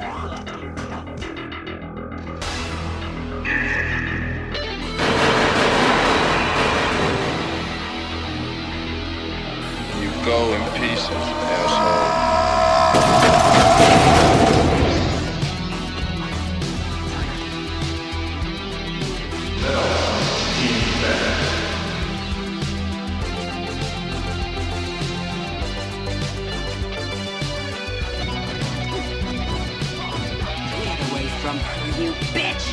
You go in pieces, asshole. Get away from her, you bitch!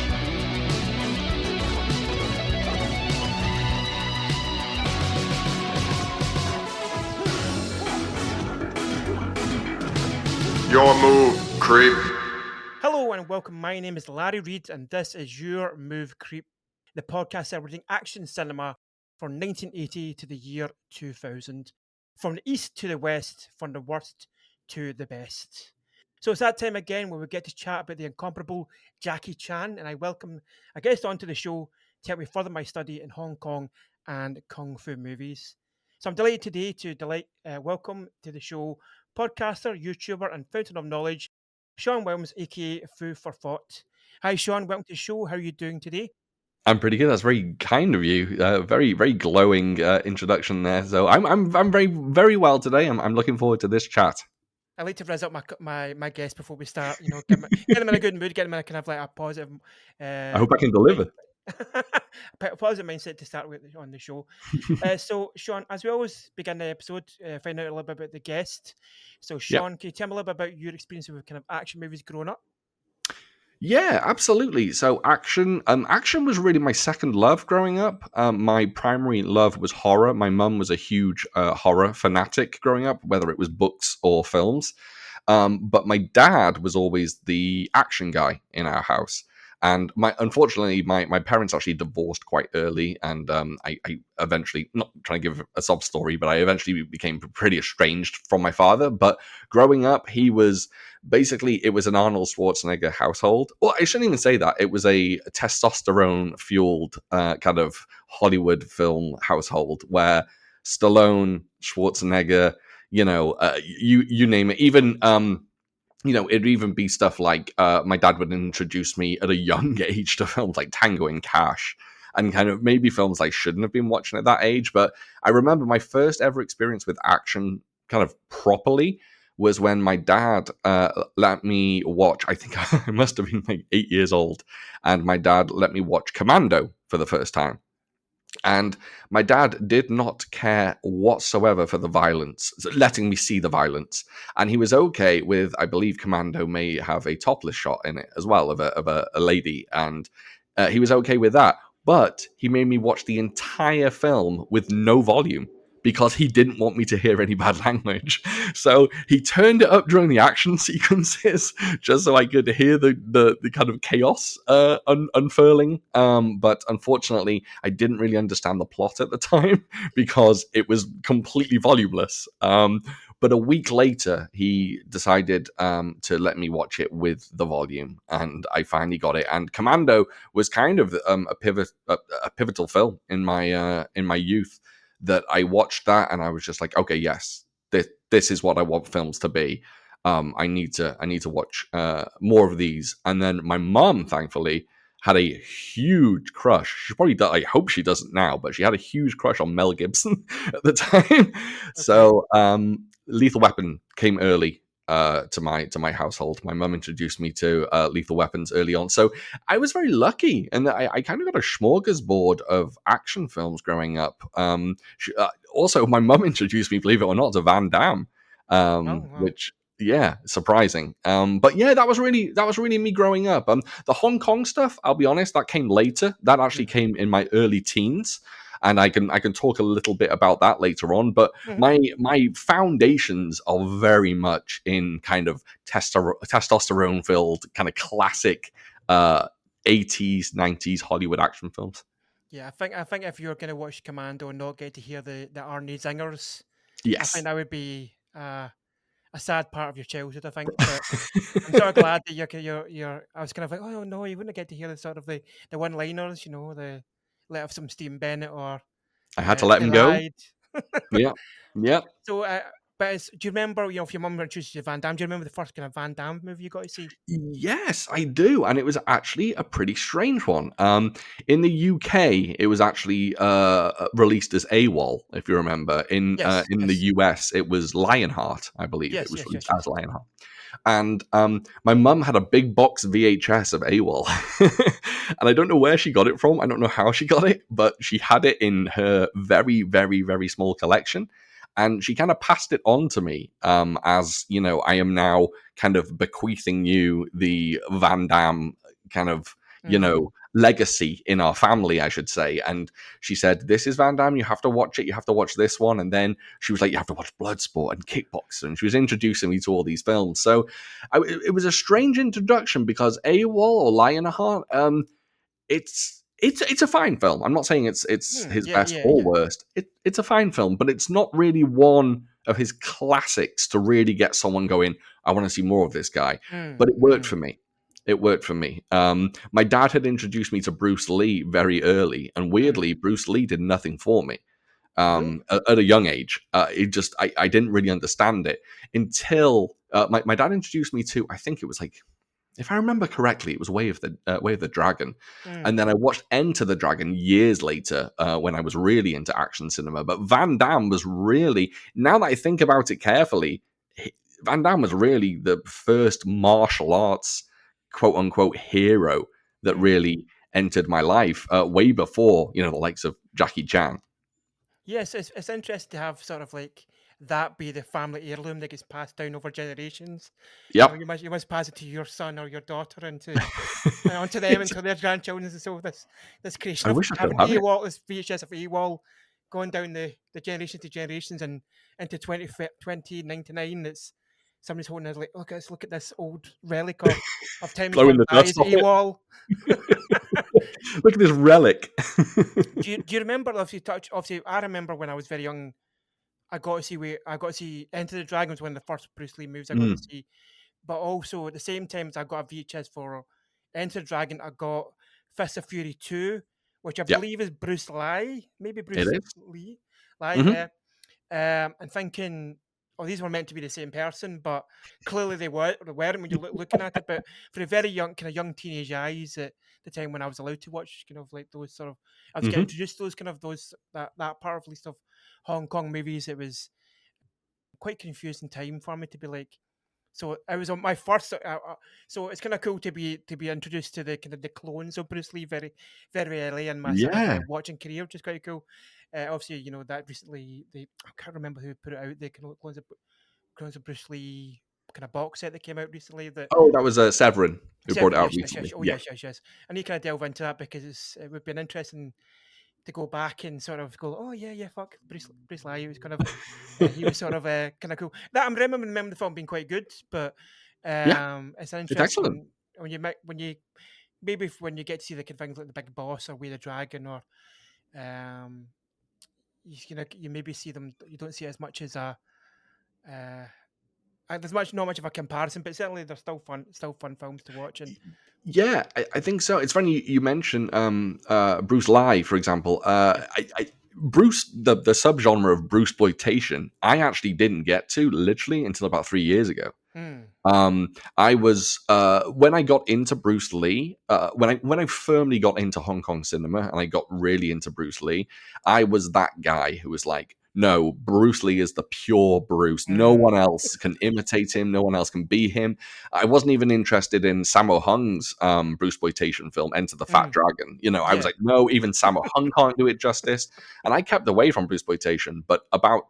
Your move, creep. Hello and welcome. My name is Larry Reid, and this is Your Move Creep, the podcast celebrating action cinema from 1980 to the year 2000, from the east to the west, from the worst to the best. So it's that time again where we get to chat about the incomparable Jackie Chan, and I welcome a guest onto the show to help me further my study in Hong Kong and Kung Fu movies. So I'm delighted today to welcome to the show podcaster, YouTuber, and fountain of knowledge, Shaun Williams, aka Foo for Thought. Hi, Shaun. Welcome to the show. How are you doing today? I'm pretty good. That's very kind of you. Very, very glowing introduction there. So I'm very, very well today. I'm looking forward to this chat. I like to razz up my guests before we start. You know, get them in a good mood, get them in a kind of like a positive. I hope I can deliver. Positive mindset to start with on the show. So, Shaun, as we always begin the episode, find out a little bit about the guest. So, Shaun, Can you tell me a little bit about your experience with kind of action movies growing up? Yeah, absolutely. So action was really my second love growing up. My primary love was horror. My mum was a huge horror fanatic growing up, whether it was books or films. But my dad was always the action guy in our house. And unfortunately, my parents actually divorced quite early, and I eventually, not trying to give a sob story, but I eventually became pretty estranged from my father. But growing up, it was an Arnold Schwarzenegger household. Well, I shouldn't even say that. It was a testosterone-fueled kind of Hollywood film household where Stallone, Schwarzenegger, you name it, even it'd even be stuff like my dad would introduce me at a young age to films like Tango and Cash, and kind of maybe films I shouldn't have been watching at that age. But I remember my first ever experience with action kind of properly was when my dad let me watch, I think I must have been like 8 years old, and my dad let me watch Commando for the first time. And my dad did not care whatsoever for the violence, letting me see the violence. And he was okay with, I believe Commando may have a topless shot in it as well of a lady. And he was okay with that. But he made me watch the entire film with no volume because he didn't want me to hear any bad language. So he turned it up during the action sequences just so I could hear the kind of chaos unfurling. But unfortunately, I didn't really understand the plot at the time because it was completely volumeless. But a week later, he decided to let me watch it with the volume, and I finally got it. And Commando was kind of a pivotal film in my youth. That I watched that and I was just like, okay, yes, this is what I want films to be. I need to watch more of these. And then my mom, thankfully, had a huge crush. She probably does, I hope she doesn't now, but she had a huge crush on Mel Gibson at the time. Okay. So Lethal Weapon came early to my household. My mum introduced me to Lethal Weapons early on, so I was very lucky, and I kind of got a smorgasbord of action films growing up. Also, my mum introduced me, believe it or not, to Van Damme, Wow. which surprising. But yeah, that was really me growing up. The Hong Kong stuff, I'll be honest, that came later. That actually came in my early teens. And I can talk a little bit about that later on. But my foundations are very much in kind of testosterone filled kind of classic 80s 90s Hollywood action films. Yeah, I think if you're going to watch Commando and not get to hear the Arnie zingers, Yes, I think that would be a sad part of your childhood. I think, but I'm sort of glad that you're. I was kind of like, oh no, you wouldn't get to hear the sort of the one-liners, you know, the let off some steam, Bennett, or I had to let him go. Ride. Yeah. So But do you remember, if your mum introduced you to Van Damme, do you remember the first kind of Van Damme movie you got to see? Yes, I do, and it was actually a pretty strange one. In the UK, it was actually released as AWOL, if you remember. Yes, In the yes, US, it was Lionheart, I believe. It yes, was yes, yes, released yes. as Lionheart. And my mum had a big box VHS of AWOL, and I don't know where she got it from. I don't know how she got it, but she had it in her very, very, very small collection. And she kind of passed it on to me, as I am now kind of bequeathing you the Van Damme kind of Mm. legacy in our family, I should say. And she said, "This is Van Damme. You have to watch it. You have to watch this one." And then she was like, "You have to watch Bloodsport and Kickboxer." And she was introducing me to all these films. So it was a strange introduction because AWOL or Lionheart, it's a fine film. I'm not saying it's his Yeah, best yeah, or yeah. worst. It's a fine film, but it's not really one of his classics to really get someone going, "I want to see more of this guy." But it worked Mm. for me. It worked for me. My dad had introduced me to Bruce Lee very early, and Mm. weirdly, Bruce Lee did nothing for me Really? at a young age. I didn't really understand it until my dad introduced me to, I think it was like, if I remember correctly, it was Way of the Dragon, Mm. and then I watched Enter the Dragon years later when I was really into action cinema. But Van Damme was really, now that I think about it carefully, Van Damme was really the first martial arts quote unquote hero that Mm. really entered my life way before the likes of Jackie Chan. Yes, it's interesting to have sort of like that be the family heirloom that gets passed down over generations. Yep. You must pass it to your son or your daughter and onto them It's, into their grandchildren. And so this creation I of wish I still having had it. AWOL, this VHS of AWOL going down the generation to generations and into 2099. It's somebody's holding it like, look at this old relic of time Blowing gone the by. dust Is off it. AWOL. Look at this relic. Do you remember? Obviously, I remember when I was very young. I got to see Enter the Dragon was one of the first Bruce Lee movies I got to Mm, see. But also at the same time as I got a VHS for Enter the Dragon, I got Fist of Fury 2, which I yeah, believe is Bruce Lee, maybe it Bruce is. Lee. Lee, Hmm. yeah. And thinking, oh, these were meant to be the same person, but clearly they weren't when you're looking at it. But for a very young, kind of young teenage eyes at the time when I was allowed to watch, kind of like those sort of, I was getting Hmm. introduced to those kind of that part of least of Hong Kong movies. It was quite confusing time for me to be like. So I was on my first. So it's kind of cool to be introduced to the kind of the clones of Bruce Lee very very early in my sort of Yeah. watching career, which is quite cool. Obviously, that recently I can't remember who put it out. The kind of clones of Bruce Lee kind of box set that came out recently. That Oh, that was Severin who brought it Seven, out yes, yes, yes. recently. Oh, Yeah. yes, yes, yes. I need to kind of delve into that because it would be an interesting to go back and sort of go, oh yeah, yeah, fuck Bruce Lee. He was kind of he was sort of kind of cool. That I remember the film being quite good, but Yeah, it's it's excellent. interesting when you get to see the kind of things like the Big Boss or Way the Dragon or um you maybe see them, you don't see as much as uh there's not much of a comparison, but certainly they're still fun films to watch. And Yeah, I think so. It's funny you mention Bruce Lee, for example. yeah. Bruce, the subgenre of Bruce exploitation, I actually didn't get to literally until about 3 years ago. Mm, I was when I got into Bruce Lee, when I firmly got into Hong Kong cinema and I got really into Bruce Lee, I was that guy who was like, no, Bruce Lee is the pure Bruce. No mm, one else can imitate him. No one else can be him. I wasn't even interested in Sammo Hung's Bruce exploitation film, Enter the Fat mm, Dragon. I was yeah. like, no, even Sammo Hung can't do it justice. And I kept away from Bruce exploitation. But about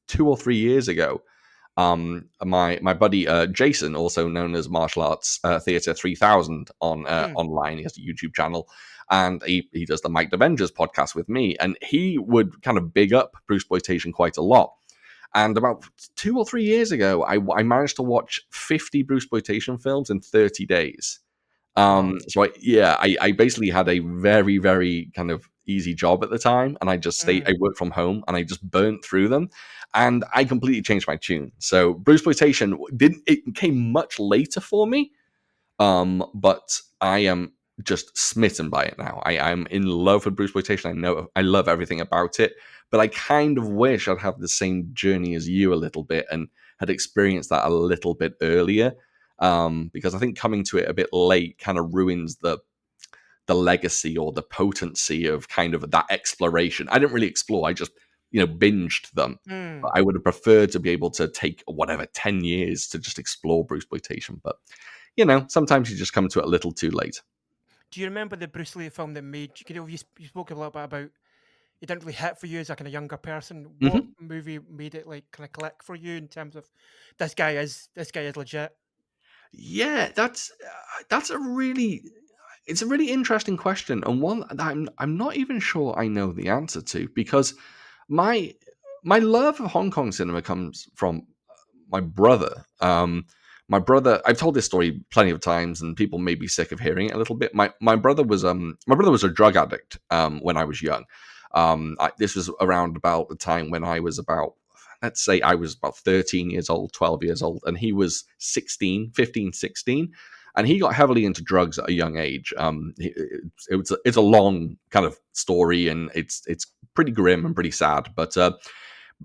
2 or 3 years ago, my buddy Jason, also known as Martial Arts Theatre 3000 on Mm, online, he has a YouTube channel, and he does the Mike Avengers podcast with me, and he would kind of big up Bruce exploitation quite a lot. And about 2 or 3 years ago, I managed to watch 50 Bruce exploitation films in 30 days. wow. I basically had a very, very kind of easy job at the time, and I Mm, worked from home, and I just burnt through them, and I completely changed my tune. So Bruce exploitation didn't it came much later for me, but I am just smitten by it now. I'm in love with Bruceploitation. I know I love everything about it, but I kind of wish I'd have the same journey as you a little bit and had experienced that a little bit earlier. Because I think coming to it a bit late kind of ruins the legacy or the potency of kind of that exploration. I didn't really explore. I just, binged them. But Mm. I would have preferred to be able to take 10 years to just explore Bruceploitation. But, sometimes you just come to it a little too late. Do you remember the Bruce Lee film that made you spoke a little bit about it didn't really hit for you as like a kind of younger person? What Mhm. movie made it like kind of click for you in terms of this guy is legit? Yeah, that's a really it's a really interesting question, and one that I'm not even sure I know the answer to, because my my love of Hong Kong cinema comes from my brother. My brother, I've told this story plenty of times, and people may be sick of hearing it a little bit. My brother was a drug addict when I was young. This was around about the time when I was about, let's say I was about 13 years old, 12 years old, and he was 16, 15, 16. And he got heavily into drugs at a young age. It's a long kind of story, and it's pretty grim and pretty sad. But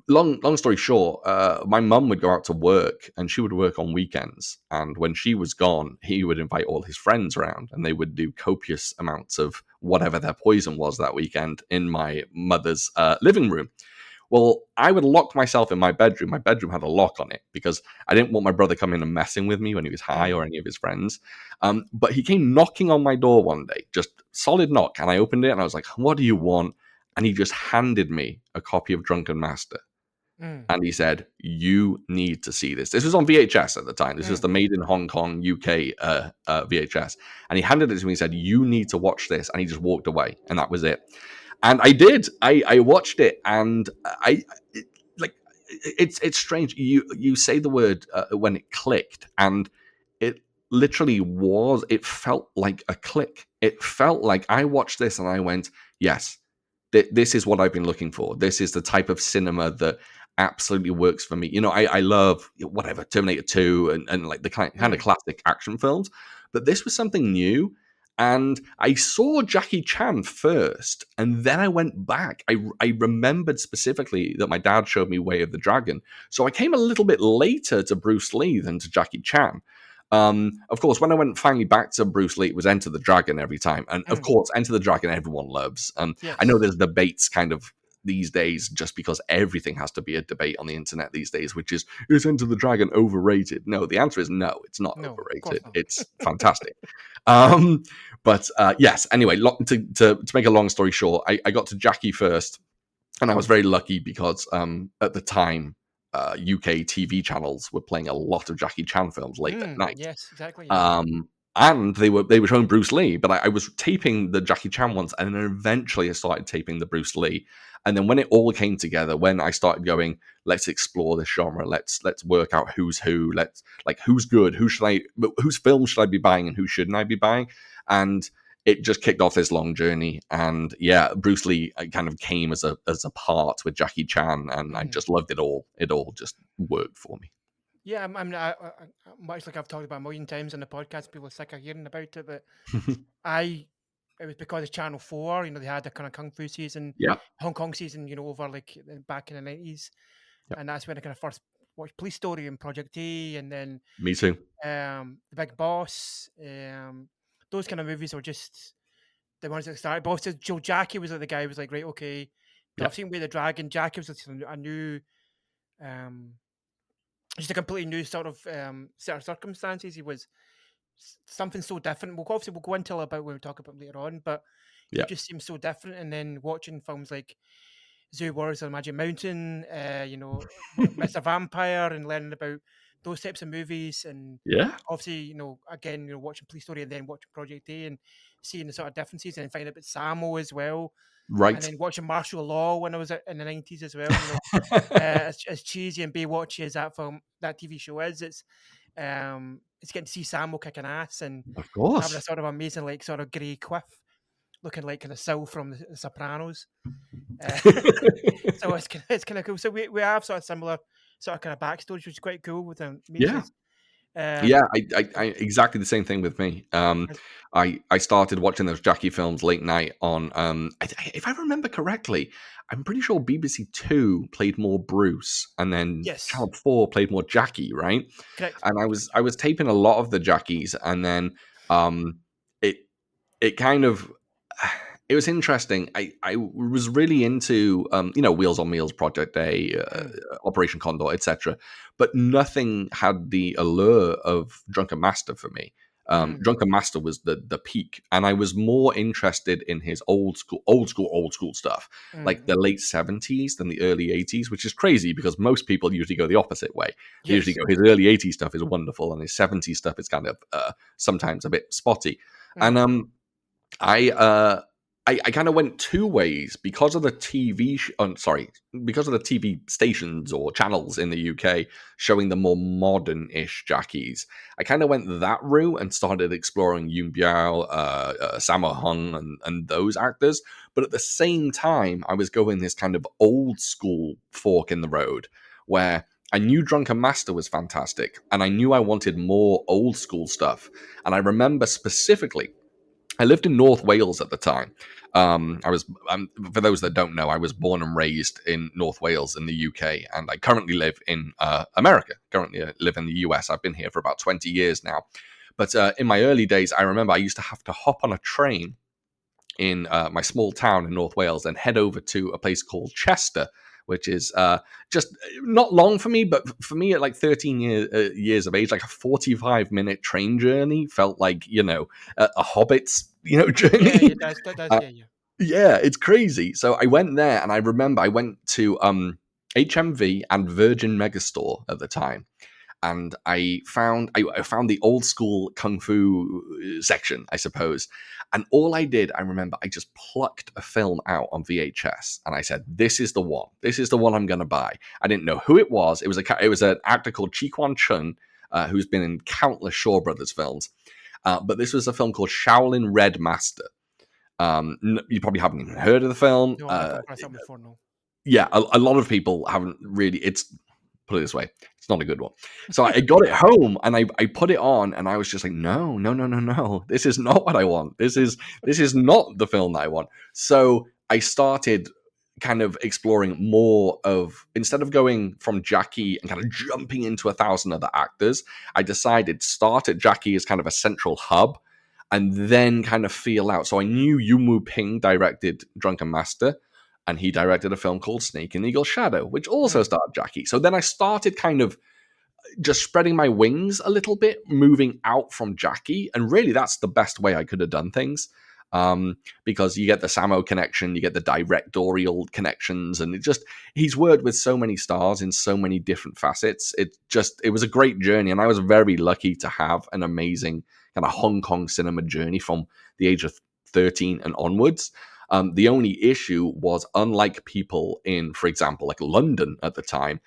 long story short, my mum would go out to work, and she would work on weekends. And when she was gone, he would invite all his friends around, and they would do copious amounts of whatever their poison was that weekend in my mother's living room. Well, I would lock myself in my bedroom. My bedroom had a lock on it because I didn't want my brother coming and messing with me when he was high or Mm. any of his friends. But he came knocking on my door one day, just solid knock. And I opened it and I was like, "What do you want?" And he just handed me a copy of Drunken Master. Mm. And he said, "You need to see this." This was on VHS at the time. This was Mm. the Made in Hong Kong, UK VHS. And he handed it to me and said, "You need to watch this." And he just walked away. And that was it. And I did. I watched it, and like it's strange. You say the word when it clicked, and it literally was. It felt like a click. It felt like I watched this and I went, "Yes, this is what I've been looking for. This is the type of cinema that absolutely works for me." I love whatever Terminator 2 and like the kind of Mm. classic action films, but this was something new. And I saw Jackie Chan first, and then I went back. I remembered specifically that my dad showed me Way of the Dragon. So I came a little bit later to Bruce Lee than to Jackie Chan. Of course, when I went finally back to Bruce Lee, it was Enter the Dragon every time. And of Mm. course, Enter the Dragon everyone loves. I know Yes. there's debates kind of these days, just because everything has to be a debate on the internet these days, which is Enter the Dragon overrated? No, the answer is no, it's not No, of course overrated. not. It's fantastic. Um, but yes, anyway, to make a long story short, I got to Jackie first, and I was very lucky because at the time, UK TV channels were playing a lot of Jackie Chan films late at Mm. night. Yes, exactly. Yeah. And they were showing Bruce Lee, but I was taping the Jackie Chan ones, and then eventually I started taping the Bruce Lee. And then when it all came together, when I started going, let's explore this genre, let's work out who's who, let's like who's good, whose film should I be buying and who shouldn't I be buying, and it just kicked off this long journey. And yeah, Bruce Lee kind of came as a part with Jackie Chan, and I Mm. just loved it all. It all just worked for me. Yeah, much like I've talked about a million times on the podcast, people are sick of hearing about it, but I it was because of Channel 4, they had a kind of kung fu season, Yeah, Hong Kong season, over like back in the 90s. yeah, And that's when I kind of first watched Police Story and Project A, and then me too. The Big Boss. Those kind of movies were just the ones that started. But also Joe Jackie was like the guy who was like, right, okay. So Yeah, I've seen Way the Dragon. Jackie was just a new, um, just a completely new sort of set of circumstances. He was something so different. We'll go into about when we talk about him later on, but he yeah, just seems so different. And then watching films like Zoo Wars on Magic Mountain, Mr. Vampire, and learning about those types of movies, and yeah. obviously, again, watching Police Story and then watching Project A and seeing the sort of differences, and then finding out about Samo as well, and Right. then watching Martial Law when I was in the 90s as well. As cheesy and Baywatchy as that TV show is, it's getting to see Samo kicking ass and Of having a course. sort of amazing, like, sort of grey quiff, looking like kind of Sil from the Sopranos. Uh, so it's kind of cool. So we have sort of similar sort of kind of backstories, which is quite cool with them. Makes Yeah. us Yeah, I exactly the same thing with me. I started watching those Jackie films late night on. If I remember correctly, I'm pretty sure BBC Two played more Bruce, and then Yes, Channel 4 played more Jackie, right? correct. And I was taping a lot of the Jackies, and then it it kind of it was interesting. I was really into Wheels on Meals, Project A, Mm, Operation Condor, etc. But nothing had the allure of Drunken Master for me. mm, Drunken Master was the peak, and I was more interested in his old school stuff, like the mm. late '70s than the early '80s, which is crazy because most people usually go the opposite way. They usually Yes. go his early '80s stuff is wonderful, and his '70s stuff is kind of sometimes a bit spotty. And Mm, I uh I kind of went two ways because of the because of the TV stations or channels in the UK showing the more modern-ish Jackies. I kind of went that route and started exploring Yoon Biao, Sammo Hung, and those actors. But at the same time, I was going this kind of old school fork in the road where I knew Drunken Master was fantastic, and I knew I wanted more old school stuff. And I remember specifically I lived in North Wales at the time. For those that don't know, I was born and raised in North Wales in the UK, and I currently live in America. Currently live in the US. I've been here for about 20 years now. But in my early days, I remember I used to have to hop on a train in my small town in North Wales and head over to a place called Chester, which is just not long for me, but for me at like 13 years of age, like a 45-minute train journey felt like, a Hobbit's, yeah, journey. it does. That does. uh, Yeah, yeah. yeah, it's crazy. So I went there and I remember I went to HMV and Virgin Megastore at the time, and I found the old school kung fu section, I suppose. And all I did, I remember, I just plucked a film out on VHS, and I said, "This is the one. This is the one I'm going to buy." I didn't know who it was. It was an actor called Chi Kwan Chun, who's been in countless Shaw Brothers films. But this was a film called Shaolin Red Master. You probably haven't even heard of the film. No, I've not come across that before. No. Yeah, a lot of people haven't really. It's put it this way, it's not a good one. So I got it home and I put it on and I was just like, no, no, no, no, no. This is not what I want. This is not the film that I want. So I started kind of exploring more of, instead of going from Jackie and kind of jumping into 1,000 other actors, I decided start at Jackie as kind of a central hub and then kind of feel out. So I knew Yu Mu Ping directed Drunken Master, and he directed a film called Snake and Eagle Shadow, which also Mm, starred Jackie. So then I started kind of just spreading my wings a little bit, moving out from Jackie, and really that's the best way I could have done things. Because you get the Sammo connection, you get the directorial connections, and he's worked with so many stars in so many different facets. It was a great journey, and I was very lucky to have an amazing kind of Hong Kong cinema journey from the age of 13 and onwards. The only issue was, unlike people in, for example, like London at the time,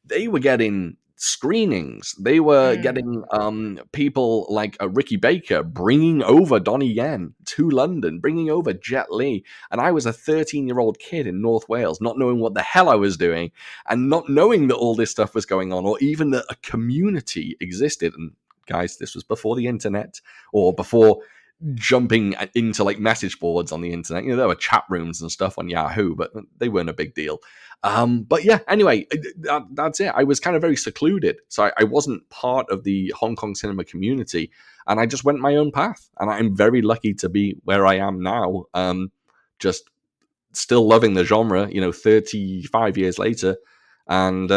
they were getting screenings. They were getting mm. people like Ricky Baker bringing over Donnie Yen to London, bringing over Jet Li. And I was a 13-year-old kid in North Wales, not knowing what the hell I was doing and not knowing that all this stuff was going on or even that a community existed. And guys, this was before the internet or before jumping into like message boards on the internet. There were chat rooms and stuff on Yahoo, but they weren't a big deal. But yeah, anyway, that's it. I was kind of very secluded, so I wasn't part of the Hong Kong cinema community, and I just went my own path. And I'm very lucky to be where I am now. Just still loving the genre, 35 years later, and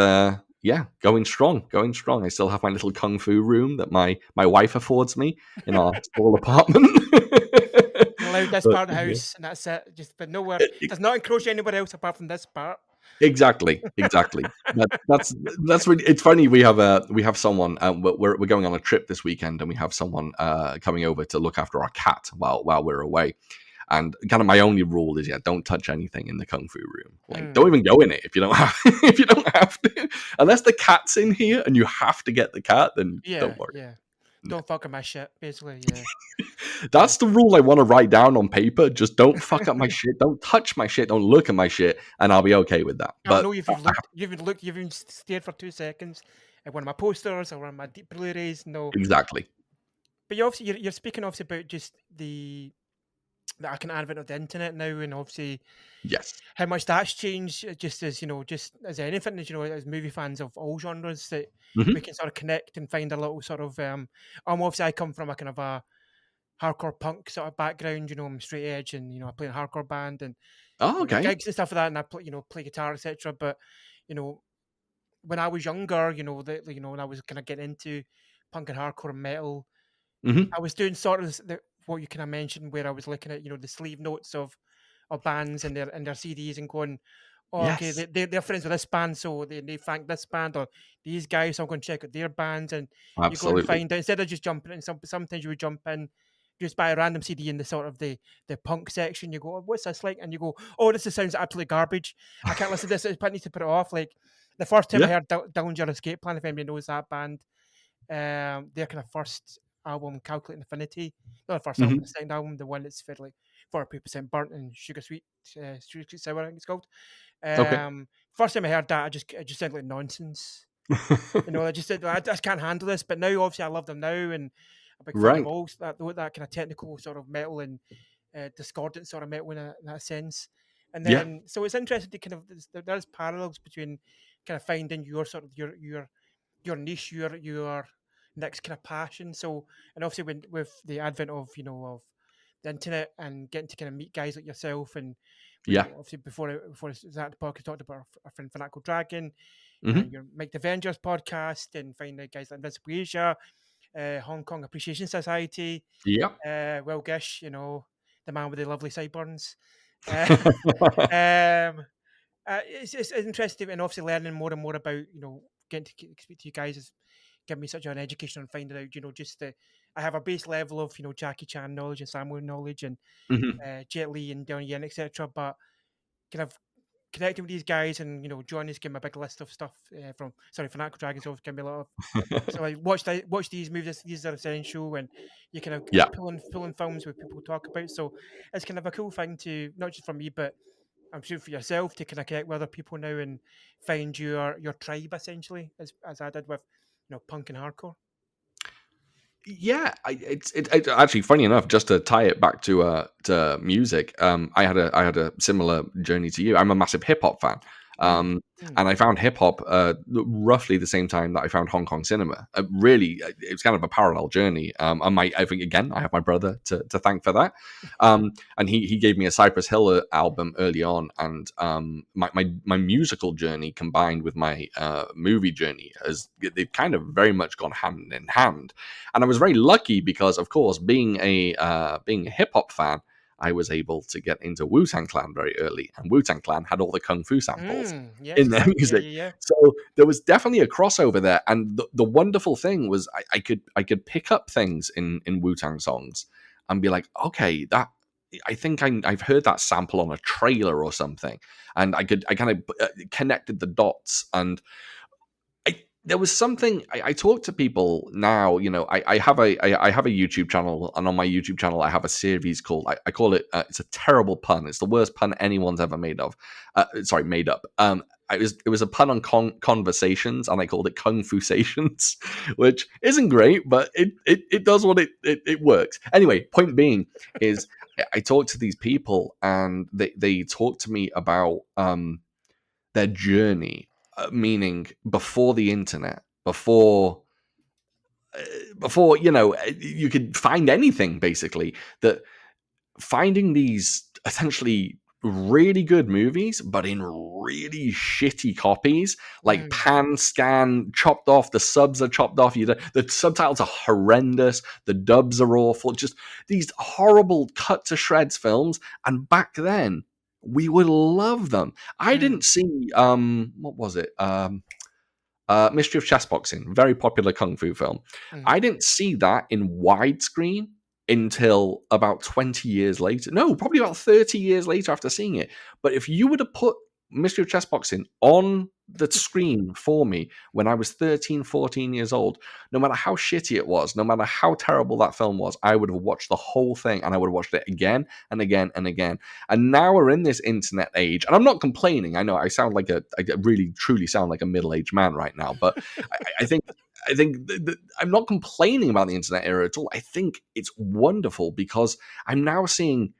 yeah, going strong. I still have my little kung fu room that my wife affords me in our small apartment. You're allowed this But, part of the yeah. house, and that's it. Just but nowhere. E- Does not encroach anywhere else apart from this part. Exactly. That's really. It's funny. We have someone. We're going on a trip this weekend, and we have someone coming over to look after our cat while we're away. And kind of my only rule is, don't touch anything in the kung fu room. Like, don't even go in it if you don't have if you don't have to. Unless the cat's in here and you have to get the cat, then Yeah, don't worry. yeah. Don't fuck with my shit, basically. Yeah. That's the rule I want to write down on paper. Just don't fuck up my shit. Don't touch my shit. Don't look at my shit, and I'll be okay with that. I But know if you've looked, you've even looked, you've even stared for 2 seconds, one of my posters or one of my deep Blu-rays. No, Exactly. but you're speaking obviously about just the I can advent of the internet now, and obviously Yes. how much that's changed. Just as just as anything, as as movie fans of all genres, that we Hmm. can sort of connect and find a little sort of. Obviously, I come from a kind of a hardcore punk sort of background. I'm straight edge, and I play in a hardcore band and Oh, do okay. gigs and stuff like that, and I play play guitar, etc. But you know, when I was younger, when I was kind of getting into punk and hardcore and metal, Hmm. I was doing sort of what you kind of mentioned, where I was looking at the sleeve notes of bands and their CDs and going, oh, okay, Yes. they're friends with this band, so they thank this band or these guys. So I'm going to check out their bands, and you go and Absolutely. find out instead of just jumping in. Sometimes you would jump in. Just buy a random CD in the sort of the punk section. You go, oh, what's this like? And you go, oh, this sounds absolute garbage. I can't listen to this. I need to put it off. Like the first time I Yeah. heard Dillinger Escape Plan, if anybody knows that band, their kind of first album, Calculate Infinity, not the first album, Hmm. the second album, the one that's for like 40% burnt and sugar sweet sour, I think it's called. Okay. First time I heard that, it just sounded like nonsense. I just said I just can't handle this. But now, obviously, I love them now, and I'm a big fan of Right. all that kind of technical sort of metal and discordant sort of metal in that sense. And Yeah. then, so it's interesting to kind of there's parallels between kind of finding your sort of your niche, your next kind of passion. So, and obviously, when with the advent of of the internet and getting to kind of meet guys like yourself, and Yeah. obviously before I started the podcast, talked about our friend Fanatical Dragon and Hmm. your Make the Avengers podcast, and finding guys like Invincible Asia, Hong Kong Appreciation Society, Yeah. Will Gish, the man with the lovely sideburns. Uh, um, it's interesting, and obviously learning more and more about getting to speak to you guys has given me such an education on finding out just I have a base level of Jackie Chan knowledge and Samuel knowledge and Hmm. Jet Li and Donnie Yen, etc. But kind of connecting with these guys and John has given me a big list of stuff from Fanatical Dragons always give me a lot of. So I watch these movies. These are essential, and you kind of Yeah. pulling films where people talk about. So it's kind of a cool thing to not just for me, but I'm sure for yourself to kind of connect with other people now and find your tribe essentially, as I did with punk and hardcore. Yeah, it's actually funny enough. Just to tie it back to music, I had a similar journey to you. I'm a massive hip hop fan, Mm, um, mm, and I found hip hop roughly the same time that I found Hong Kong cinema. Really, it was kind of a parallel journey. I think again, I have my brother to thank for that. And he gave me a Cypress Hill album early on, and my musical journey combined with my movie journey they've kind of very much gone hand in hand. And I was very lucky because, of course, being a hip hop fan, I was able to get into Wu Tang Clan very early, and Wu Tang Clan had all the kung fu samples yes, in their exactly. Yeah, music. yeah, yeah. So there was definitely a crossover there. And the wonderful thing was I could pick up things in Wu Tang songs and be like, okay, that. I think I've heard that sample on a trailer or something, and I kind of connected the dots, and there was something I talk to people now. I have a YouTube channel, and on my YouTube channel I have a series called I call it it's a terrible pun. It's the worst pun anyone's ever made made up. It was a pun on conversations, and I called it Kung Fu Sations, which isn't great, but it does what it works. Anyway, point being is I talk to these people, and they talk to me about their journey, meaning before the internet, before you could find anything, basically, that finding these essentially really good movies but in really shitty copies, like Mm, pan scan, chopped off, the subs are chopped off, the subtitles are horrendous, the dubs are awful, just these horrible cut to shreds films. And back then we would love them. I mm, didn't see what was it, Mystery of Chess Boxing, very popular kung fu film. mm, I didn't see that in widescreen until about 20 years later. No, probably about 30 years later after seeing it. But if you were to put Mystery of Chess Boxing on the screen for me when I was 13, 14 years old. No matter how shitty it was, no matter how terrible that film was, I would have watched the whole thing, and I would have watched it again and again and again. And now we're in this internet age, and I'm not complaining. I know I really truly sound like a middle-aged man right now, but I think I'm not complaining about the internet era at all. I think it's wonderful because I'm now seeing,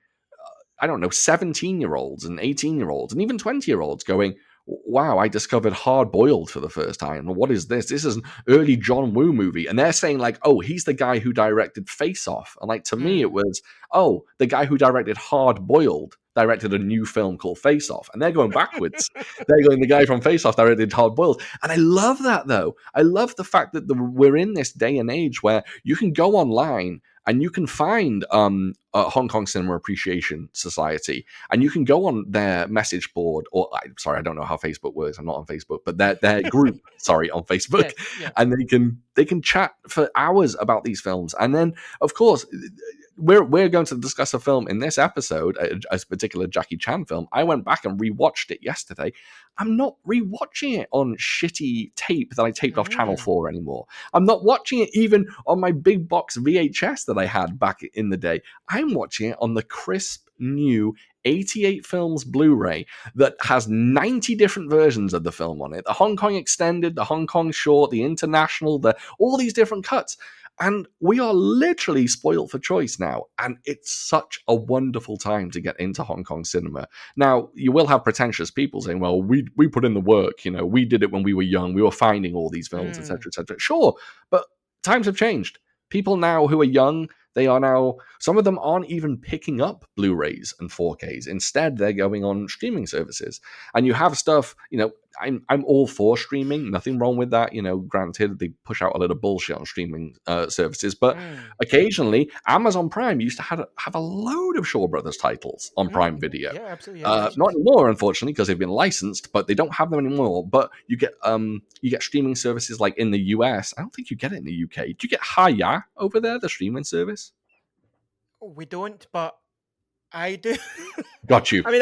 I don't know, 17-year-olds and 18-year-olds and even 20-year-olds going, wow, I discovered Hard Boiled for the first time. What is this? This is an early John Woo movie. And they're saying, like, oh, he's the guy who directed Face Off. And, like, to me, it was, oh, the guy who directed Hard Boiled directed a new film called Face Off. And they're going backwards. They're going, the guy from Face Off directed Hard Boiled. And I love that, though. I love the fact that we're in this day and age where you can go online and you can find a Hong Kong Cinema Appreciation Society, and you can go on their message board, or I don't know how Facebook works. I'm not on Facebook, but their group, on Facebook, Yeah. and they can chat for hours about these films. And then, of course, we're going to discuss a film in this episode, a particular Jackie Chan film. I went back and rewatched it yesterday. I'm not rewatching it on shitty tape that I taped off Channel 4 anymore. I'm not watching it even on my big box VHS that I had back in the day. I'm watching it on the crisp new 88 Films Blu-ray that has 90 different versions of the film on it. The Hong Kong extended, the Hong Kong short, the international, all these different cuts. And we are literally spoiled for choice now. And it's such a wonderful time to get into Hong Kong cinema. Now, you will have pretentious people saying, well, we put in the work. We did it when we were young. We were finding all these films, etc., etc. Sure, but times have changed. People now who are young, they are now, some of them aren't even picking up Blu-rays and 4Ks. Instead, they're going on streaming services. And you have stuff, I'm all for streaming. Nothing wrong with that. Granted, they push out a lot of bullshit on streaming services. But occasionally, Amazon Prime used to have a load of Shaw Brothers titles on Prime Video. Yeah, absolutely. Not anymore, unfortunately, because they've been licensed, but they don't have them anymore. But you get streaming services like in the US. I don't think you get it in the UK. Do you get Haya over there, the streaming service? We don't, but I do. Got you. We've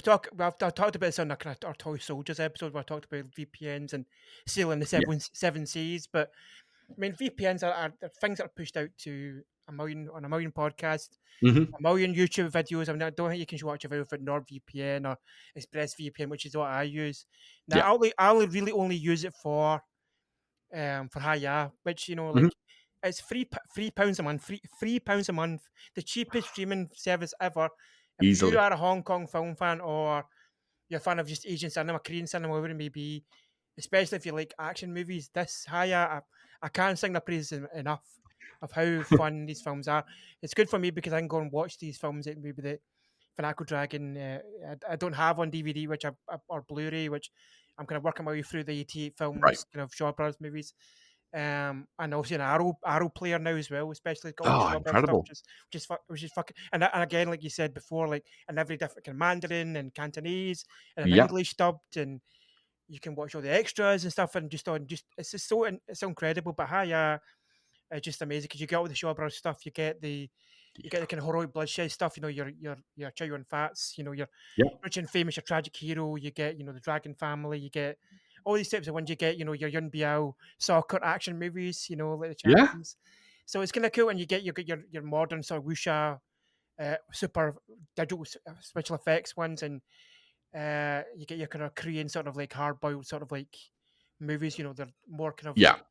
talked about this on our Toy Soldiers episode where I talked about VPNs and sailing the seven seas. But I mean, VPNs are things that are pushed out to a million podcasts, a million YouTube videos. I mean, I don't think you can watch a video for NordVPN or ExpressVPN, which is what I use. Now, I really only use it for Haya, which it's £3 a month, £3 a month, the cheapest streaming service ever. If Easily. you are a Hong Kong film fan or you're a fan of just Asian cinema, Korean cinema, whatever it may be, especially if you like action movies, this Haya, I can't sing the praises enough of how fun these films are. It's good for me because I can go and watch these films that maybe the Fanatical Dragon I don't have on DVD, or Blu-ray, which I'm kind of working my way through the 88 films, Right. kind of Shaw Brothers movies. And also an arrow player now as well, especially got all the incredible stuff, which is fucking. And again, like you said before, like in every different kind of Mandarin and Cantonese and English dubbed, and you can watch all the extras and stuff, and it's just it's incredible. But it's just amazing because you get all the Shaw Brothers stuff, you get the kind of heroic bloodshed stuff. Your Chow Yun Fats, your rich and famous, your tragic hero. You get the Dragon Family. You get all these types of ones. You get your Yun Biao soccer action movies. Like the champions. So it's kind of cool, and you get your modern sort of wuxia, super digital special effects ones, and you get your kind of Korean sort of like hard boiled sort of like movies. They're more kind of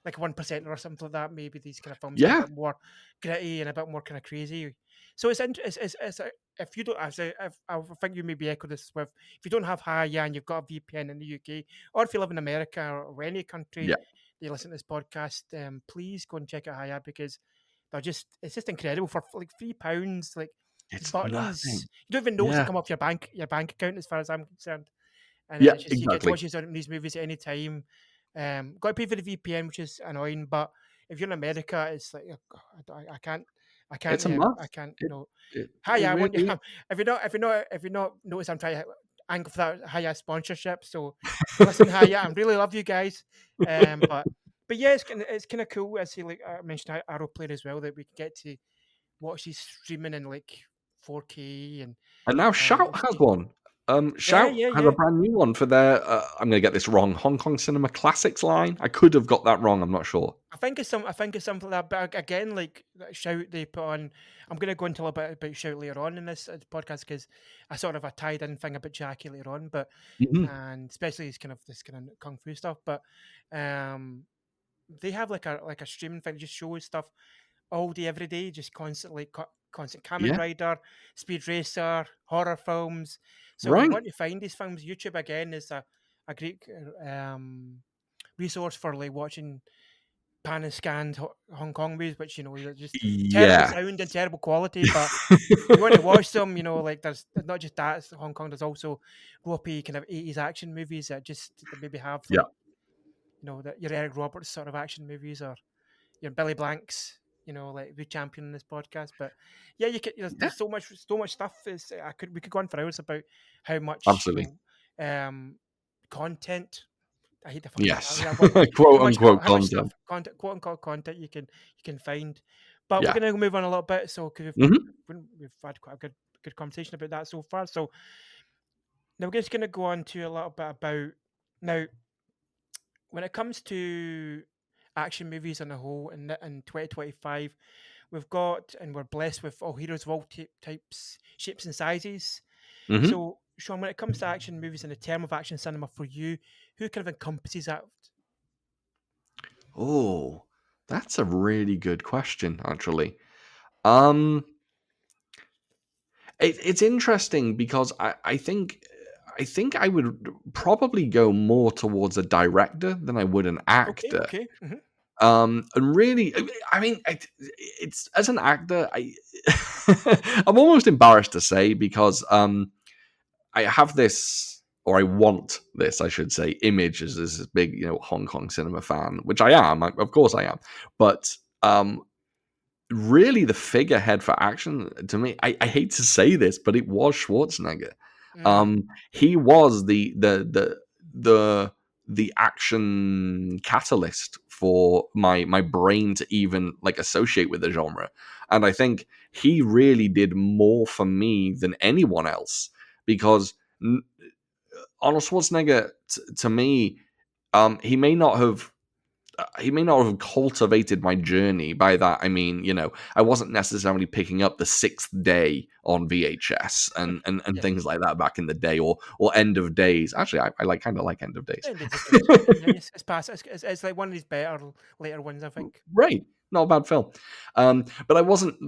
like 1% or something like that. Maybe these kind of films are a bit more gritty and a bit more kind of crazy. So it's if you don't, I think you maybe echo this with, if you don't have Haya and you've got a VPN in the UK, or if you live in America or any country, you listen to this podcast, please go and check out Haya because it's just incredible for like £3. Like it's buttons, nothing. you don't even know to come off your bank account as far as I'm concerned. And Yeah, it's just, you get to exactly. watch these movies at any time. Got to pay for the VPN, which is annoying. But if you're in America, it's like I can't. It's a must. I can't. It I want you. really- If you're not notice, I'm trying to angle for that Hiya sponsorship. So listen, Hiya, I really love you guys. But yeah, it's kind of cool. I see, like I mentioned, Arrow Player as well, that we can get to watch these streaming in like 4K and And now Shout has one. Yeah, Shout yeah, has a yeah. brand new one for their, I'm going to get this wrong, Hong Kong Cinema Classics line. I could have got that wrong. I'm not sure. I think it's some. I think it's something like that. But again, like that Shout they put on. I'm going to go into a little bit about Shout later on in this podcast because I sort of a tied in thing about Jackie later on, but Mhm. and especially this kind of kung fu stuff. But um, they have like a streaming thing that just shows stuff all day, every day, just constantly, constant Kamen Yeah. Rider, Speed Racer, horror films. So if you Right. want to find these films, YouTube again is a great resource for like watching pan and scanned Hong Kong movies, which they're just terrible Yeah. sound and terrible quality. But if you want to watch them, like there's not just that. It's Hong Kong. There's also ropey kind of 80s action movies that maybe have Yeah. like that your Eric Roberts sort of action movies or your Billy Blanks. Like we champion this podcast, but yeah, you could. Yeah. There's so much stuff. We could go on for hours about how much Absolutely. content. I hate the fucking Yes. that word, but Quote how much unquote how much stuff content. content quote unquote content you can find. But we're Yeah. gonna move on a little bit, so because Hmm. we've had quite a good conversation about that so far. So now we're just gonna go on to a little bit about now when it comes to action movies on a whole in 2025, we've got and we're blessed with all heroes of all types, shapes, and sizes. Hmm. So, Sean, when it comes to action movies and the term of action cinema for you, who kind of encompasses that? Oh, that's a really good question, actually. Um, it's interesting because I think I would probably go more towards a director than I would an Okay, actor. okay. And really, I mean, it's as an actor, I'm almost embarrassed to say because I have this, or I want this, I should say, image as this big, Hong Kong cinema fan, which I am, of course I am, but really the figurehead for action to me, I hate to say this, but it was Schwarzenegger. Mm, He was the action catalyst for my brain to even like associate with the genre, and I think he really did more for me than anyone else because Arnold Schwarzenegger, to me, he may not have cultivated my journey. By that I mean, I wasn't necessarily picking up The Sixth Day on VHS and yeah, things like that back in the day, or End of Days. Actually, I kind of like End of Days. and it's good. Yeah, it's past. It's like one of these better later ones, I think. Right. Not a bad film. But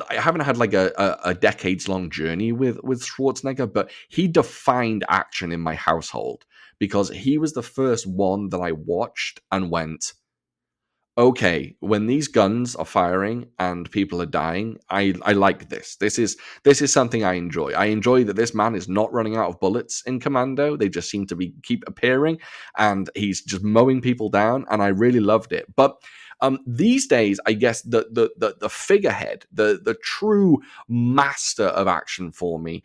I haven't had like a decades long journey with Schwarzenegger, but he defined action in my household because he was the first one that I watched and went, okay, when these guns are firing and people are dying, I like this. This is something I enjoy. I enjoy that this man is not running out of bullets in Commando. They just seem to keep appearing, and he's just mowing people down, and I really loved it. But these days, I guess the figurehead, the true master of action for me,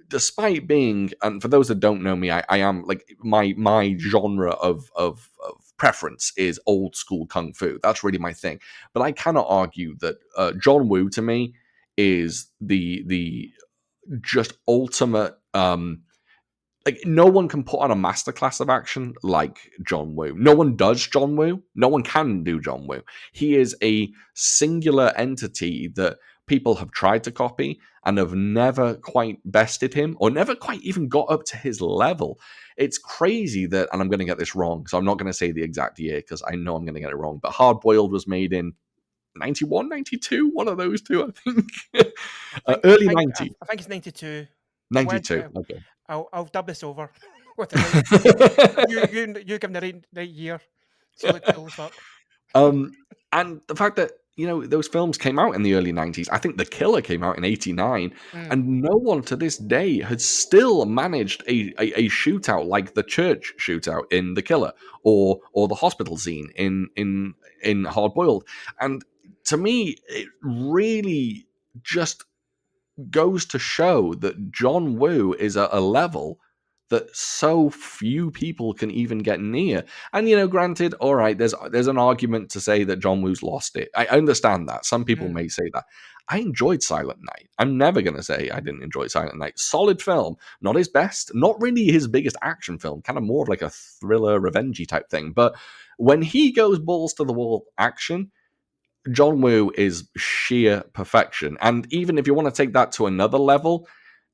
despite being, and for those that don't know me, I am like my genre of preference is old school kung fu. That's really my thing. But I cannot argue that John Woo to me is the just ultimate. Like no one can put on a masterclass of action like John Woo. No one does John Woo. No one can do John Woo. He is a singular entity that people have tried to copy and have never quite bested him or never quite even got up to his level. It's crazy that, and I'm going to get this wrong, so I'm not going to say the exact year because I know I'm going to get it wrong, but Hard Boiled was made in 91, 92, one of those two, I think. I think I Early think I 90, I think it's 92. I went. 92. Okay. I'll dub this over with the right. You give me the right year. So you look cool as fuck. Um, and the fact that those films came out in the early 90s. I think The Killer came out in 89, Mm, and no one to this day has still managed a shootout like the church shootout in The Killer, or the hospital scene in Hard Boiled. And to me, it really just goes to show that John Woo is at a level that so few people can even get near. And granted, all right, there's an argument to say that John Woo's lost it. I understand that. Some people mm. may say that. I enjoyed Silent Night. I'm never going to say I didn't enjoy Silent Night. Solid film. Not his best. Not really his biggest action film. Kind of more of like a thriller, revengey type thing. But when he goes balls to the wall action, John Woo is sheer perfection. And even if you want to take that to another level,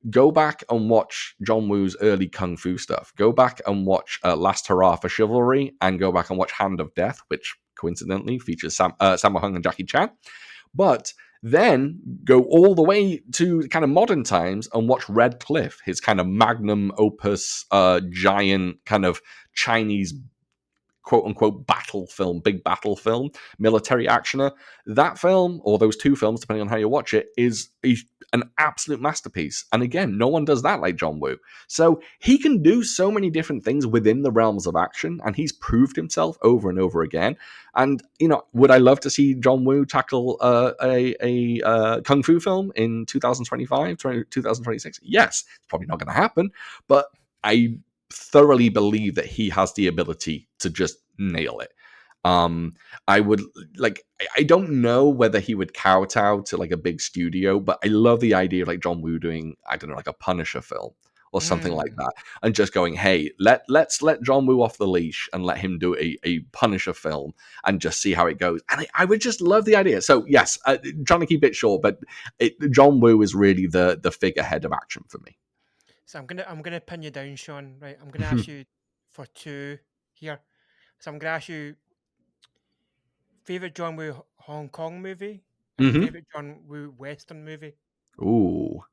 go back and watch John Woo's early kung fu stuff. Go back and watch Last Hurrah for Chivalry, and go back and watch Hand of Death, which coincidentally features Sammo Hung and Jackie Chan. But then go all the way to kind of modern times and watch Red Cliff, his kind of magnum opus, giant kind of Chinese quote unquote big battle film, military actioner. That film, or those two films, depending on how you watch it, is an absolute masterpiece. And again, no one does that like John Woo. So he can do so many different things within the realms of action, and he's proved himself over and over again. And, you know, would I love to see John Woo tackle a kung fu film in 2025, 2026? Yes, it's probably not going to happen, but I thoroughly believe that he has the ability to just nail it. I would like, I don't know whether he would kowtow to like a big studio, but I love the idea of like John Woo doing, I don't know, like a Punisher film or something like that, and just going, hey, let's let John Woo off the leash and let him do a Punisher film and just see how it goes. And I would just love the idea. So yes, trying to keep it short, but John Woo is really the figurehead of action for me. So I'm gonna pin you down, Shaun. Right, I'm gonna ask you for two here. So I'm gonna ask you favorite John Woo Hong Kong movie and favorite John Woo Western movie. Ooh.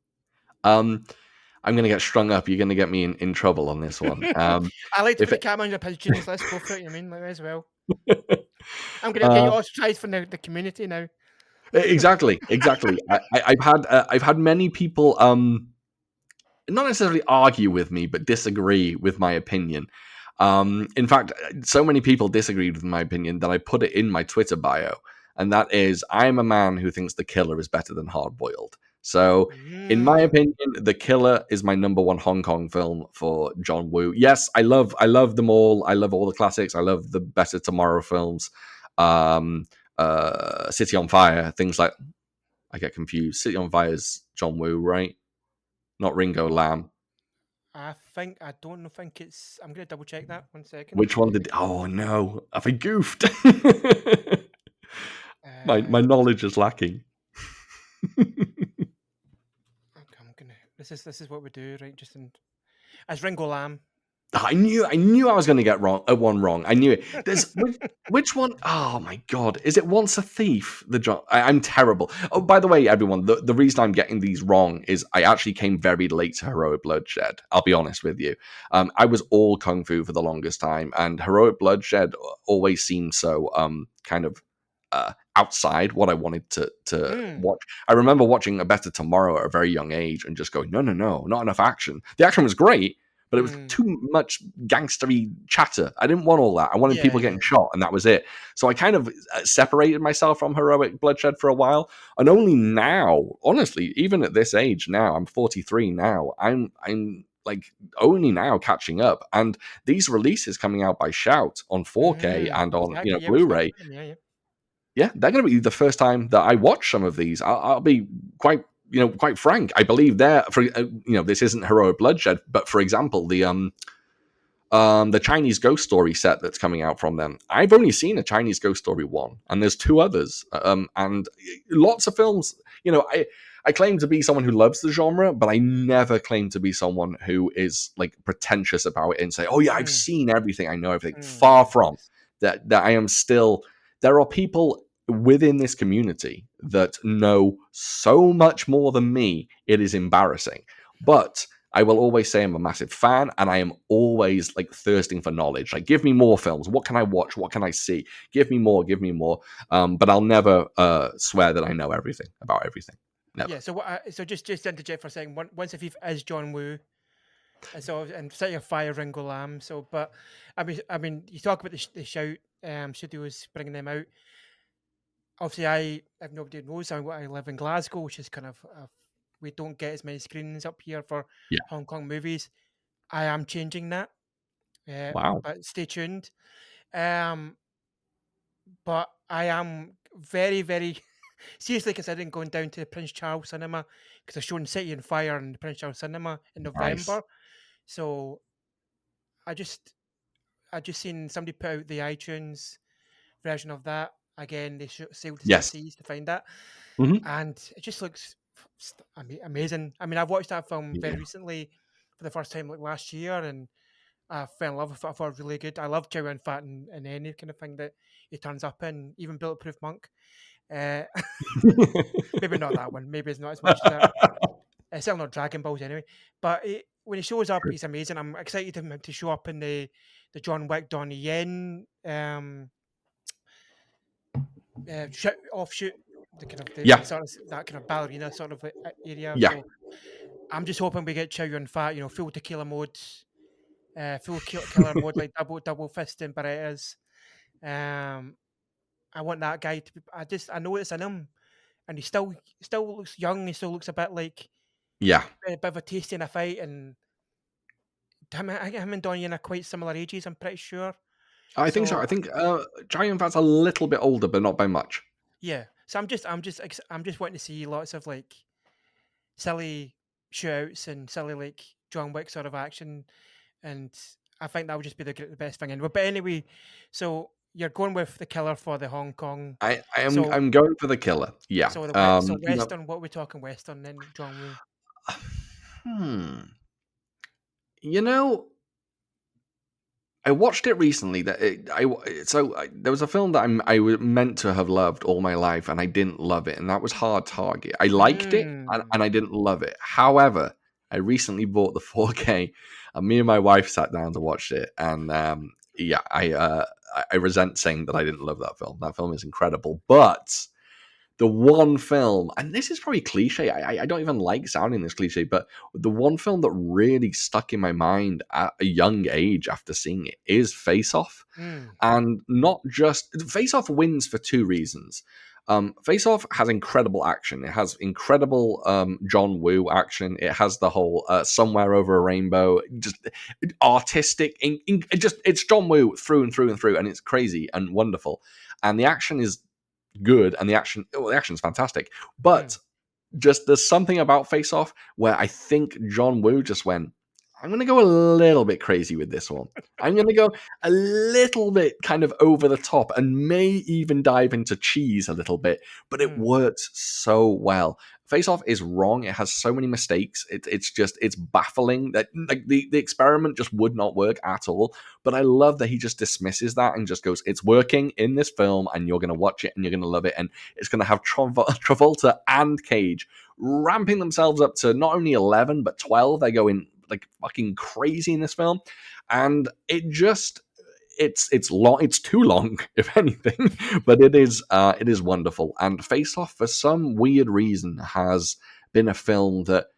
I'm gonna get strung up. You're gonna get me in trouble on this one. I like to If put the it, cat on your pigeons. Let's go for it. You know what I mean, like, as well. I'm gonna get you ostracized from the community now. exactly. I've had many people not necessarily argue with me, but disagree with my opinion. In fact, so many people disagreed with my opinion that I put it in my Twitter bio, and that is, I am a man who thinks The Killer is better than Hard Boiled. So, in my opinion, The Killer is my number one Hong Kong film for John Woo. Yes, I love them all. I love all the classics. I love the Better Tomorrow films, City on Fire, things like. I get confused. City on Fire is John Woo, right? Not Ringo Lam. I don't think it's. I'm gonna double check that. 1 second. Which one did? Oh no, have I goofed? my Uh, knowledge is lacking. okay, I'm gonna. This is what we do, right? Just in. As Ringo Lam. I knew I was going to get one wrong. I knew it. There's which one? Oh my god, is it Once a Thief? I'm terrible. Oh, by the way, everyone, the reason I'm getting these wrong is I actually came very late to Heroic Bloodshed. I'll be honest with you. I was all kung fu for the longest time, and Heroic Bloodshed always seemed so kind of outside what I wanted to watch. I remember watching A Better Tomorrow at a very young age and just going, no, not enough action. The action was great, but it was too much gangstery chatter. I didn't want all that. I wanted people getting shot, and that was it. So I kind of separated myself from Heroic Bloodshed for a while, and only now, honestly, even at this age now, I'm 43 now, I'm like only now catching up. And these releases coming out by Shout on 4K and on Blu-ray. Yeah, they're going to be the first time that I watch some of these. I'll be quite frank. I believe they're for this isn't Heroic Bloodshed, but for example, the Chinese Ghost Story set that's coming out from them. I've only seen a Chinese Ghost Story 1, and there's 2 others, and lots of films. I claim to be someone who loves the genre, but I never claim to be someone who is like pretentious about it and say, "Oh yeah, I've seen everything, I know everything." Far from that. That I am still. There are people within this community that know so much more than me. It is embarrassing, but I will always say I'm a massive fan, and I am always like thirsting for knowledge. Like, give me more films. What can I watch? What can I see? Give me more. Give me more. But I'll never swear that I know everything about everything. Never. Yeah. So just interject for a second. Once a Thief is John Woo, and City of Fire, Ringo Lam. So, but I mean, you talk about the Shout studios bringing them out. Obviously, if nobody knows, I live in Glasgow, which is kind of we don't get as many screenings up here for Hong Kong movies. I am changing that. Wow. But stay tuned. But I am very, very seriously considering going down to the Prince Charles Cinema because they're showing City on Fire in the Prince Charles Cinema in Nice. November. So I just I just seen somebody put out the iTunes version of that. Again, they sailed the Yes. seas to find that, Hmm. and it just looks amazing. I mean, I've watched that film very Yeah. recently for the first time like last year, and I fell in love with it. I thought it was really good. I love Chow Yun Fat in any kind of thing that he turns up in, even Bulletproof Monk. Uh, maybe not that one. Maybe it's not as much as that. It's still not Dragon Balls anyway. But when he shows up, True. he's amazing. I'm excited for him to show up in the John Wick Donnie Yen offshoot, the kind of the Yeah. sort of that kind of ballerina sort of area. Yeah. So I'm just hoping we get Chow Yun Fat, full tequila mode, full killer mode, like double fisting Berettas. Um, I want that guy to be. I know it's in him, and he still looks young. He still looks a bit like Yeah. a bit of a tasty in a fight, and him and Donnie are quite similar ages. I'm pretty sure. I think so. So I think Giant Fat's a little bit older, but not by much. yeah. So I'm just wanting to see lots of like silly shootouts and silly like John Wick sort of action, and I think that would just be the best thing. And but anyway, so you're going with the killer for the Hong Kong. So I'm going for the killer. Yeah. so You know. Western. What are we talking Western then, John Woo? Hmm. You know, I watched it recently. There was a film that meant to have loved all my life, and I didn't love it, and that was Hard Target. I liked it, Mm. and I didn't love it. However, I recently bought the 4K, and me and my wife sat down to watch it, and yeah, I resent saying that I didn't love that film. That film is incredible, but the one film, and this is probably cliche. I don't even like sounding this cliche, but the one film that really stuck in my mind at a young age after seeing it is Face Off. Mm. And not just Face Off wins for two reasons. Face Off has incredible action. It has incredible John Woo action. It has the whole somewhere over a rainbow, just artistic. It's John Woo through and through and through, and it's crazy and wonderful. And the action is good, and the action's fantastic. But Mm. just there's something about Face Off where I think John Woo just went, I'm going to go a little bit crazy with this one. I'm going to go a little bit kind of over the top and may even dive into cheese a little bit, but it Mm. works so well. Face Off is wrong. It has so many mistakes. It's baffling that like the experiment just would not work at all. But I love that he just dismisses that and just goes, it's working in this film and you're going to watch it and you're going to love it. And it's going to have Travolta and Cage ramping themselves up to not only 11 but 12. They go in like fucking crazy in this film, and it's long. It's too long, if anything, but it is wonderful. And Face Off, for some weird reason, has been a film that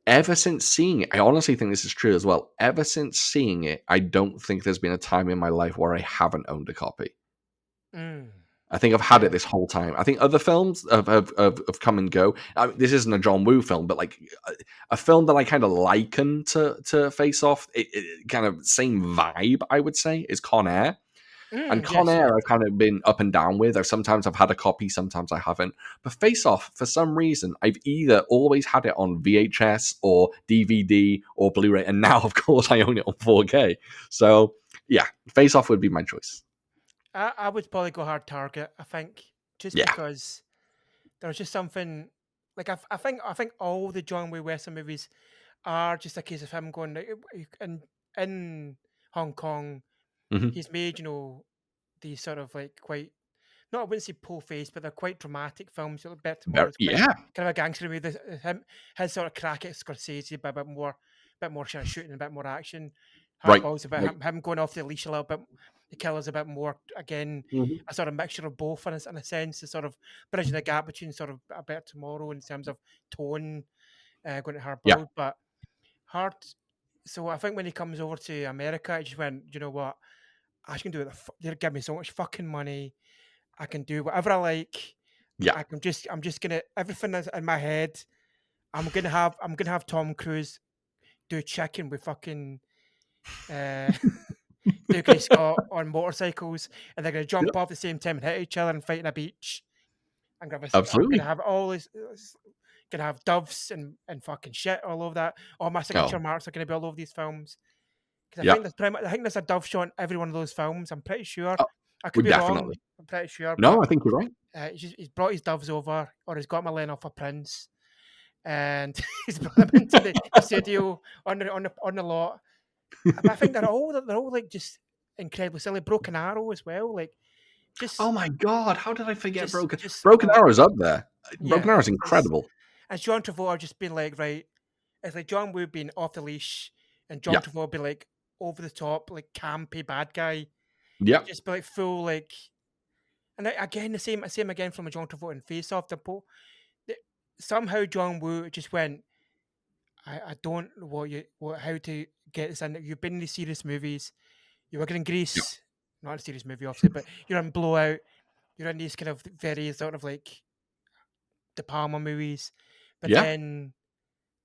ever since seeing it, I honestly think this is true as well. Ever since seeing it, I don't think there's been a time in my life where I haven't owned a copy. Mm. I think I've had it this whole time. I think other films have come and go. I mean, this isn't a John Woo film, but like a film that I kind of liken to Face Off, it kind of same vibe, I would say, is Con Air. And Con Yes, yeah. Air I've kind of been up and down with. Sometimes I've had a copy, sometimes I haven't. But Face Off, for some reason, I've either always had it on VHS or DVD or Blu-ray, and now, of course, I own it on 4K. So, yeah, Face Off would be my choice. I would probably go Hard Target. I think just Yeah. because there's just something like I think all the John Woo Western movies are just a case of him going in Hong Kong. Hmm. He's made these sort of like quite not I wouldn't say pull face, but they're quite dramatic films. Like Better Tomorrow's quite Yeah, kind of a gangster movie. His sort of crack at Scorsese, but a bit more kind of shooting, a bit more action. right. Hardball's about Right. him going off the leash a little bit. The killer's a bit more again Mhm. a sort of mixture of both in a sense, the sort of bridging the gap between sort of a Better Tomorrow in terms of tone, going to Yeah, Hardball, but hard. So I think when he comes over to America, I just went, you know what? I can do it. They'll give me so much fucking money. I can do whatever I like. yeah. I'm just gonna everything that's in my head. I'm gonna have Tom Cruise do chicken with fucking uh, Douglas Scott on motorcycles, and they're gonna jump Yep. off at the same time and hit each other and fight on a beach. I'm Absolutely. gonna have all this. Gonna have doves and fucking shit all over that. All my Oh, signature marks are gonna be all over these films. Because yeah. I think there's a dove shot in every one of those films. I'm pretty sure. Oh, I could well, be wrong. definitely. I'm pretty sure, but No, I think you're right. he's brought his doves over, or he's got my line off a prince, and he's brought them into the studio on the lot. But I think they're all like just incredibly silly. Broken Arrow as well, like Oh just my god, how did I forget Broken? just Broken Arrow's up there. yeah. Broken Arrow's incredible. It's John Travolta just being like, right. It's like John Woo being off the leash, and John Yeah. Travolta be like over the top, like campy bad guy. Yeah. Just be like full like. And again, the same again from a John Travolta and Face Off. Somehow John Woo just went. I don't know how to get this in. You've been in these serious movies. You were in Yeah. Grease, not a serious movie, obviously, but you're in Blowout. You're in these kind of very sort of like De Palma movies. But Yeah. then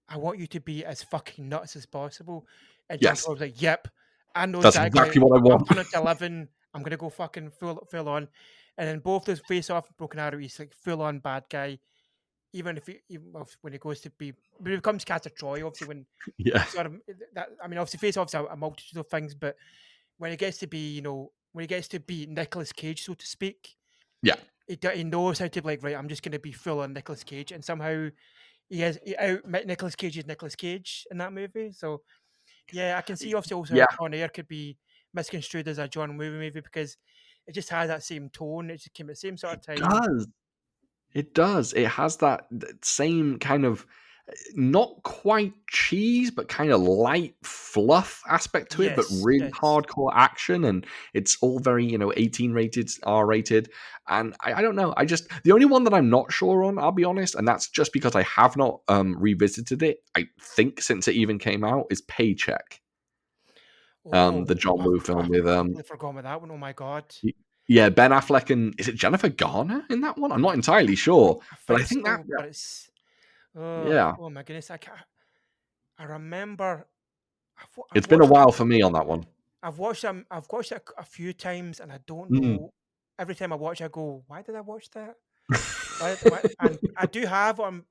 I want you to be as fucking nuts as possible. And John Yes. Travolta's like, yep, I know That's exactly. exactly what I I'll want. turn it to 11. I'm gonna go fucking full on. And then both those Face Off and Broken Arrow, he's like full on bad guy. Even when he goes to when he becomes Castor Troy, obviously when Yeah. sort of that. I mean, obviously Face Off's a multitude of things, but when he gets to be, when he gets to be Nicolas Cage, so to speak, Yeah. he knows how to be like, right, I'm just gonna be full on Nicolas Cage, and somehow he out Nicolas Cage is Nicolas Cage in that movie. So yeah, I can see obviously also how Yeah. Con Air could be misconstrued as a John Woo movie because it just has that same tone. It just came at the same sort of time. Does. It does. It has that same kind of not quite cheese, but kind of light fluff aspect to it, but Yes, really yes. hardcore action. And it's all very, 18 rated, R rated. And I don't know. The only one that I'm not sure on, I'll be honest, and that's just because I have not revisited it, I think, since it even came out, is Paycheck. Oh, The John Woo film I've with completely forgotten about that one. Oh my god. y- yeah, Ben Affleck and is it Jennifer Garner in that one? I'm not entirely sure, I but I think think that so, but it's yeah, oh my goodness. I remember it's I've been a watched while for me on that one. I've watched it a few times and I don't Mm. know every time I watch I go, why did I watch that? Why? And I do have on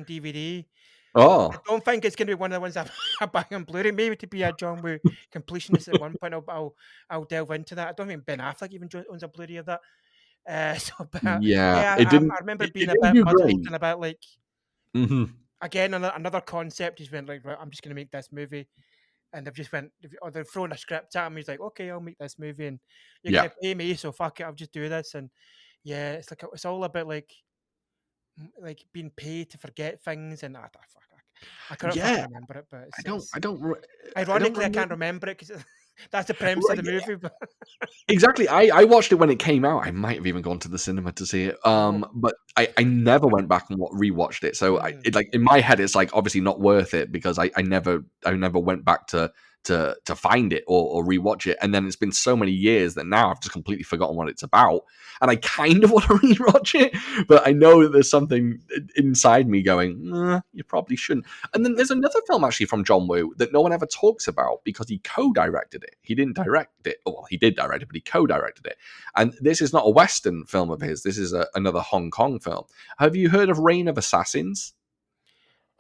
DVD. I Oh, don't think it's gonna be one of the ones I buy on Blu-ray. Maybe to be a John Woo completionist at one point. I'll delve into that. I don't think Ben Affleck even owns a Blu-ray of that. So, but yeah, yeah, it didn't I remember it being a didn't bit do muddled great. and about like Mhm. again another concept. He's went like, right, I'm just gonna make this movie, and they've thrown a script at him. He's like, okay, I'll make this movie, and you're Yeah. gonna pay me, so fuck it, I'll just do this. And yeah, it's all about like being paid to forget things, and fuck, I couldn't fucking Yeah, remember it, but I don't it's I don't re I don't ironically I remember. can't remember it because that's the premise of Right, the yeah, movie. But exactly. I watched it when it came out. I might have even gone to the cinema to see it. oh, But I never went back and rewatched it. So mm, like in my head, it's like obviously not worth it because I never went back to find it or rewatch it. And then it's been so many years that now I've just completely forgotten what it's about. And I kind of want to rewatch it, but I know that there's something inside me going, you probably shouldn't. And then there's another film actually from John Woo that no one ever talks about because he co-directed it. He didn't direct it. Well, he did direct it, but he co-directed it. And this is not a Western film of his. This is another Hong Kong film. Have you heard of Reign of Assassins?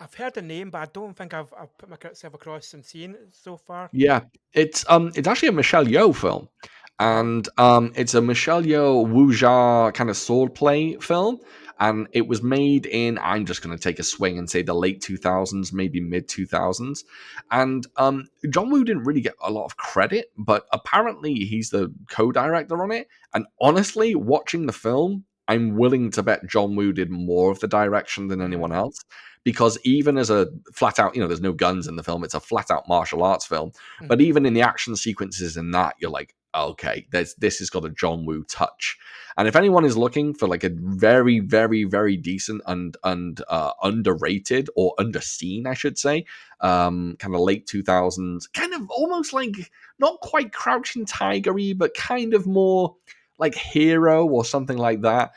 I've heard the name, but I don't think I've put myself across and seen it so far. Yeah, it's actually a Michelle Yeoh film, Uh huh. and it's a Michelle Yeoh wuxia kind of swordplay film, and it was made in I'm just going to take a swing and say the late 2000s, maybe mid 2000s, and John Woo didn't really get a lot of credit, but apparently he's the co-director on it, and honestly, watching the film. I'm willing to bet John Woo did more of the direction than anyone Mm, else because even as a flat out, there's no guns in the film. It's a flat out martial arts film. But mhm. even in the action sequences in that, you're like, okay, this has got a John Woo touch. And if anyone is looking for like a very, very, very decent and underrated or underseen, I should say, kind of late 2000s, kind of almost like not quite Crouching Tigery, but kind of more like Hero or something like that.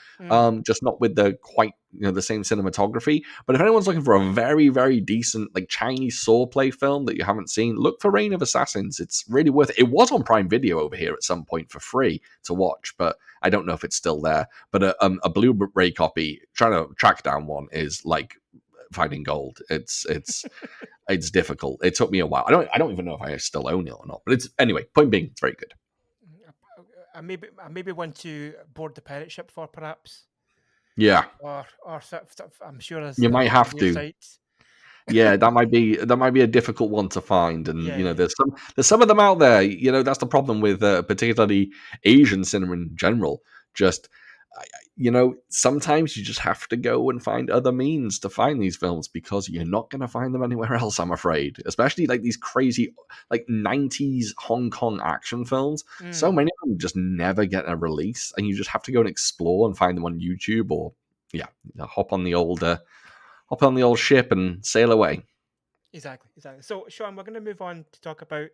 Just not with the quite the same cinematography. But if anyone's looking for a very, very decent like Chinese swordplay film that you haven't seen, look for Reign of Assassins. It's really worth it. It was on Prime Video over here at some point for free to watch, but I don't know if it's still there. But a Blu-ray copy, trying to track down one is like finding gold. It's difficult. It took me a while. I don't even know if I still own it or not. But it's anyway. Point being, it's very good. I maybe want to board the pirate ship for perhaps. Yeah, Or I'm sure you might have to. sites. Yeah, that might be a difficult one to find, and Yeah, there's some of them out there. That's the problem with particularly Asian cinema in general. Just sometimes you just have to go and find other means to find these films because you're not going to find them anywhere else, I'm afraid. Especially like these crazy like 90s Hong Kong action films. So many of them just never get a release, and you just have to go and explore and find them on YouTube or hop on the old ship and sail away. Exactly. So, Shaun, we're going to move on to talk about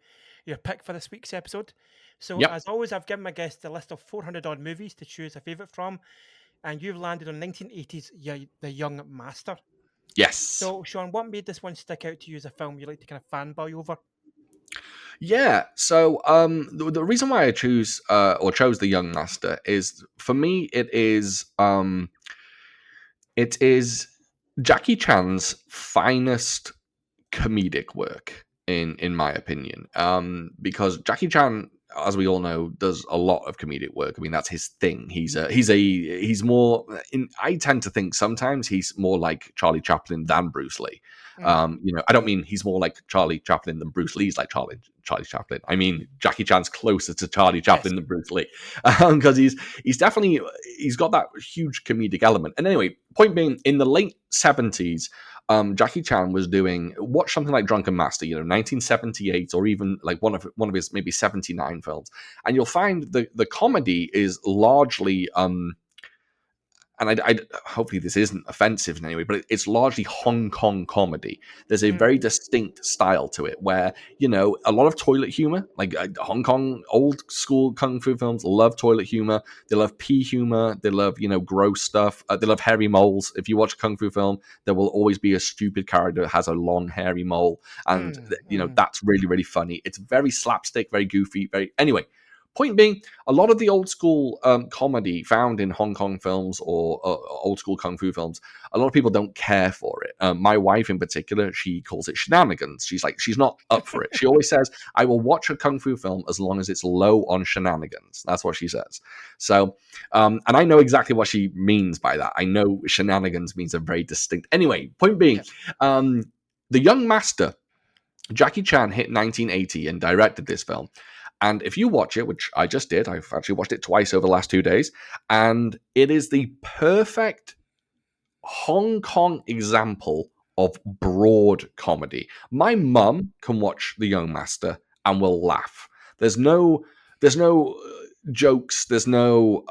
your pick for this week's episode. So, Yep. as always, I've given my guests a list of 400 odd movies to choose a favourite from, and you've landed on 1980's The Young Master. Yes. So, Shaun, what made this one stick out to you as a film you like to kind of fanboy over? Yeah, so the reason why I chose The Young Master is, for me, it is Jackie Chan's finest comedic work in my opinion, because Jackie Chan, as we all know, does a lot of comedic work. I mean, that's his thing. He's more I tend to think sometimes he's more like Charlie Chaplin than Bruce Lee. I don't mean he's more like Charlie Chaplin than Bruce Lee's like Charlie Chaplin. I mean Jackie Chan's closer to Charlie Chaplin than Bruce Lee, because he's definitely got that huge comedic element. And anyway, point being, in the late 70s, Jackie Chan was watch something like Drunken Master, 1978, or even like one of his maybe 79 films, and you'll find the comedy is largely and I hopefully this isn't offensive in any way, but it's largely Hong Kong comedy. There's a very distinct style to it where, a lot of toilet humor, like Hong Kong old school kung fu films love toilet humor. They love pee humor. They love, gross stuff. They love hairy moles. If you watch a kung fu film, there will always be a stupid character that has a long hairy mole. And, that's really, really funny. It's very slapstick, very goofy, anyway. Point being, a lot of the old school comedy found in Hong Kong films or old school kung fu films, a lot of people don't care for it. My wife in particular, she calls it shenanigans. She's not up for it. She always says, I will watch a kung fu film as long as it's low on shenanigans. That's what she says. So, and I know exactly what she means by that. I know shenanigans means a very distinct. Anyway, point being, The Young Master, Jackie Chan hit 1980 and directed this film. And if you watch it, which I just did, I've actually watched it twice over the last 2 days, and it is the perfect Hong Kong example of broad comedy. My mum can watch The Young Master and will laugh. There's no jokes. There's no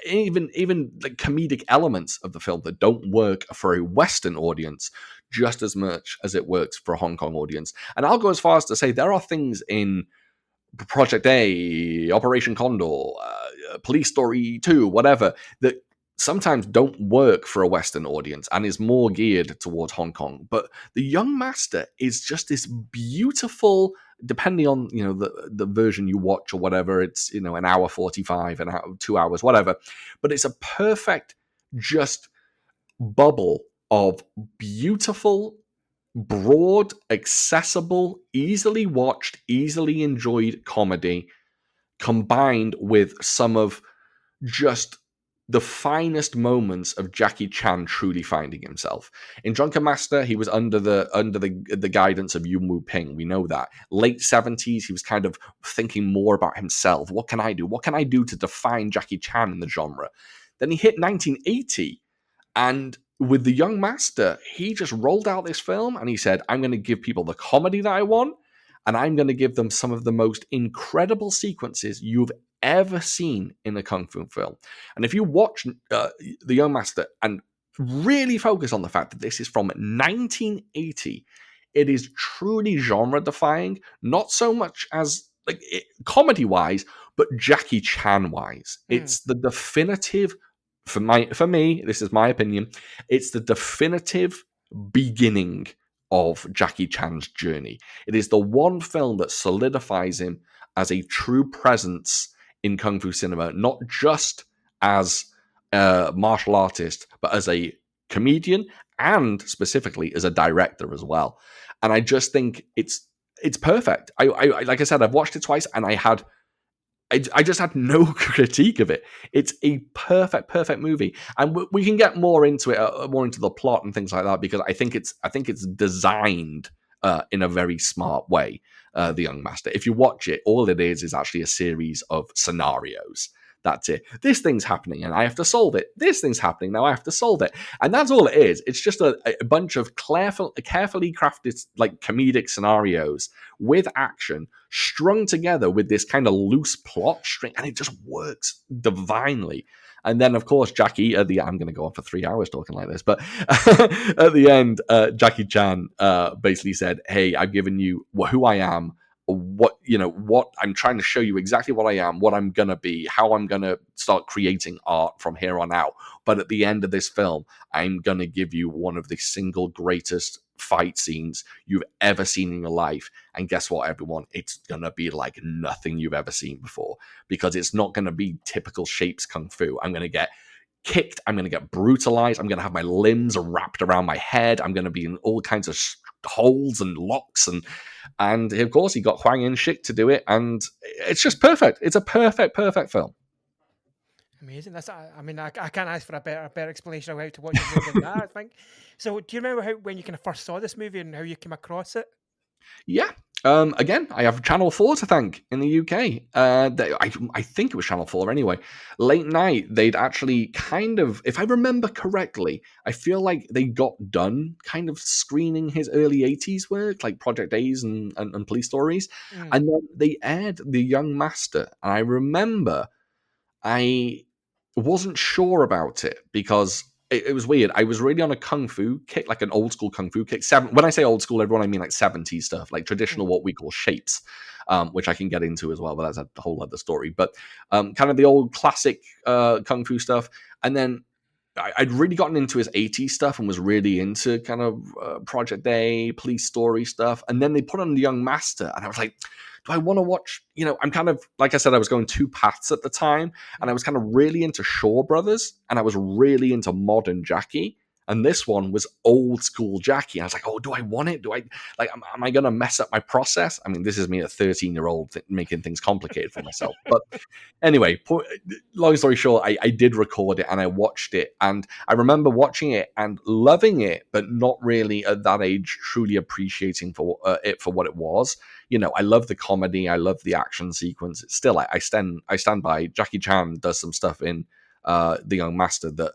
even like comedic elements of the film that don't work for a Western audience just as much as it works for a Hong Kong audience. And I'll go as far as to say there are things in Project A, Operation Condor, Police Story 2, whatever, that sometimes don't work for a Western audience and is more geared towards Hong Kong. But The Young Master is just this beautiful, depending on the version you watch or whatever, it's an hour 45, an hour, 2 hours, whatever. But it's a perfect just bubble of beautiful, broad, accessible, easily watched, easily enjoyed comedy, combined with some of just the finest moments of Jackie Chan truly finding himself. In Drunken Master, he was under the guidance of Yuen Woo-ping. We know that. Late 70s, he was kind of thinking more about himself. What can I do? What can I do to define Jackie Chan in the genre? Then he hit 1980, and with The Young Master, he just rolled out this film and he said, I'm going to give people the comedy that I want, and I'm going to give them some of the most incredible sequences you've ever seen in a kung fu film. And if you watch The Young Master and really focus on the fact that this is from 1980, it is truly genre-defying, not so much as comedy-wise, but Jackie Chan wise, it's the definitive for me. This is my opinion. It's the definitive beginning of Jackie Chan's journey. It is the one film that solidifies him as a true presence in kung fu cinema, not just as a martial artist, but as a comedian and specifically as a director as well. And I just think it's perfect. I like I said, I've watched it twice, and I just had no critique of it. It's a perfect movie, and we can get more into it, more into the plot and things like that, because I think it's designed in a very smart way. The Young Master. If you watch it, all it is actually a series of scenarios. That's it. This thing's happening, and I have to solve it. This thing's happening, now I have to solve it, and that's all it is. It's just a bunch of carefully crafted, like, comedic scenarios with action strung together with this kind of loose plot string, and it just works divinely. And then, of course, Jackie I'm going to go on for 3 hours talking like this, but at the end, Jackie Chan basically said, "Hey, I've given you who I am, what I'm trying to show you exactly what I am, what I'm gonna be, how I'm gonna start creating art from here on out. But at the end of this film, I'm gonna give you one of the single greatest fight scenes you've ever seen in your life. And guess what, everyone? It's gonna be like nothing you've ever seen before, because it's not gonna be typical shapes kung fu. I'm gonna get kicked, I'm gonna get brutalized, I'm gonna have my limbs wrapped around my head, I'm gonna be in all kinds of holes and locks, and of course he got Huang In Shik to do it, and it's just perfect. It's a perfect film. Amazing. I can't ask for a better explanation of how to watch a movie than that, I think. So do you remember when you kind of first saw this movie and how you came across it? Yeah. Again, I have Channel 4 to thank in the UK. I think it was Channel 4 anyway. Late night, they'd actually kind of, if I remember correctly, I feel like they got done kind of screening his early 80s work, like Project A's and Police Stories. And then they aired The Young Master. And I remember I wasn't sure about it because it was weird. I was really on a kung fu kick, like an old school kung fu kick. When I say old school, everyone, I mean like 70s stuff, like traditional, what we call shapes, which I can get into as well, but that's a whole other story. But kind of the old classic kung fu stuff. And then I'd really gotten into his 80s stuff and was really into kind of Project A, Police Story stuff. And then they put on The Young Master, and I was like, do I want to watch, I'm kind of, like I said, I was going two paths at the time, and I was kind of really into Shaw Brothers, and I was really into modern Jackie. And this one was old school Jackie. And I was like, oh, do I want it? Am I going to mess up my process? I mean, this is me, a 13-year-old, making things complicated for myself. But anyway, long story short, I did record it and I watched it. And I remember watching it and loving it, but not really at that age truly appreciating it for what it was. I love the comedy. I love the action sequence. Still, I stand by. Jackie Chan does some stuff in The Young Master that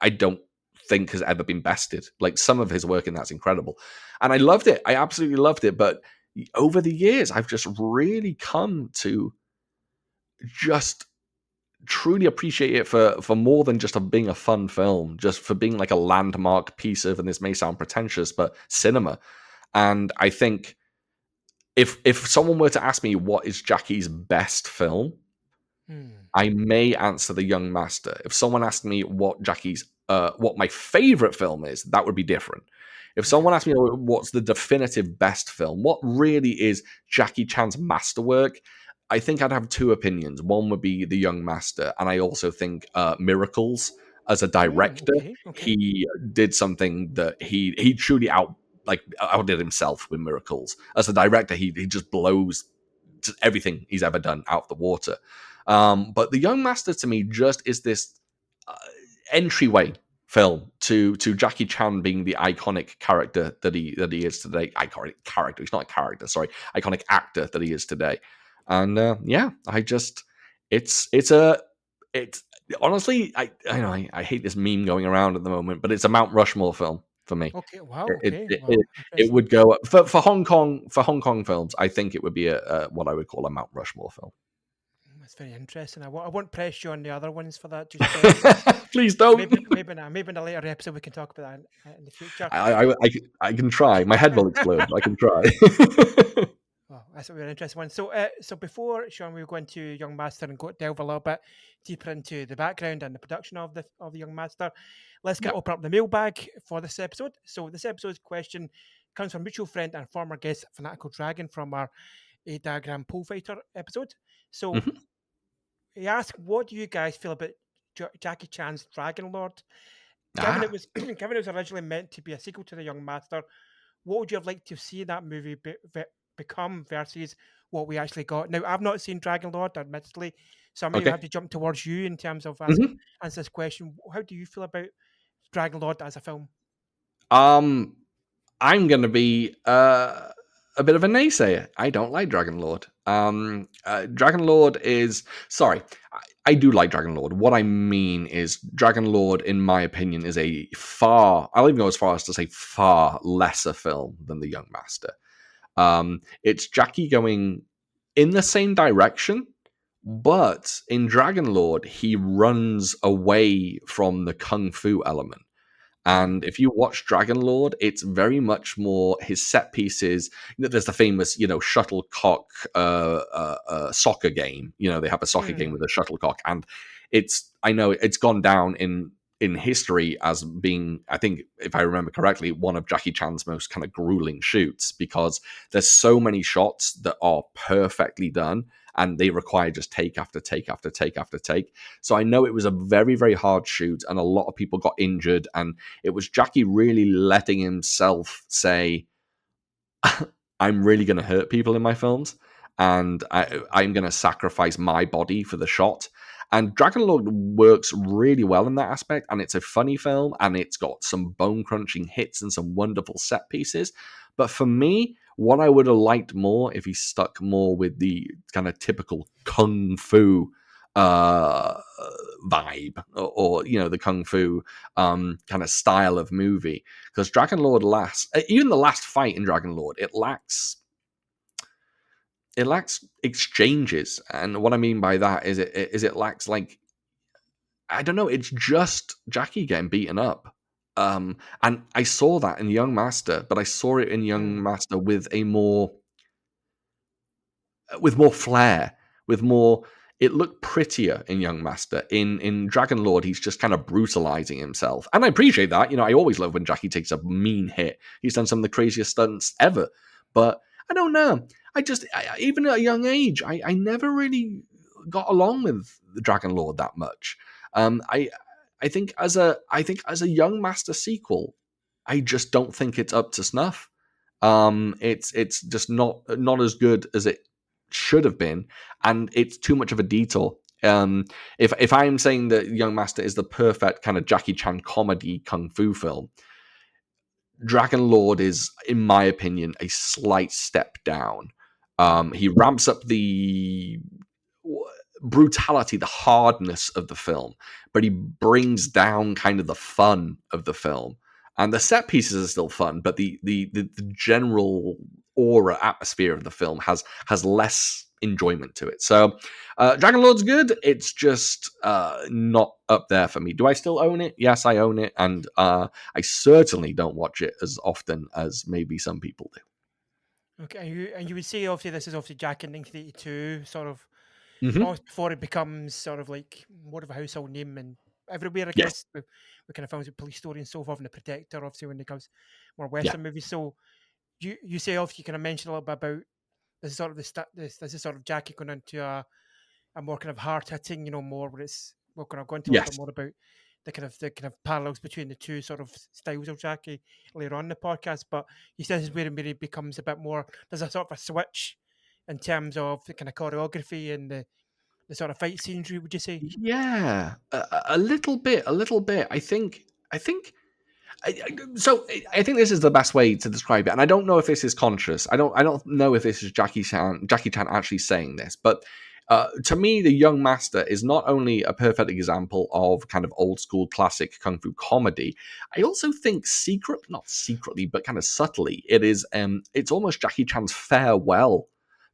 I don't think has ever been bested. Like, some of his work in that's incredible, and I loved it. I absolutely loved it. But over the years, I've just really come to just truly appreciate it for more than just being a fun film, just for being like a landmark piece of, and this may sound pretentious, but cinema. And I think if someone were to ask me what is Jackie's best film, I may answer The Young Master. If someone asked me what my favorite film is, that would be different. If someone asked me what's the definitive best film, what really is Jackie Chan's masterwork, I think I'd have two opinions. One would be The Young Master, and I also think Miracles. As a director, he did something that he truly outdid himself with Miracles. As a director, he just blows everything he's ever done out of the water. But The Young Master to me just is this entryway film to Jackie Chan being the iconic character that he is today. Iconic character. He's not a character. Sorry, iconic actor that he is today. And it's honestly, I hate this meme going around at the moment, but it's a Mount Rushmore film for me. Okay, wow. It would go up for Hong Kong films. I think it would be a what I would call a Mount Rushmore film. That's very interesting. I won't press you on the other ones for that. Just please don't. Maybe in a later episode we can talk about that in the future. I can try. My head will explode. I can try. that's a really interesting one. So before Sean, we go into Young Master and delve a little bit deeper into the background and the production of the Young Master. Let's Yeah. open up the mailbag for this episode. So this episode's question comes from mutual friend and former guest Fanatical Dragon from our A Diagram Pole Fighter episode. So Mhm. he asked, "What do you guys feel about Jackie Chan's Dragon Lord? Given it Ah, was given it was originally meant to be a sequel to the Young Master, what would you have liked to see that movie become versus what we actually got?" Now, I've not seen Dragon Lord, admittedly, so I may have okay. to jump towards you in terms of Mhm. answer this question. How do you feel about Dragon Lord as a film? Um, I'm going to be a bit of a naysayer. I don't like Dragon Lord. Dragon Lord is sorry. I do like Dragon Lord. What I mean is, Dragon Lord, in my opinion, is a I'll even go as far as to say far lesser film than The Young Master. It's Jackie going in the same direction, but in Dragon Lord, he runs away from the kung fu element. Mm, And if you watch Dragon Lord, it's very much more his set pieces. There's the famous, shuttlecock soccer game. They have a soccer game mm, with a shuttlecock, and I know it's gone down in history as being, I think, if I remember correctly, one of Jackie Chan's most kind of grueling shoots, because there's so many shots that are perfectly done and they require just take after take after take after take. So I know it was a very, very hard shoot and a lot of people got injured, and it was Jackie really letting himself say, I'm really going to hurt people in my films, and I'm going to sacrifice my body for the shot. And Dragon Lord works really well in that aspect, and it's a funny film, and it's got some bone crunching hits and some wonderful set pieces. But for me, what I would have liked more if he stuck more with the kind of typical kung fu uh vibe, or the kung fu kind of style of movie, because Dragon Lord even the last fight in Dragon Lord, it lacks exchanges. And what I mean by that is it lacks, like, I don't know, it's just Jackie getting beaten up. And I saw that in Young Master, but I saw it in Young mm. Master with more flair, with more. It looked prettier in Young Master. In Dragon Lord, he's just kind of brutalizing himself, and I appreciate that. I always love when Jackie takes a mean hit. He's done some of the craziest stunts ever, but I don't know. Even at a young age, I never really got along with the Dragon Lord that much. I think as a Young Master sequel, I just don't think it's up to snuff. It's just not as good as it should have been, and it's too much of a detour. If I'm saying that Young Master is the perfect kind of Jackie Chan comedy kung fu film, Dragon Lord is, in my opinion, a slight step down. He ramps up the brutality, the hardness of the film, but he brings down kind of the fun of the film. And the set pieces are still fun, but the general aura, atmosphere of the film has less enjoyment to it. So Dragon Lord's good. It's just not up there for me. Do I still own it? Yes, I own it, and I certainly don't watch it as often as maybe some people Okay, and you would say obviously this is obviously Jack in 1982, sort of do. almost before it becomes sort of like more of a household name and everywhere, I Yes. guess. We kind of films with Police Story and so forth, and The Protector, obviously, when it comes more Yeah. Western movies. So you say obviously you kind of mentioned a little bit about this is sort of this is sort of Jackie going into a more kind of hard hitting, more where we're going to go into a little bit Yes. more about the kind of parallels between the two sort of styles of Jackie later on in the podcast. But he says where it becomes a bit more. There's a sort of a switch in terms of the kind of choreography and the sort of fight scenes. Would you say? Yeah, a little bit, a little bit. I think. I think this is the best way to describe it, and I don't know if this is conscious. I don't know if this is Jackie Chan actually saying this, but to me, the Young Master is not only a perfect example of kind of old school classic kung fu comedy. I also think not secretly, but kind of subtly, it's almost Jackie Chan's farewell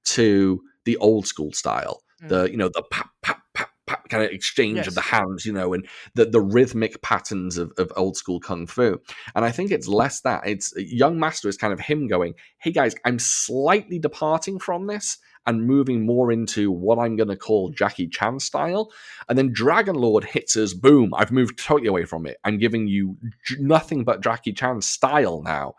to the old school style. Mm, The pap pap pap kind of exchange of the Yes. hands, and the rhythmic patterns of old school kung fu. And I think it's less that. It's Young Master is kind of him going, hey guys, I'm slightly departing from this and moving more into what I'm going to call Jackie Chan style. And then Dragon Lord hits us, boom, I've moved totally away from it. I'm giving you nothing but Jackie Chan style now.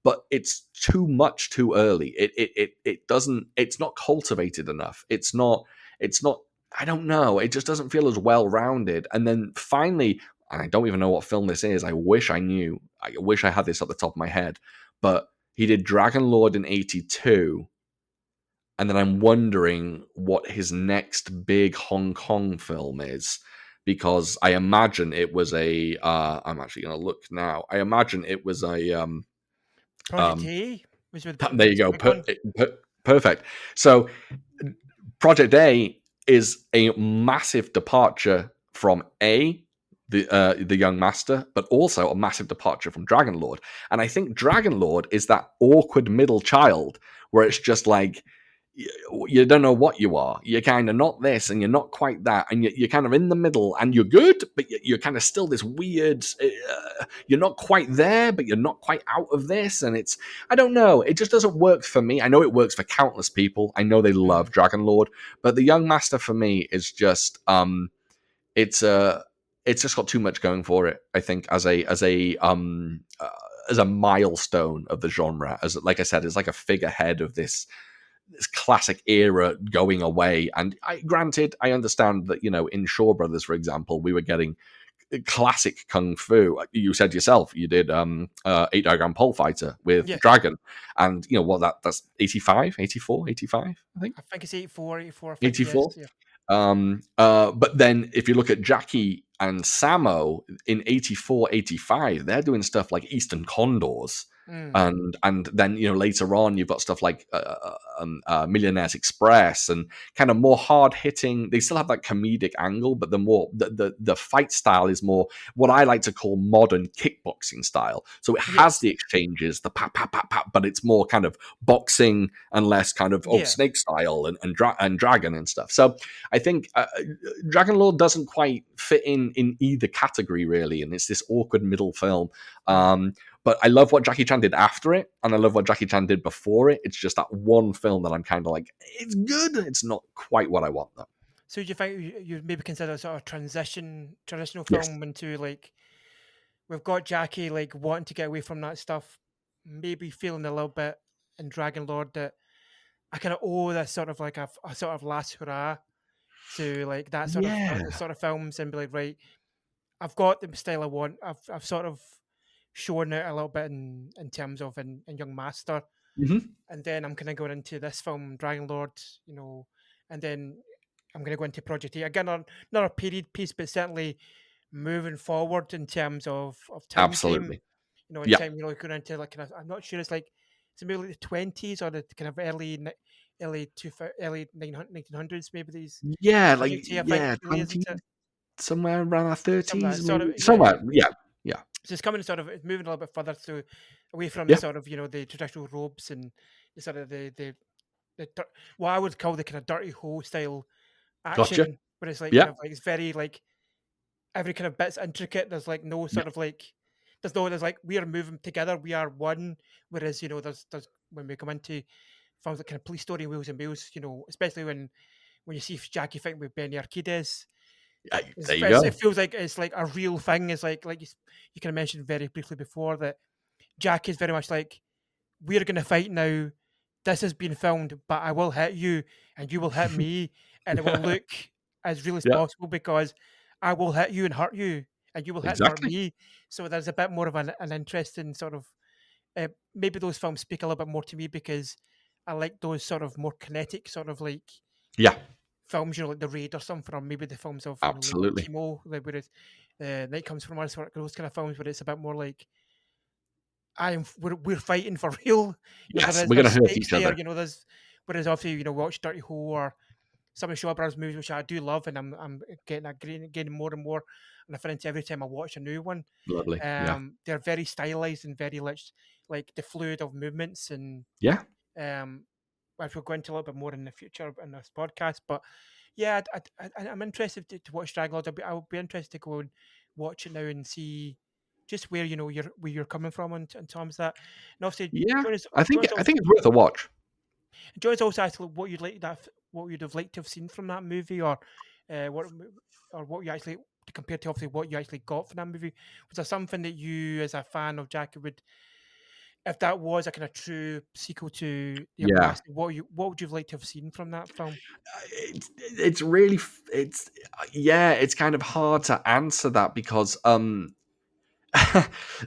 But it's too much too early. It doesn't, it's not cultivated enough. It's not, I don't know. It just doesn't feel as well rounded. And then finally, and I don't even know what film this is. I wish I knew. I wish I had this at the top of my head. But he did Dragon Lord in 82. And then I'm wondering what his next big Hong Kong film is, because I imagine it was a. I'm actually going to look now. I imagine it was a. Project A was with There you was a go. big one. Perfect. So Project A is a massive departure from the Young Master, but also a massive departure from Dragon Lord. And I think Dragon Lord is that awkward middle child where it's just like you don't know what you are. You're kind of not this and you're not quite that, and you're kind of in the middle, and you're good, but you're kind of still this weird. You're not quite there, but you're not quite out of this, and it's, I don't know. It just doesn't work for me. I know it works for countless people. I know they love Dragon Lord, but the Young Master for me is just it's it's just got too much going for it. I think as a milestone of the genre, as like I said, it's like a figurehead of this classic era going away. And granted, I understand that in Shaw Brothers, for example, we were getting classic kung fu. You said yourself you did 8 Diagram Pole Fighter with Yes. Dragon, and that's 85, 84, 85, I think. I think it's 84, 84. I think 84. yes. Yeah. But then if you look at Jackie and Samo in 84, 85, they're doing stuff like Eastern Condors. And then later on you've got stuff like Millionaire's Express, and kind of more hard hitting. They still have that comedic angle, but the fight style is more what I like to call modern kickboxing style. So it has the exchanges, the pat pat pat pat, but it's more kind of boxing and less kind of snake style and dragon and stuff. So I think Dragon Lord doesn't quite fit in either category really, and it's this awkward middle film. But I love what Jackie Chan did after it, and I love what Jackie Chan did before it. It's just that one film that I'm kind of like, it's good. It's not quite what I want, though. So do you think you maybe consider a sort of transitional Yes. film into, like, we've got Jackie like wanting to get away from that stuff, maybe feeling a little bit in Dragon Lord that I kind of owe this sort of like a sort of last hurrah to like that sort of Yeah. the sort of films, and be like, right, I've got the style I want. I've sort of shown it a little bit in terms of in Young Master, Mm-hmm. and then I'm kind of going into this film, Dragon Lord, and then I'm going to go into Project A again, not a period piece, but certainly moving forward in terms of time frame. Absolutely. In Yeah. time, going into like kind of, I'm not sure it's like it's maybe like the 20s or the kind of early 1900s, maybe these Yeah. Like, Project A, I think yeah. really is, 20, isn't it? somewhere around our Some of that 30s, sort of, maybe. yeah. Somewhere. Yeah. Yeah. So it's coming sort of, it's moving a little bit further through away from the Yeah. sort of the traditional robes and the sort of what I would call the kind of dirty hole style Gotcha. action, where it's like kind Yeah. of like it's very like every kind of bit's intricate. There's like no sort of like there's like we are moving together, we are one. Whereas there's when we come into films like kind of Police Story, Wheels and Wheels, especially when you see Jackie fighting with Benny Arcades, There you go. it feels like it's like a real thing. It's like you kind of mentioned very briefly before that Jack is very much like, we're going to fight now. This has been filmed, but I will hit you and you will hit me, and it will look as real as Yeah. possible because I will hit you and hurt you, and you will hit and hurt Exactly. me. So there's a bit more of an interesting sort of maybe those films speak a little bit more to me because I like those sort of more kinetic sort of like Yeah. films, like the Raid or something, or maybe the films of like Absolutely. Chemo, like where it's Night Comes From Us, or those kind of films where it's a bit more like we're fighting for real. Yes. We're There's going to hurt stakes each there. other. There's whereas obviously watch Dirty Hole or some of Shaw Brothers movies, which I do love, and I'm getting more and more, and I find into every time I watch a new one. Lovely. Yeah. They're very stylized and very like the fluid of movements, and Yeah. which we'll go into a little bit more in the future in this podcast. But Yeah, I'm interested to watch Dragon Lord. I'll be interested to go and watch it now and see just where you're coming from in terms of that. And obviously, Yeah, Jonas, I think Jonas I also, think it's worth a watch. Jonas also asked what what you'd have liked to have seen from that movie, or or what you actually compared to obviously what you actually got from that movie. Was there something that you, as a fan of Jackie, would, if that was a kind of true sequel to Young Yeah, Master, what would you have liked to have seen from that film? it's really it's yeah, it's kind of hard to answer that because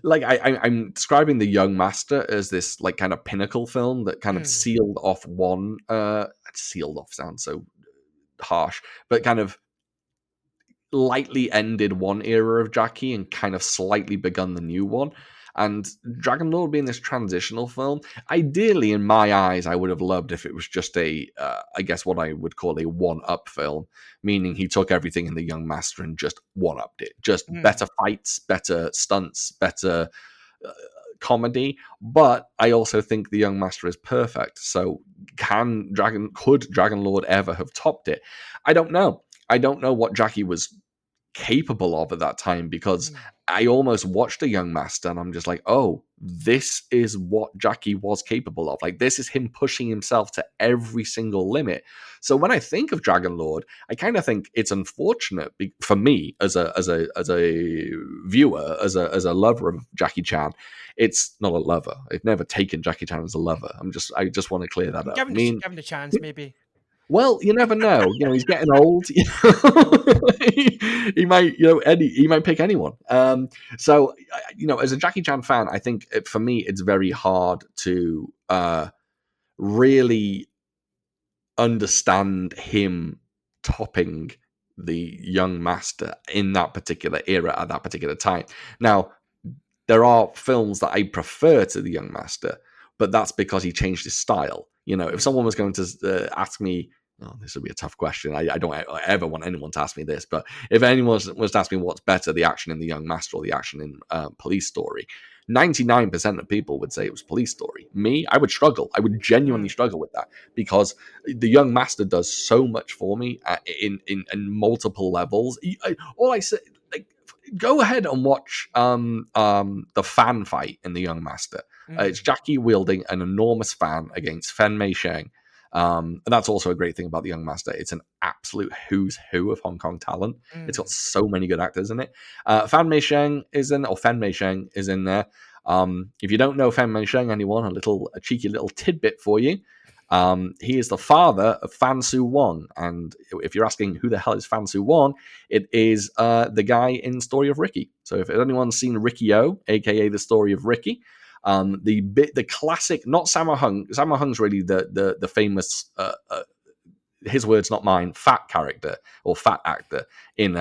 like I'm describing the Young Master as this like kind of pinnacle film that kind of Mm, sealed off one sealed off sounds so harsh, but kind of lightly ended one era of Jackie and kind of slightly begun the new one. And Dragon Lord being this transitional film, ideally in my eyes, I would have loved if it was just I guess what I would call a one-up film, meaning he took everything in the Young Master and just one-upped it, just mm, better fights, better stunts, better uh, comedy. But I also think the Young Master is perfect. So could Dragon Lord ever have topped it? I don't know. I don't know what Jackie was capable of at that time because mm, I almost watched a Young Master and I'm just like, oh, this is what Jackie was capable of. Like, this is him pushing himself to every single limit. So when I think of Dragon Lord, I kind of think it's unfortunate for me as a viewer, as a lover of Jackie Chan. It's not a lover. I've never taken Jackie Chan as a lover. I just want to clear that up. I mean, given the chance, maybe. well, you never know. You know, he's getting old. True. He might, he might pick anyone. So, as a Jackie Chan fan, I think for me, it's very hard to really understand him topping the Young Master in that particular era at that particular time. Now, there are films that I prefer to the Young Master, but that's because he changed his style. If Mm, someone was going to ask me, oh, this would be a tough question. I don't ever want anyone to ask me this, but if anyone was to ask me what's better, the action in the Young Master or the action in Police Story, 99% of people would say it was Police Story. Me, I would struggle. I would genuinely mm, struggle with that because the Young Master does so much for me in multiple levels. All I say, like, go ahead and watch the fan fight in the Young Master. It's mm, Jackie wielding an enormous fan against Fen Mei Sheng. And that's also a great thing about the Young Master. It's an absolute who's who of Hong Kong talent. It's got mm, so many good actors in it. Fan Mei Sheng is in, or Fen Mei Sheng is in there. If you don't know Fen Mei Sheng, anyone, a cheeky little tidbit for you. He is the father of Fan Su Wong. And if you're asking who the hell is Fan Su Wong, it is the guy in Story of Ricky. So if anyone's seen Ricky O, aka the Story of Ricky, the classic, not Sammo Hung. Sammo Hung's really the famous his words not mine fat character or fat actor in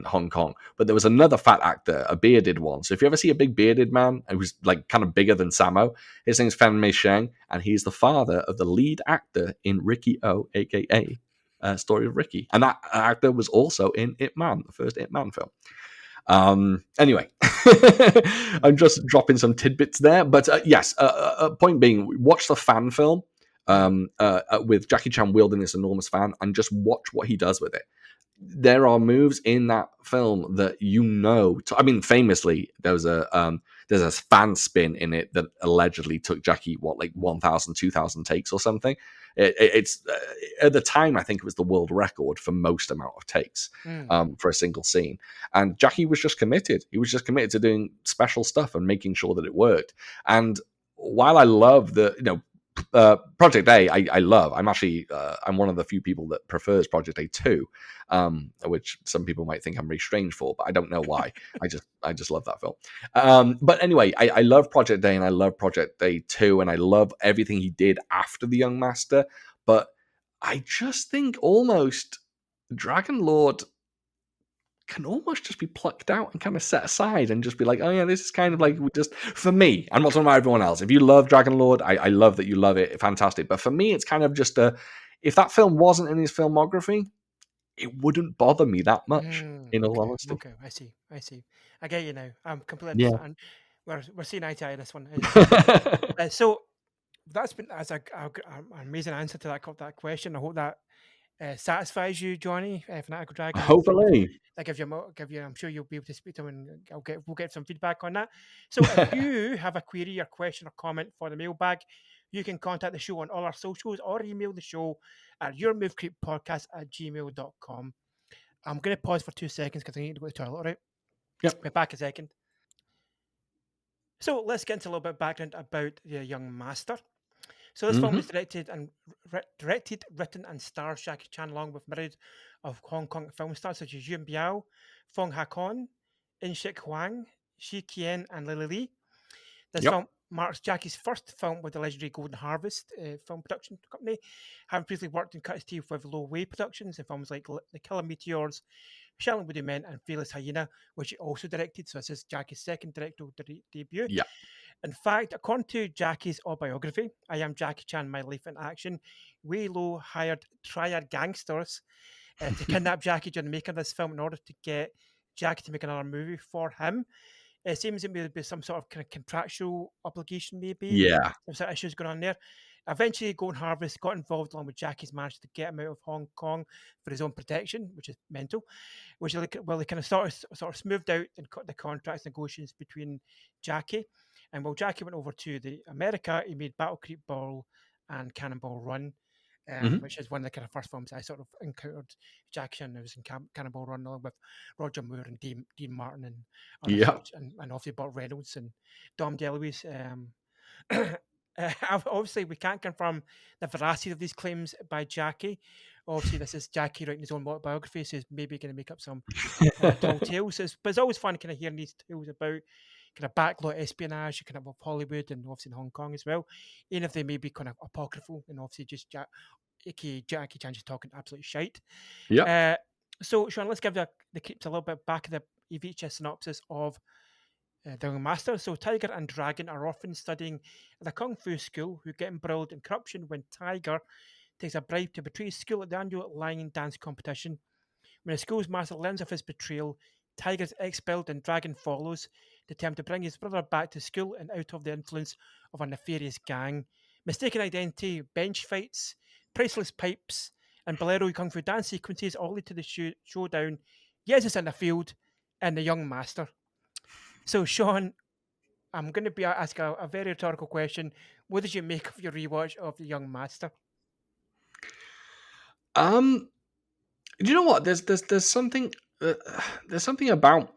Hong Kong. But there was another fat actor, a bearded one. So if you ever see a big bearded man who's like kind of bigger than Sammo, his name's Fan Mei Sheng, and he's the father of the lead actor in Ricky O, aka Story of Ricky, and that actor was also in Ip Man, the first Ip Man film. Anyway, I'm just dropping some tidbits there, but yes. Point being, watch the fan film mm, with Jackie Chan wielding this enormous fan, and just watch what he does with it. There are moves in that film that I mean, famously, there's a fan spin in it that allegedly took Jackie like 1,000, 2,000 takes or something. It's at the time, I think it was the world record for most amount of takes mm, for a single scene. And Jackie was just committed. He was just committed to doing special stuff and making sure that it worked. And while I love Project A, I love. I'm actually I'm one of the few people that prefers Project A 2, which some people might think I'm very strange for, but I don't know why. I just love that film. But anyway, I love Project A and I love Project A 2, and I love everything he did after the Young Master. But I just think almost Dragon Lord can almost just be plucked out and kind of set aside and just be like, oh yeah, this is kind of like, mm, for me, I'm not talking about everyone else. If you love Dragon Lord, I love that you love it. Fantastic. But for me, it's kind of just if that film wasn't in his filmography, it wouldn't bother me that much, in all okay, honesty. okay. I see. I get you now. I'm completely Yeah. understand. We're seeing eye to eye in this one. So that's been, as an amazing answer to that question. I hope that satisfies you, Johnny, Fanatical Dragon. Hopefully. I give you. I'm sure you'll be able to speak to him, and we'll get some feedback on that. So, if you have a query or question or comment for the mailbag, you can contact the show on all our socials or email the show at yourmovecreeppodcast@gmail.com. I'm going to pause for 2 seconds because I need to go to the toilet. All right, Yep. be back a second. So let's get into a little bit of background about the young master. So this film was directed, written, and stars Jackie Chan along with myriad of Hong Kong film stars such as Yuen Biao, Fong Ha-kon, In Shik Huang, Shi Qian, and Lily Lee. This film marks Jackie's first film with the legendary Golden Harvest film production company, having previously worked and cut his teeth with Low Way Productions in films like The Killer Meteors, Shaolin Woody Men, and Fearless Hyena, which he also directed. So this is Jackie's second directorial debut. Yeah. In fact, according to Jackie's autobiography, I Am Jackie Chan, My Life in Action, Wei Lo hired triad gangsters to kidnap Jackie during the making of this film in order to get Jackie to make another movie for him. It seems to be some sort of kind of contractual obligation, maybe. Yeah. Some sort of issues going on there. Eventually, Golden Harvest got involved along with Jackie's managed to get him out of Hong Kong for his own protection, which is mental. Which they kind of sort of smoothed out and cut the contracts negotiations between Jackie. And while Jackie went over to America, he made Battle Creek Ball and Cannonball Run, which is one of the kind of first films I sort of encountered Jackie Chan. I was in Cannonball Run along with Roger Moore and Dean Martin and such, and obviously Burt Reynolds and Dom DeLuise. Obviously, we can't confirm the veracity of these claims by Jackie. Obviously, this is Jackie writing his own autobiography, so he's maybe going to make up some tall tales. But it's always fun kind of hearing these tales about kind of backlot espionage, kind of Hollywood and obviously in Hong Kong as well, even if they may be kind of apocryphal and obviously just Jackie Chan just talking absolute shite. Yeah. So, Shaun, let's give the creeps a little bit back of the VHS synopsis of the Young Master. So, Tiger and Dragon are often studying at a kung fu school who get embroiled in corruption when Tiger takes a bribe to betray his school at the annual lion dance competition. When the school's master learns of his betrayal, Tiger is expelled and Dragon follows to attempt to bring his brother back to school and out of the influence of a nefarious gang. Mistaken identity, bench fights, priceless pipes, and bolero kung fu dance sequences all lead to the showdown. Yes, it's in the field, and the young master. So, Shaun, I'm going to be ask a very rhetorical question. What did you make of your rewatch of the young master? Do you know what? There's something about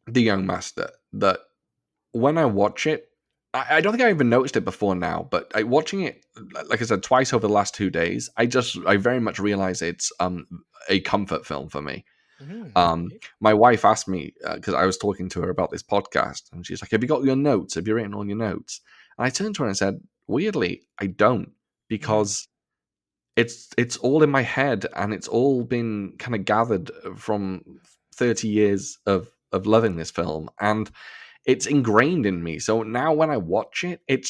the young master that when I watch it, I don't think I even noticed it before now, but watching it, like I said, twice over the last 2 days, I very much realize it's a comfort film for me. My wife asked me, because I was talking to her about this podcast, and she's like, have you got your notes? Have you written all your notes? And I turned to her and said, weirdly, I don't, because it's all in my head, and it's all been kind of gathered from 30 years of loving this film, and it's ingrained in me. So now when I watch it, it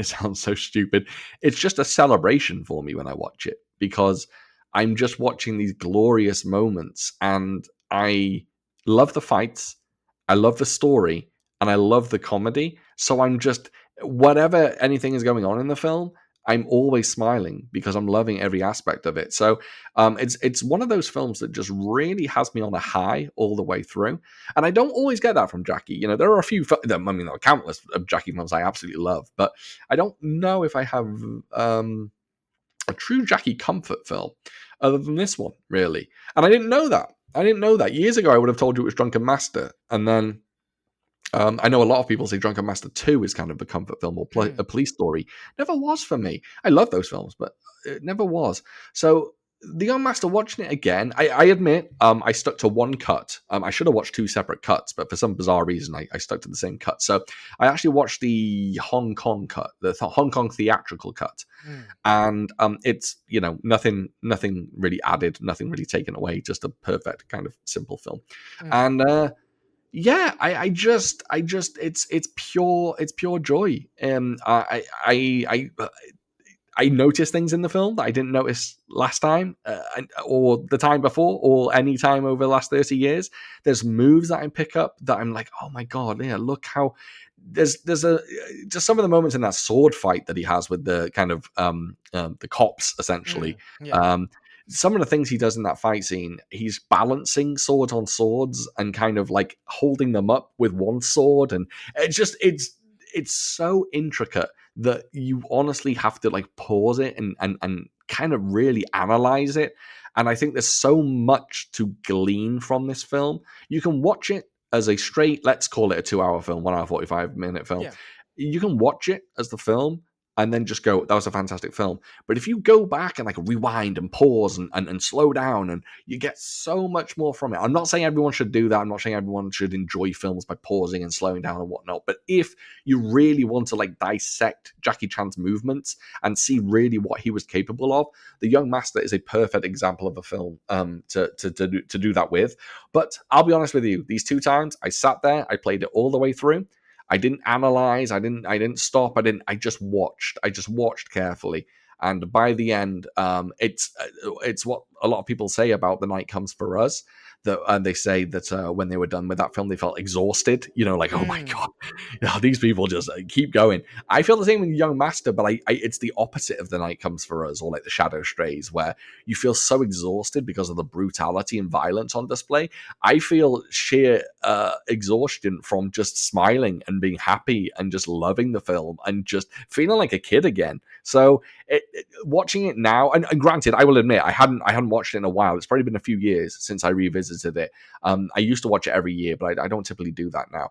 sounds so stupid. It's just a celebration for me when I watch it, because I'm just watching these glorious moments, and I love the fights, I love the story, and I love the comedy. So I'm just, whatever anything is going on in the film, I'm always smiling because I'm loving every aspect of it. So it's one of those films that just really has me on a high all the way through. And I don't always get that from Jackie. You know, there are a few, there are countless of Jackie films I absolutely love, but I don't know if I have a true Jackie comfort film other than this one, really. And I didn't know that. Years ago, I would have told you it was Drunken Master. And then I know a lot of people say Drunken Master 2 is kind of a comfort film or a police story. Never was for me. I love those films, but it never was. So The Young Master, watching it again, I admit I stuck to one cut. I should have watched two separate cuts, but for some bizarre reason, I stuck to the same cut. So I actually watched the Hong Kong cut, the Hong Kong theatrical cut. And it's, nothing really added, nothing really taken away, just a perfect kind of simple film. And yeah, I just it's pure joy. I notice things in the film that I didn't notice last time, or the time before, or any time over the last 30 years. There's moves that I pick up that I'm like, oh my god, yeah, look how there's a just some of the moments in that sword fight that he has with the kind of the cops essentially. Yeah. Some of the things he does in that fight scene, he's balancing sword on swords and kind of like holding them up with one sword, and it's so intricate that you honestly have to like pause it and kind of really analyze it. And I think there's so much to glean from this film. You can watch it as a straight, let's call it a 2 hour film, 1 hour 45 minute film. Yeah. You can watch it as the film and then just go, that was a fantastic film. But if you go back and like rewind and pause and slow down, and you get so much more from it. I'm not saying everyone should do that. I'm not saying everyone should enjoy films by pausing and slowing down and whatnot. But if you really want to like dissect Jackie Chan's movements and see really what he was capable of, The Young Master is a perfect example of a film to do that with. But I'll be honest with you, these 2 times I sat there, I played it all the way through. I didn't analyze. I didn't stop. I just watched. I just watched carefully. And by the end, it's what a lot of people say about The Night Comes for Us. And they say that when they were done with that film, they felt exhausted. You know, like, oh my god, these people just keep going. I feel the same with Young Master, but it's the opposite of The Night Comes for Us or like The Shadow Strays, where you feel so exhausted because of the brutality and violence on display. I feel sheer exhaustion from just smiling and being happy and just loving the film and just feeling like a kid again. So watching it now, and granted, I will admit I hadn't watched it in a while. It's probably been a few years since I revisited it. I used to watch it every year, but I don't typically do that now.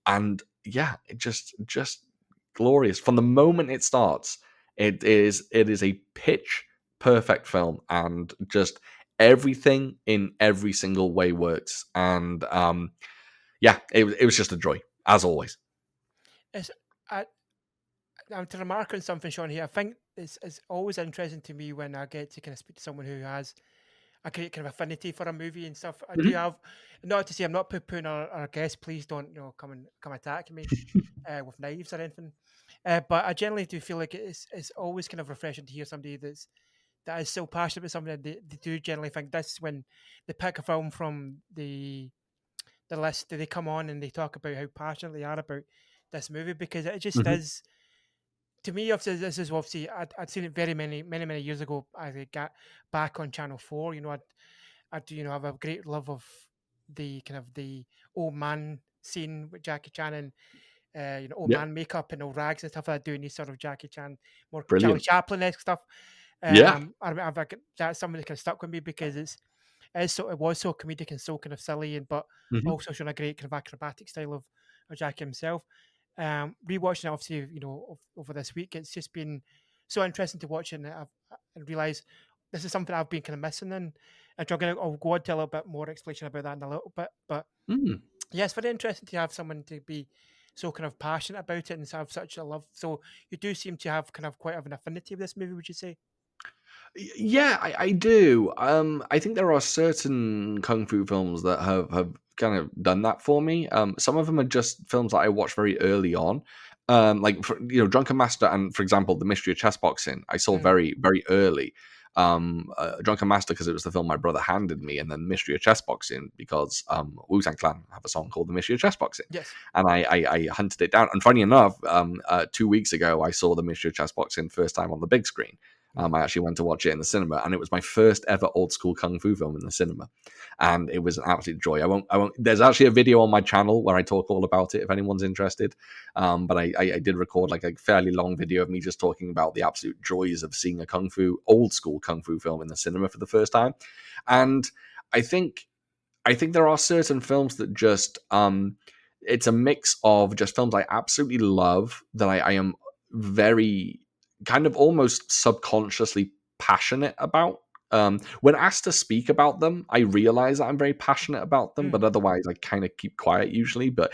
And yeah, it just glorious from the moment it starts. It is a pitch perfect film, and just everything in every single way works. And yeah, it was just a joy as always. It's, to remark on something, Sean, here, I think it's always interesting to me when I get to kind of speak to someone who has a great kind of affinity for a movie and stuff. I do have, not to say I'm not poo-pooing our guests, please don't come attack me with knives or anything. But I generally do feel like it's always kind of refreshing to hear somebody that is so passionate about something that they do generally think this when they pick a film from the list, they come on and they talk about how passionate they are about this movie, because it just is. To me, obviously, this is obviously I'd seen it many years ago. I got back on Channel 4. I do have a great love of the kind of the old man scene with Jackie Chan and old Yeah, man makeup and old rags and stuff like that, doing these sort of Jackie Chan, more Charlie brilliant. Chaplin-esque stuff. Yeah. That's something that kind of stuck with me because it was so comedic and so kind of silly, and but also showing a great kind of acrobatic style of Jackie himself. Rewatching it, obviously, over this week, it's just been so interesting to watch, and I realize this is something I've been kind of missing. And I'll go on to a little bit more explanation about that in a little bit. But yeah, it's very interesting to have someone to be so kind of passionate about it and to have such a love. So you do seem to have kind of quite an affinity with this movie, would you say? Yeah, I do. I think there are certain kung fu films that have kind of done that for me. Some of them are just films that I watched very early on. Like Drunken Master and, for example, The Mystery of Chess Boxing, I saw very very early. Drunken Master because it was the film my brother handed me, and then Mystery of Chess Boxing because Wu Tang Clan have a song called The Mystery of Chess Boxing. Yes. And I hunted it down. And funny enough, 2 weeks ago I saw The Mystery of Chess Boxing first time on the big screen. I actually went to watch it in the cinema, and it was my first ever old school kung fu film in the cinema, and it was an absolute joy. I won't. There's actually a video on my channel where I talk all about it if anyone's interested. But I did record like a fairly long video of me just talking about the absolute joys of seeing a old school kung fu film in the cinema for the first time. And I think there are certain films that just it's a mix of just films I absolutely love that I am very kind of almost subconsciously passionate about. When asked to speak about them, I realize that I'm very passionate about them, but otherwise I kind of keep quiet usually. But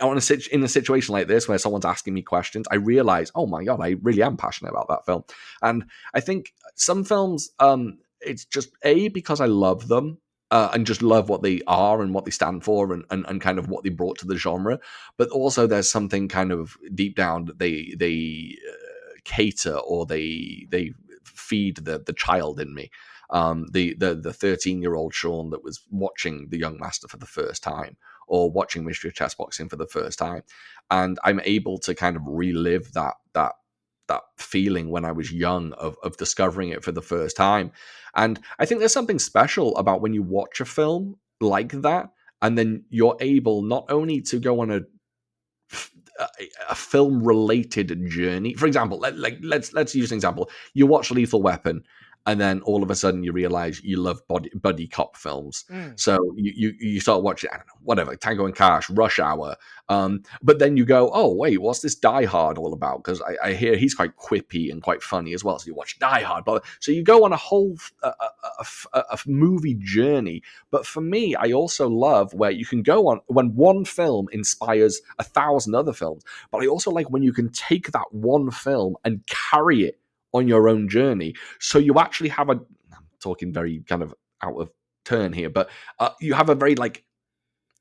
in a situation like this where someone's asking me questions, I realize, oh my God, I really am passionate about that film. And I think some films, it's just because I love them, and just love what they are and what they stand for and kind of what they brought to the genre. But also there's something kind of deep down that they cater, or they feed the child in me. The 13-year-old Shaun that was watching The Young Master for the first time, or watching Mystery of Chess Boxing for the first time, and I'm able to kind of relive that feeling when I was young of discovering it for the first time. And I think there's something special about when you watch a film like that, and then you're able not only to go on a film related journey. For example, let's use an example. You watch Lethal Weapon, and then all of a sudden you realize you love buddy cop films. Mm. So you start watching, I don't know, whatever, Tango and Cash, Rush Hour. But then you go, oh wait, what's this Die Hard all about? Because I hear he's quite quippy and quite funny as well. So you watch Die Hard, but so you go on a whole a movie journey. But for me, I also love where you can go on when one film inspires 1,000 other films. But I also like when you can take that one film and carry it on your own journey. So you actually have I'm talking very kind of out of turn here, but you have a very like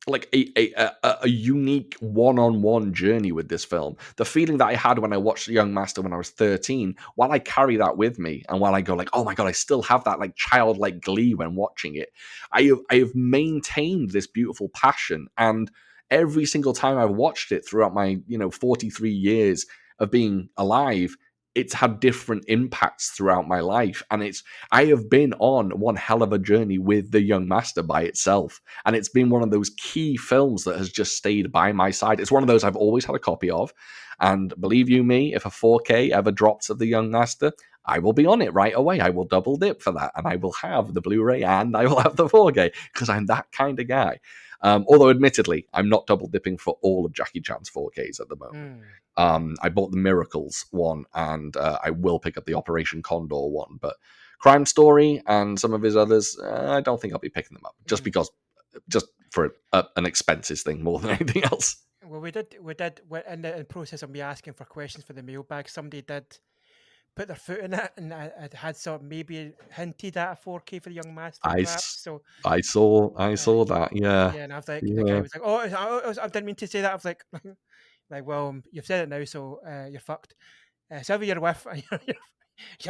a unique one-on-one journey with this film. The feeling that I had when I watched The Young Master when I was 13, while I carry that with me, and while I go like, oh my god, I still have that like childlike glee when watching it. I have maintained this beautiful passion, and every single time I've watched it throughout my 43 years of being alive, it's had different impacts throughout my life. And I have been on one hell of a journey with The Young Master by itself. And it's been one of those key films that has just stayed by my side. It's one of those I've always had a copy of. And believe you me, if a 4K ever drops of The Young Master, I will be on it right away. I will double dip for that. And I will have the Blu-ray and I will have the 4K because I'm that kind of guy. Although admittedly, I'm not double dipping for all of Jackie Chan's 4Ks at the moment. I bought the Miracles one, and I will pick up the Operation Condor one. But Crime Story and some of his others, I don't think I'll be picking them up just for an expenses thing more than anything else. Well, we did in the process of me asking for questions for the mailbag. Somebody did put their foot in it, and I had sort of maybe hinted at a 4K for the Young Master, perhaps. So I saw that. Yeah, yeah, and I was like, the yeah. guy was like, "Oh, I didn't mean to say that." I was like, like, well, you've said it now, so you're fucked. So whoever you're with,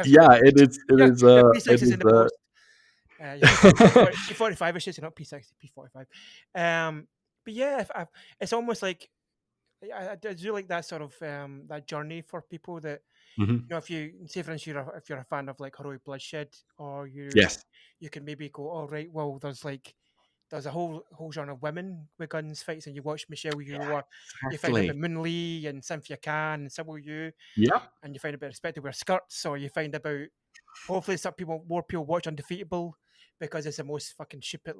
Yeah, it is. It is. your It P6 is is. in the post. P45 is not P60, P45. But yeah, it's almost like I do like that sort of that journey for people that if you say for instance if you're a fan of like heroic bloodshed, or Yes. you can maybe go, all right, well, there's a whole genre of women with guns fights, and you watch Michelle Yeoh, or you find out Exactly. about Moon Lee and Cynthia Khan and Sybil Yu, Yeah. and you find about Respect to Wear Skirts, or you find about hopefully more people watch Undefeatable because it's the most fucking ship it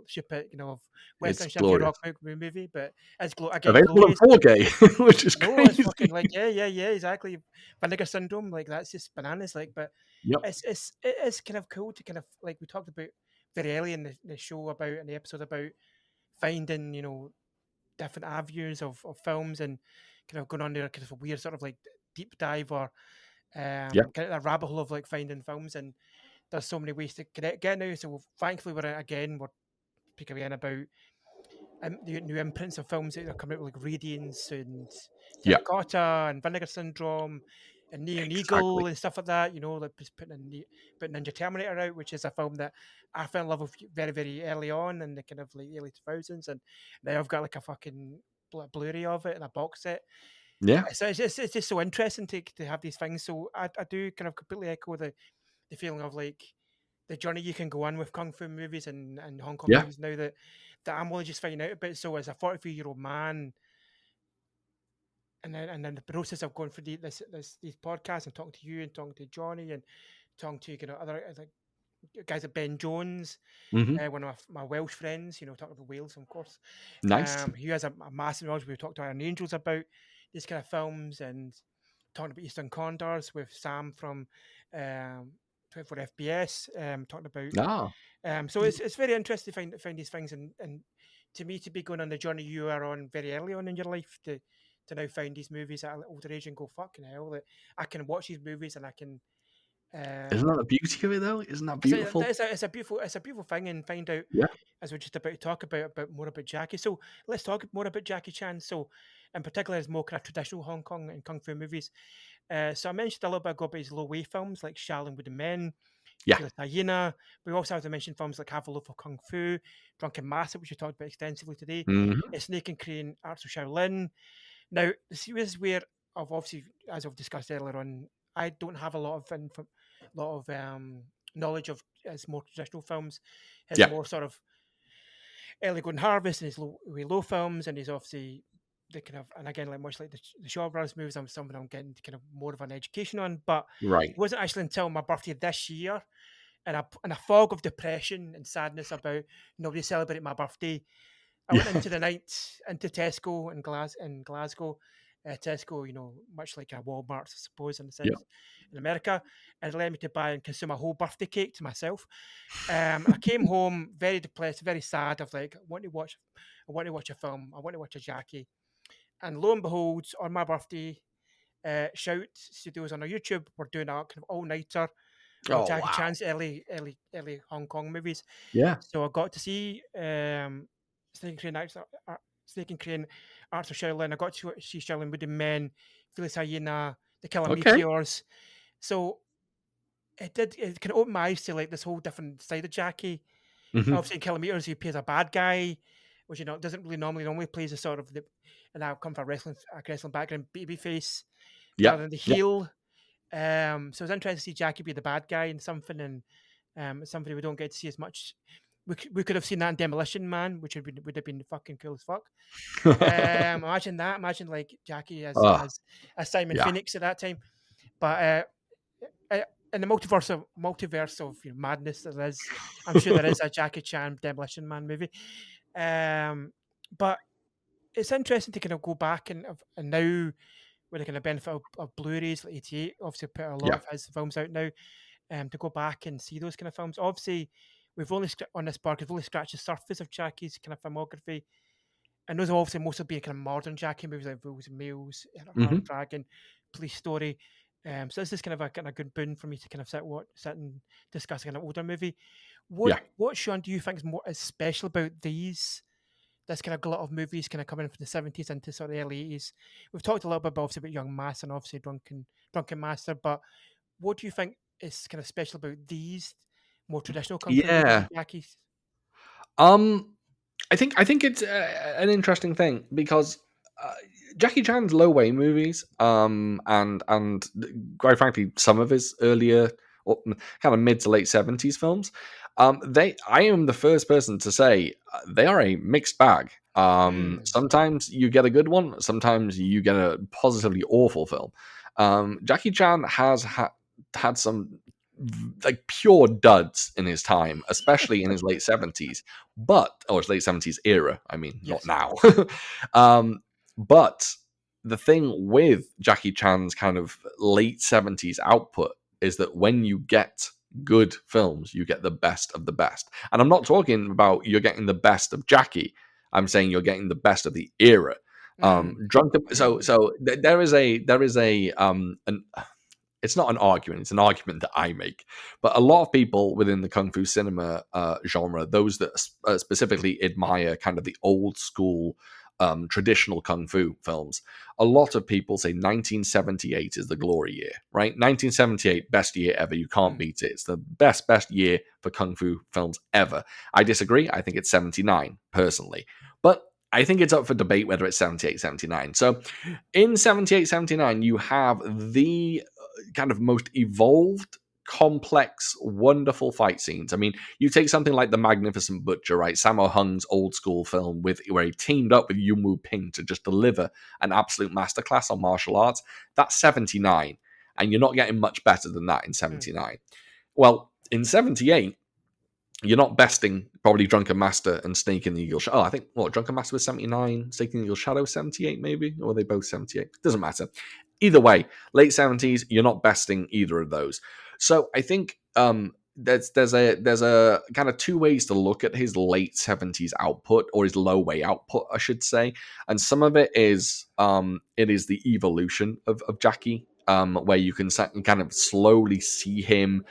of Western It's Chivalry glorious. rock movie, but it's again Available in glorious. 4K, which is No, it's crazy. fucking like yeah, exactly. Vinegar Syndrome, like that's just bananas. Like, but Yep. it is kind of cool to kind of like we talked about very early in the show about in the episode about finding different avenues of films and kind of going on there kind of a weird sort of like deep dive or Yeah. kind of a rabbit hole of like finding films, and there's so many ways to get now. So thankfully we're speaking again about the new imprints of films that are coming out, like Radiance and Yeah. Terracotta and Vinegar Syndrome and Neon Exactly. Eagle and stuff like that. Like just putting Ninja Terminator out, which is a film that I fell in love with very, very early on in the kind of like early 2000s, and now I've got like a fucking Blu-ray of it and a box set. Yeah. So it's just so interesting to have these things. So I do kind of completely echo the feeling of like the journey you can go on with kung fu movies and Hong Kong Yeah. movies now that I'm only just finding out about. So as a 43-year-old man, and then the process of going through these podcasts and talking to you and talking to Johnny and talking to other like guys like Ben Jones, hmm one of my Welsh friends, talking about Wales, of course. Nice. He has a massive knowledge. We've talked to Iron Angels about these kind of films and talking about Eastern Condors with Sam from 24 FPS, talking about. Ah. So it's very interesting to find these things, and to me to be going on the journey you are on very early on in your life to now find these movies at an older age and go fucking hell that I can watch these movies and I can. Isn't that the beauty of it, though? Isn't that beautiful? It's a beautiful thing, and find out Yeah. as we're just about to talk about more about Jackie. So let's talk more about Jackie Chan. So in particular, his more kind of traditional Hong Kong and kung fu movies. So I mentioned a little bit ago about his low wave films like Shaolin with the Men. Yeah. Fearless Hyena. We also have to mention films like Half a Loaf of Kung Fu, Drunken Master, which we talked about extensively today, Hmm. Snake and Crane, Arts of Shaolin. Now, the series where I've obviously, as I've discussed earlier on, I don't have a lot of knowledge of his more traditional films. His Yeah. more sort of early going Harvest and his low films, and he's obviously the kind of, and again, like much like the Shaw Brothers movies, I'm something I'm getting kind of more of an education on. But Right. it wasn't actually until my birthday this year, in a fog of depression and sadness about nobody celebrating my birthday, I went Yeah. into the night into Tesco in Glasgow. Tesco, much like a Walmart, I suppose, in a Yeah. sense, in America, and it led me to buy and consume a whole birthday cake to myself. And I came home very depressed, very sad. Of like, I want to watch a film. I want to watch a Jackie. And lo and behold, on my birthday, Shout Studios on our YouTube were doing a kind of all nighter of Oh Jackie wow. Chan's early Hong Kong movies. Yeah. So I got to see Snake and Crane, Snake and Crane, Arts of Shaolin. I got to see Shaolin Wooden Men, Fearless Hyena, The Killer Okay. Meteors. So it kind of opened my eyes to like this whole different side of Jackie. Hmm. Obviously, in Kilometers, he plays a bad guy, which doesn't really normally plays a sort of and I come from a wrestling background, baby face Yeah. rather than the Yeah. heel. So it's interesting to see Jackie be the bad guy in something, and it's something we don't get to see as much. We could have seen that in Demolition Man, which would have been fucking cool as fuck. Imagine that. Imagine like Jackie Oh, as Simon yeah. Phoenix at that time. But in the multiverse of madness, there is. I'm sure there is a Jackie Chan Demolition Man movie. Um, but it's interesting to kind of go back and now with the kind of benefit of Blu-rays like 88, obviously put a lot Yeah. of his films out now. To go back and see those kind of films. Obviously, we've only on this park, we've only scratched the surface of Jackie's kind of filmography. And those have obviously mostly been kind of modern Jackie movies like Rules and Meals, Hard Hmm. Dragon, Police Story. So this is kind of a kind of good boon for me to kind of sit and discuss a kind of older movie. Yeah. What Sean do you think is special about this kind of glut of movies kind of coming from the 70s into sort of the early 80s? We've talked a little bit obviously about Young Master and obviously Drunken Master, but what do you think is kind of special about these more traditional kung fu movies Yeah. with Jackie? Um, I think it's an interesting thing because uh, Jackie Chan's low way movies, and quite frankly, some of his earlier or kind of mid to late 70s films, I am the first person to say they are a mixed bag. Mm, Sometimes you get a good one, sometimes you get a positively awful film. Jackie Chan has had some like pure duds in his time, especially in his late 70s, his late 70s era. I mean, not yes. now. um, but the thing with Jackie Chan's kind of late 70s output is that when you get good films, you get the best of the best. And I'm not talking about you're getting the best of Jackie. I'm saying you're getting the best of the era. Mm, Drunken. There is a an it's not an argument, it's an argument that I make. But a lot of people within the Kung Fu cinema genre, those that specifically admire kind of the old school traditional Kung Fu films, a lot of people say 1978 is the glory year, right? 1978, best year ever. You can't mm, beat it. It's the best year for Kung Fu films ever. I disagree. I think it's 79, personally. But I think it's up for debate whether it's 78, 79. So in 78, 79, you have the kind of most evolved, complex, wonderful fight scenes. I mean, you take something like The Magnificent Butcher, right? Sammo Hung's old school film where he teamed up with Yuen Wu Ping to just deliver an absolute masterclass on martial arts. That's 79. And you're not getting much better than that in mm. 79. Well, in 78, you're not besting probably Drunken Master and Snake in the Eagle Shadow. Oh, I think Drunken Master was 79, Snake in the Eagle Shadow 78, maybe, or were they both 78? Doesn't matter. Either way, late 70s, you're not besting either of those. So I think there's a kind of two ways to look at his late 70s output, or his low way output, I should say. And some of it is the evolution of Jackie, where you can kind of slowly see him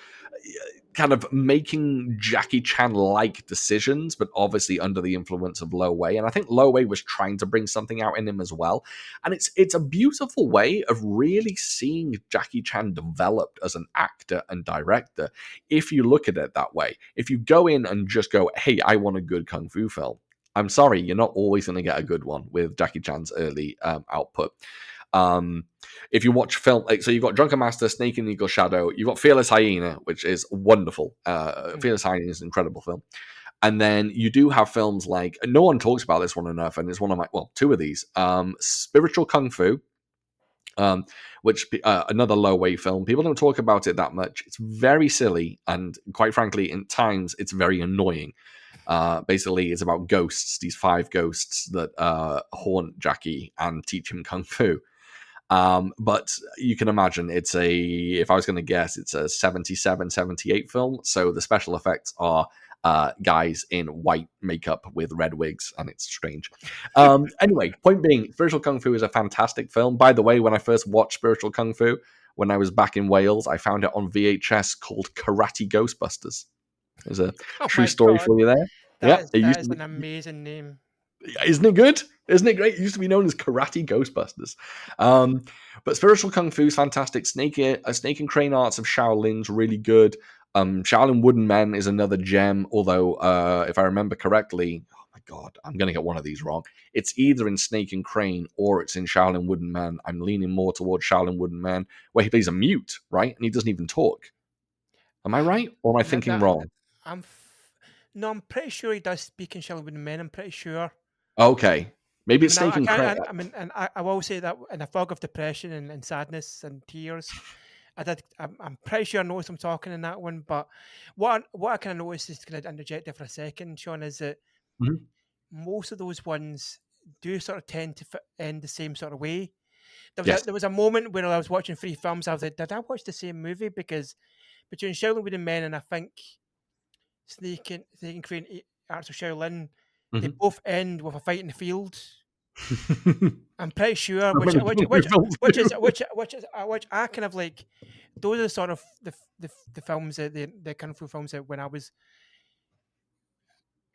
kind of making Jackie Chan like decisions, but obviously under the influence of Lo Wei. And I think Lo Wei was trying to bring something out in him as well. And it's a beautiful way of really seeing Jackie Chan developed as an actor and director. If you look at it that way, if you go in and just go, hey, I want a good kung fu film, I'm sorry, you're not always going to get a good one with Jackie Chan's early output. If you watch film, like, so you've got Drunken Master, Snake and Eagle Shadow, you've got Fearless Hyena, which is wonderful. Fearless Hyena is an incredible film. And then you do have films like, no one talks about this one enough, and it's one of my, well, two of these. Spiritual Kung Fu, which another Lo Wei film. People don't talk about it that much. It's very silly, and quite frankly, in times, it's very annoying. Basically, it's about ghosts, these 5 ghosts that haunt Jackie and teach him Kung Fu. But you can imagine if I was going to guess, it's a 77, 78 film. So the special effects are guys in white makeup with red wigs, and it's strange. Anyway, point being, Spiritual Kung Fu is a fantastic film. By the way, when I first watched Spiritual Kung Fu, when I was back in Wales, I found it on VHS called Karate Ghostbusters. There's a true story for you there. That is an amazing name. Isn't it good? Isn't it great? It used to be known as Karate Ghostbusters. But Spiritual Kung Fu is fantastic. Snake and Crane Arts of Shaolin's really good. Shaolin Wooden Men is another gem, although if I remember correctly, oh my god, I'm going to get one of these wrong. It's either in Snake and Crane or it's in Shaolin Wooden Men. I'm leaning more towards Shaolin Wooden Men, where he plays a mute, right? And he doesn't even talk. Am I right? Or am I thinking wrong? No, I'm pretty sure he does speak in Shaolin Wooden Men. I'm pretty sure. Okay. Maybe it's Snake and Crane. And I will say that in a fog of depression and sadness and tears, I'm pretty sure I know what I'm talking in that one. But what I kind of noticed is, kind of interject there for a second, Shaun, is that most of those ones do sort of tend to end the same sort of way. There was a moment where I was watching 3 films. I was like, did I watch the same movie? Because between Shaolin Wooden Men and I think Snake and Crane Arts of Shaolin, they both end with a fight in the field. I'm pretty sure, which I kind of like. Those are sort of the films that the kung fu films that when I was,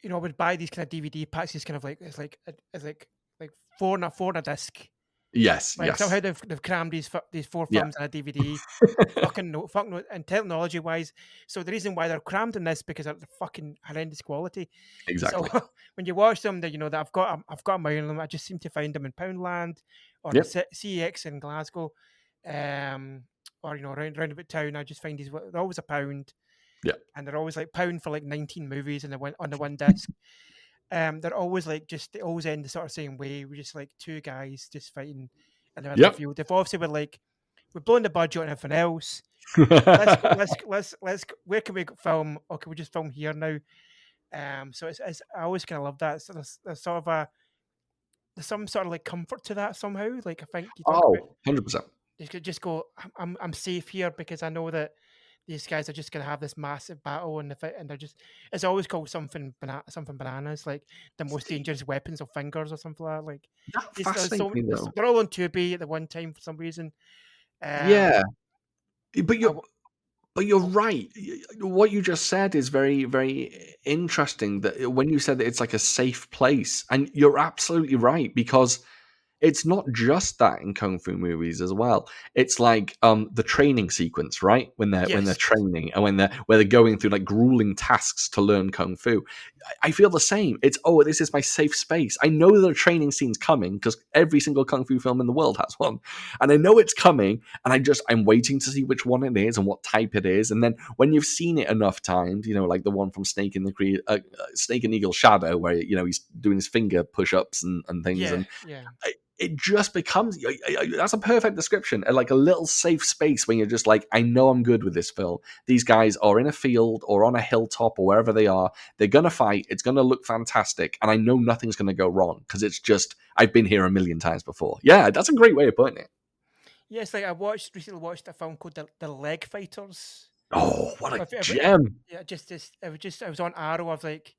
I would buy these kind of DVD packs. These kind of like it's like 4 on a disc. Yes, like yes. Somehow they've crammed these 4 films on a DVD. fucking no, and technology wise. So the reason why they're crammed in this because they're fucking horrendous quality. Exactly. So when you watch them, that that I've got a million of them. I just seem to find them in Poundland or the CEX in Glasgow, or round about town. I just find these. They're always £1. Yeah. And they're always like £1 for like 19 movies and on the one disc. They're always like they always end the sort of same way. We're just like 2 guys just fighting in the middle of the field. If obviously we're blowing the budget on everything else. let's where can we film? Or can we just film here now? So it's I always kind of love that. So there's sort of there's some sort of like comfort to that somehow. Like I think you talk about 100%. You could just go, I'm safe here because I know that these guys are just going to have this massive battle and they're just, it's always called something bananas, like the most dangerous weapons of fingers or something like that. Like That fascinates me though. they're all on 2B at the one time for some reason. Yeah, but you're right. What you just said is very, very interesting. That when you said that it's like a safe place, and you're absolutely right because it's not just that in kung fu movies as well. It's like the training sequence, right? When they're training and when they're going through like grueling tasks to learn kung fu. I feel the same. It's this is my safe space. I know the training scene's coming because every single kung fu film in the world has one, and I know it's coming. And I'm waiting to see which one it is and what type it is. And then when you've seen it enough times, like the one from Snake and Eagle Shadow, where he's doing his finger push-ups and things. It just becomes that's a perfect description, like a little safe space when you're just like, I know I'm good with this film. These guys are in a field or on a hilltop or wherever they are. They're gonna fight. It's gonna look fantastic, and I know nothing's gonna go wrong because it's just I've been here a million times before. Yeah, that's a great way of putting it. Yes, like I recently watched a film called The Leg Fighters. Oh, what a gem! Yeah, I was on Arrow. I was like,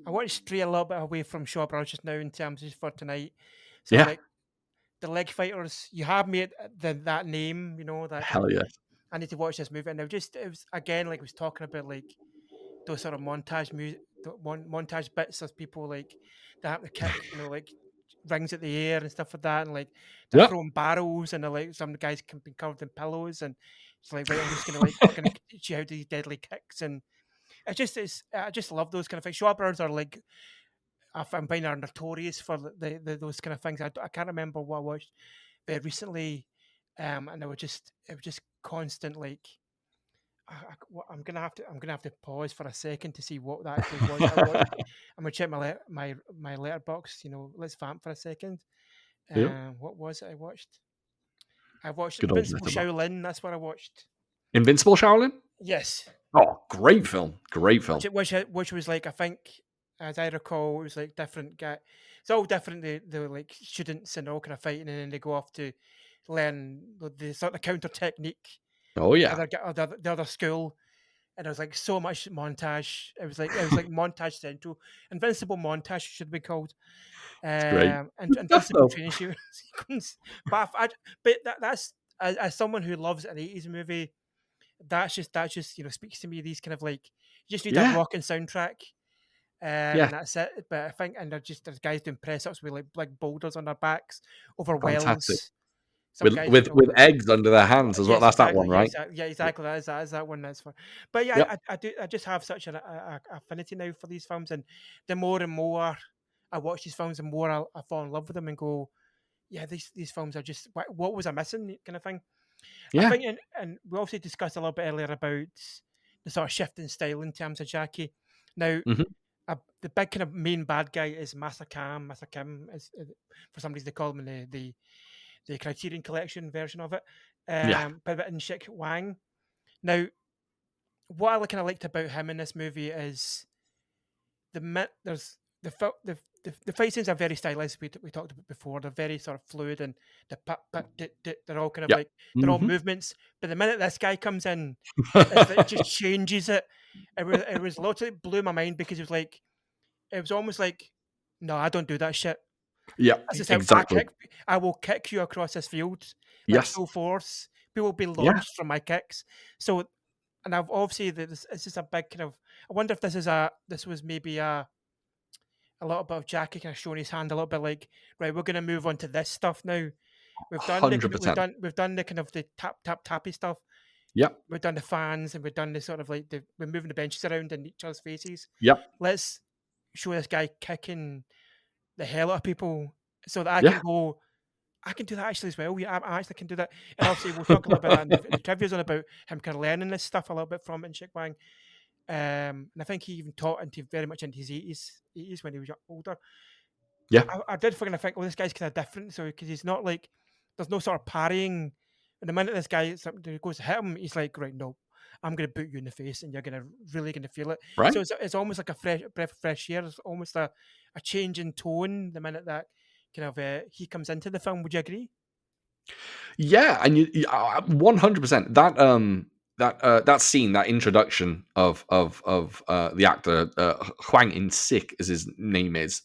I want to stray a little bit away from Shaw Brothers just now in terms of for tonight. So like The Leg Fighters, you have me at that name, that hell yeah. I need to watch this movie. And it was again, like I was talking about, like those sort of montage music, montage bits of people like they have to kick, like rings at the air and stuff like that, and like they're Yeah, throwing barrels, and they're like some guys can be covered in pillows, and it's like, right, I'm just gonna like gonna teach you how to do deadly kicks, and it's I just love those kind of things. Shaw Brothers are like I find are notorious for those kind of things. I can't remember what I watched very recently, and it was just constant like. I'm gonna have to pause for a second to see what that actually was that I watched. I'm gonna check my letterbox. Let's vamp for a second. yeah. What was it I watched? I watched Good old Invincible letterbox. Shaolin. That's what I watched. Invincible Shaolin. Yes, Oh, great film. Great film. which was like, I think, as I recall, it was like different guy. It's all different. They were like students and all kind of fighting, and then they go off to learn the sort of counter technique. Oh yeah, The other school, and there was like so much montage. It was like montage central. Invincible montage should be called. it's great. And Good stuff Invincible though. training sequence. But that's as someone who loves an 80s movie, that's just speaks to me. These kind of like, you just need a Yeah, rocking soundtrack. yeah. And that's it. But I think, and there's guys doing press ups with like boulders on their backs over Fantastic. wells. Some guys, With eggs under their hands as well. yes, That's that one, exactly. Yeah, right? exactly. Yeah, exactly. That is that one. That's fun. But yeah, Yep. I do. I just have such an affinity now for these films, and the more and more I watch these films, the more I fall in love with them and go, yeah, these films are just what was I missing, kind of thing. I Yeah. think, and we also discussed a little bit earlier about the sort of shift in style in terms of Jackie. Now, Hmm. the big kind of main bad guy is Master Kim, is for some reason they call him in the Criterion Collection version of it. Yeah. But in Shik Wang. Now, what I kind of liked about him in this movie is there's the fight scenes are very stylized. We talked about before. They're very sort of fluid, and the they're all kind of Yep. like they're all Hmm. movements. But the minute this guy comes in, it just changes it. It was literally blew my mind because it was almost like, no, I don't do that shit. Yeah. This is how Exactly. I will kick you across this field like Yes. full force. People will be Yeah. launched from my kicks. So, and I've obviously this is a big kind of. I wonder if this was maybe a little bit of Jackie kind of showing his hand a little bit like, right, we're going to move on to this stuff now. Hundred percent. We've done the kind of the tappy stuff. Yep. We've done the fans, and we've done the sort of like we're moving the benches around in each other's faces. Yep. Let's show this guy kicking the hell out of people so that I can Yeah. go, I can do that actually as well. Yeah, I actually can do that. And obviously, we'll talk a little bit about that in the trivia zone about him kind of learning this stuff a little bit from in Chick Wang. And I think he even taught into very much into his 80s when he was older. Yeah. I did kind of think, oh, this guy's kind of different. So, because he's not like, there's no sort of parrying. And the minute this guy goes to hit him, he's like, right, no, I'm going to boot you in the face and you're going to really going to feel it. Right. So it's almost like a fresh breath of fresh air. It's almost a change in tone the minute that kind of he comes into the film. Would you agree? Yeah, and 100% that scene, that introduction of the actor Huang In Sik, as his name is,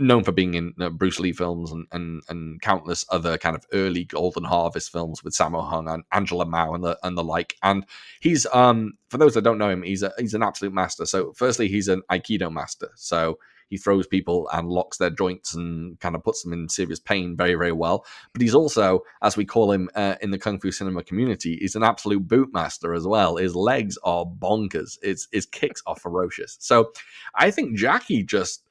known for being in Bruce Lee films and countless other kind of early Golden Harvest films with Sammo Hung and Angela Mao and the like. And he's for those that don't know him, he's an absolute master. So firstly, he's an Aikido master. So he throws people and locks their joints and kind of puts them in serious pain very, very well. But he's also, as we call him in the Kung Fu cinema community, he's an absolute boot master as well. His legs are bonkers. His kicks are ferocious. So I think Jackie just,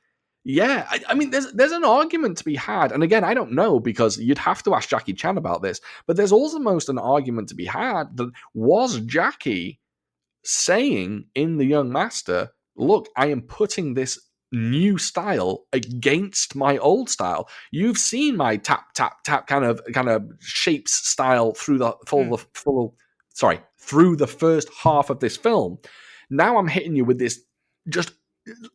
yeah, I mean, there's an argument to be had. And again, I don't know because you'd have to ask Jackie Chan about this. But there's almost an argument to be had that was Jackie saying in The Young Master, look, I am putting this new style against my old style. You've seen my tap tap tap kind of shapes style through the through the first half of this film. Now I'm hitting you with this just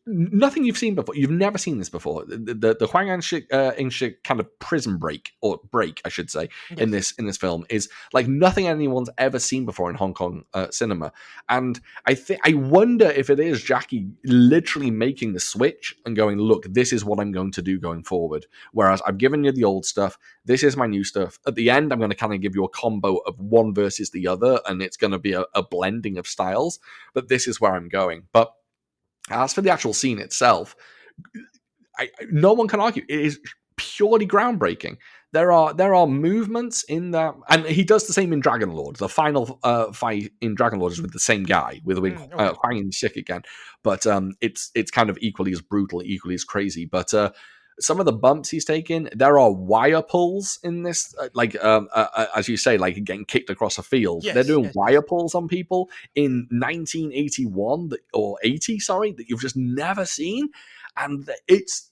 nothing you've seen before. You've never seen this before. The Huang Inshik kind of prison break, or break, I should say, in Yes. this film is like nothing anyone's ever seen before in Hong Kong cinema. And I wonder if it is Jackie literally making the switch and going, look, this is what I'm going to do going forward. Whereas I've given you the old stuff, this is my new stuff. At the end, I'm going to kind of give you a combo of one versus the other, and it's going to be a blending of styles. But this is where I'm going. But as for the actual scene itself, no one can argue. It is purely groundbreaking. There are movements in that, and he does the same in Dragon Lord. The final fight in Dragon Lord is with the same guy, with Okay. Huang and Sik again, but it's kind of equally as brutal, equally as crazy. But some of the bumps he's taken, there are wire pulls in this, as you say, like getting kicked across a field. Yes, They're doing yes, wire yes. pulls on people in 1981 or 80, sorry, that you've just never seen, and it's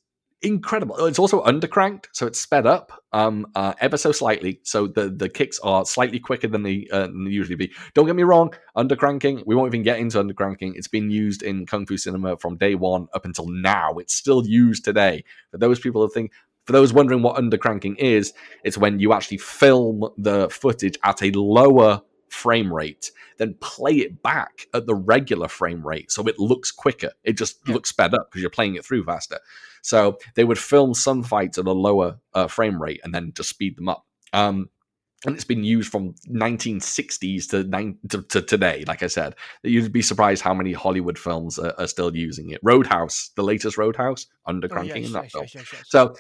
incredible. It's also undercranked, so it's sped up ever so slightly. So the kicks are slightly quicker than they usually be. Don't get me wrong, undercranking, we won't even get into undercranking. It's been used in Kung Fu cinema from day one up until now. It's still used today. For those people who think, for those wondering what undercranking is, it's when you actually film the footage at a lower frame rate, then play it back at the regular frame rate so it looks quicker. It just Yep. looks sped up because you're playing it through faster. So they would film some fights at a lower frame rate and then just speed them up. And it's been used from 1960s to today. Like I said, you'd be surprised how many Hollywood films are still using it. Roadhouse, the latest Roadhouse, Oh undercranking in yes, that yes, film. yes, yes, yes. So,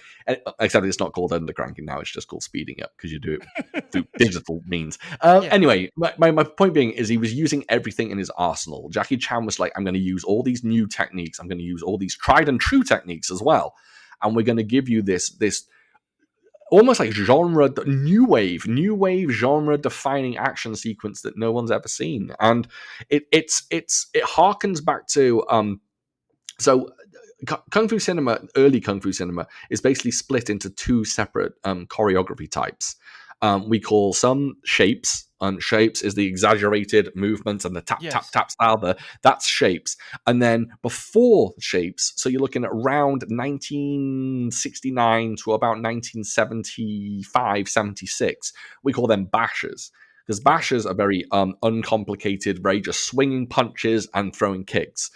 except it's not called undercranking now; it's just called speeding up because you do it through digital means. Yeah. Anyway, my point being is he was using everything in his arsenal. Jackie Chan was like, I'm going to use all these new techniques. I'm going to use all these tried and true techniques as well, and we're going to give you this almost like new wave genre defining action sequence that no one's ever seen. And it harkens back to so Kung Fu cinema, early Kung Fu cinema, is basically split into two separate choreography types. We call some shapes. Shapes is the exaggerated movements and the tap tap Yes. tap style. That's shapes. And then before shapes, so you're looking at around 1969 to about 1975, 76. We call them bashers, because bashers are very uncomplicated, very just swinging punches and throwing kicks.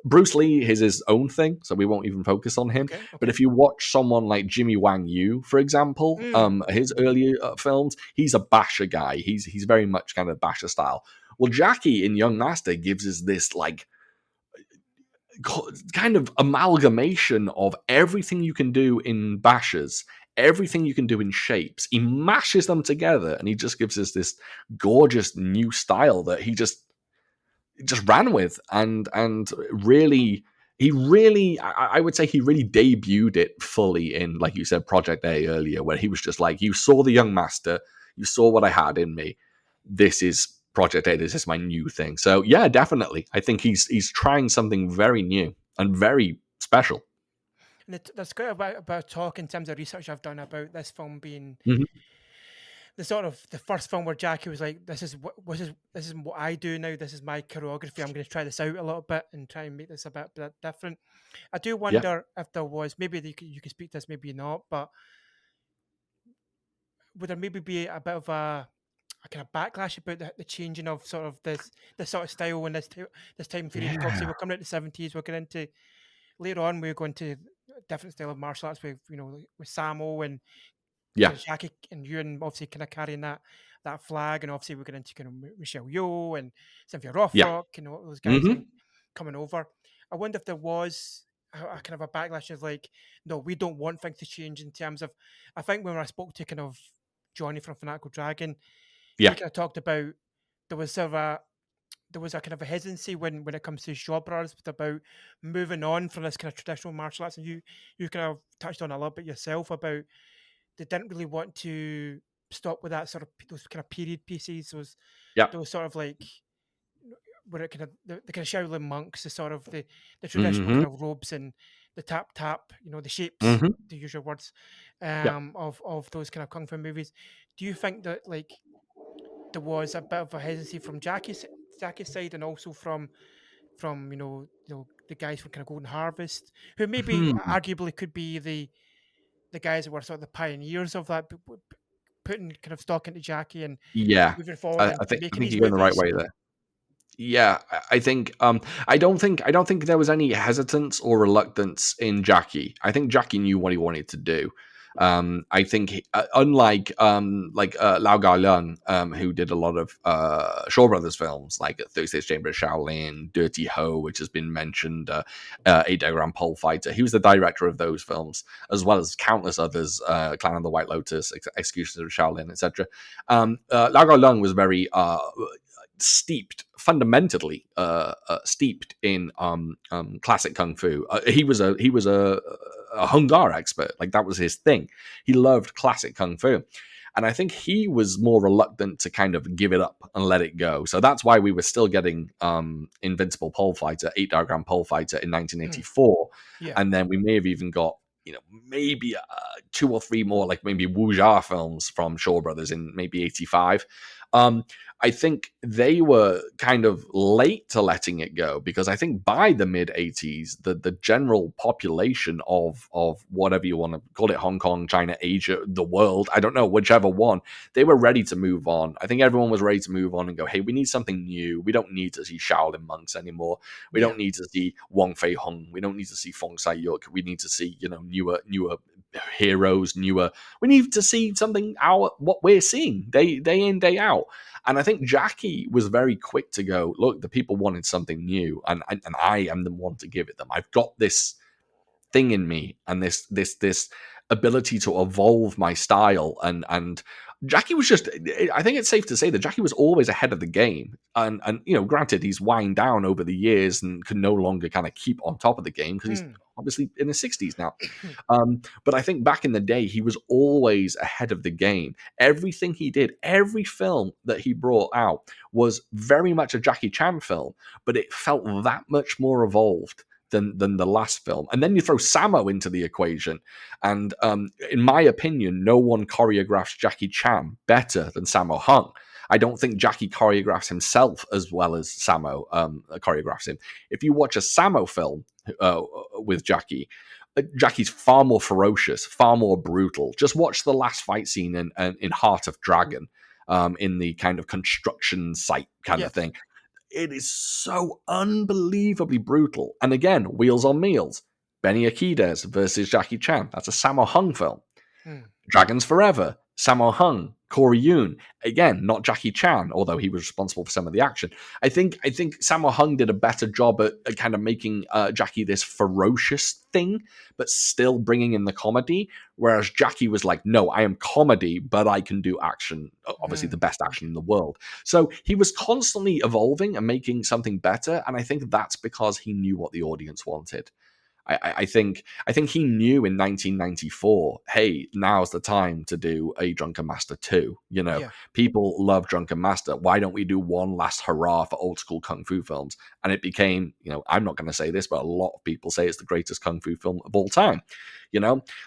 Bruce Lee is his own thing, so we won't even focus on him. Okay. But Okay. if you watch someone like Jimmy Wang Yu, for example, his earlier films, he's a basher guy. He's very much kind of basher style. Well, Jackie in Young Master gives us this like kind of amalgamation of everything you can do in bashers, everything you can do in shapes. He mashes them together, and he just gives us this gorgeous new style that he just ran with, and really I would say he really debuted it fully in, like you said, Project A earlier, where he was just like, you saw the young master, you saw what I had in me, this is Project A, this is my new thing. So yeah, definitely I think he's trying something very new and very special. And there's quite about talk in terms of research I've done about this film being Mhm. the sort of the first film where Jackie was like, this is what I do now. This is my choreography. I'm going to try this out a little bit and try and make this a bit different. I do Yeah, wonder if there was, maybe you could speak to this, maybe not, but would there maybe be a bit of a kind of backlash about the changing of sort of this sort of style and this time period? Because obviously yeah, we're coming out the 70s, we're going into later on, we're going to different style of martial arts with with Samo and yeah, kind of Jackie and Ewan obviously kind of carrying that flag, and obviously we're going into kind of Michelle Yeoh and Cynthia yeah. Rothrock and all those guys Hmm. and coming over. I wonder if there was a kind of a backlash of like, no, we don't want things to change in terms of. I think when I spoke to kind of Johnny from Fanatical Dragon, he Yeah, kind of talked about there was sort of there was a kind of a hesitancy when it comes to Shaw Brothers about moving on from this kind of traditional martial arts, and you kind of touched on a little bit yourself about they didn't really want to stop with that sort of those kind of period pieces, yeah. those sort of like where it kind of the kind of Shaolin monks, the sort of the traditional Hmm. kind of robes and the tap tap, the shapes, Hmm. the usual words, Yeah. of those kind of kung fu movies. Do you think that like there was a bit of a hesitancy from Jackie's side and also from from the guys from kind of Golden Harvest, who maybe Hmm. arguably could be the guys that were sort of the pioneers of that, putting kind of stock into Jackie and Yeah, moving forward I, and I think I making think these you're going the right movies. way there. Yeah, I think I don't think there was any hesitance or reluctance in Jackie. I think Jackie knew what he wanted to do. I think unlike Lau Gai Lung, who did a lot of Shaw Brothers films like Thursday's Chamber of Shaolin, Dirty Ho, which has been mentioned, Eight Diagram Pole Fighter. He was the director of those films, as well as countless others, Clan of the White Lotus, Executions of Shaolin, etc. Lau Gai Lung was very fundamentally steeped in classic kung fu. He was a Hung Gar expert. Like, that was his thing. He loved classic kung fu. And I think he was more reluctant to kind of give it up and let it go. So that's why we were still getting Invincible Pole Fighter, 8 Diagram Pole Fighter in 1984. Yeah. And then we may have even got, maybe 2 or 3 more, like maybe Wuxia films from Shaw Brothers in maybe 85. I think they were kind of late to letting it go, because I think by the mid 80s, the general population of whatever you want to call it, Hong Kong, China, Asia, the world, I don't know, whichever one, they were ready to move on. I think everyone was ready to move on and go, hey, we need something new. We don't need to see Shaolin monks anymore. We Yeah. don't need to see Wong Fei Hung. We don't need to see Fong Sai Yuk. We need to see, newer heroes, we need to see something what we're seeing day in, day out. And I think Jackie was very quick to go, look, the people wanted something new, and I am the one to give it them. I've got this thing in me, and this ability to evolve my style, and Jackie was just, I think it's safe to say that Jackie was always ahead of the game. And granted, he's wind down over the years and can no longer kind of keep on top of the game, because he's obviously in his 60s now. But I think back in the day, he was always ahead of the game. Everything he did, every film that he brought out was very much a Jackie Chan film, but it felt that much more evolved than the last film. And then you throw Sammo into the equation, and in my opinion, no one choreographs Jackie Chan better than Sammo Hung. I don't think Jackie choreographs himself as well as Sammo choreographs him. If you watch a Sammo film with Jackie's far more ferocious, far more brutal. Just watch the last fight scene in Heart of Dragon, in the kind of construction site kind of thing. It is so unbelievably brutal. And again, Wheels on Meals, Benny Akides versus Jackie Chan. That's a Sammo Hung film. Dragons Forever, Sammo Hung, Corey Yun. Again, not Jackie Chan, although he was responsible for some of the action. I think Sammo Hung did a better job at kind of making Jackie this ferocious thing, but still bringing in the comedy. Whereas Jackie was like, no, I am comedy, but I can do action. Obviously, the best action in the world. So he was constantly evolving and making something better. And I think that's because he knew what the audience wanted. I think he knew in 1994, hey, now's the time to do a Drunken Master 2. People love Drunken Master. Why don't we do one last hurrah for old school kung fu films? And it became, I'm not going to say this, but a lot of people say it's the greatest kung fu film of all time.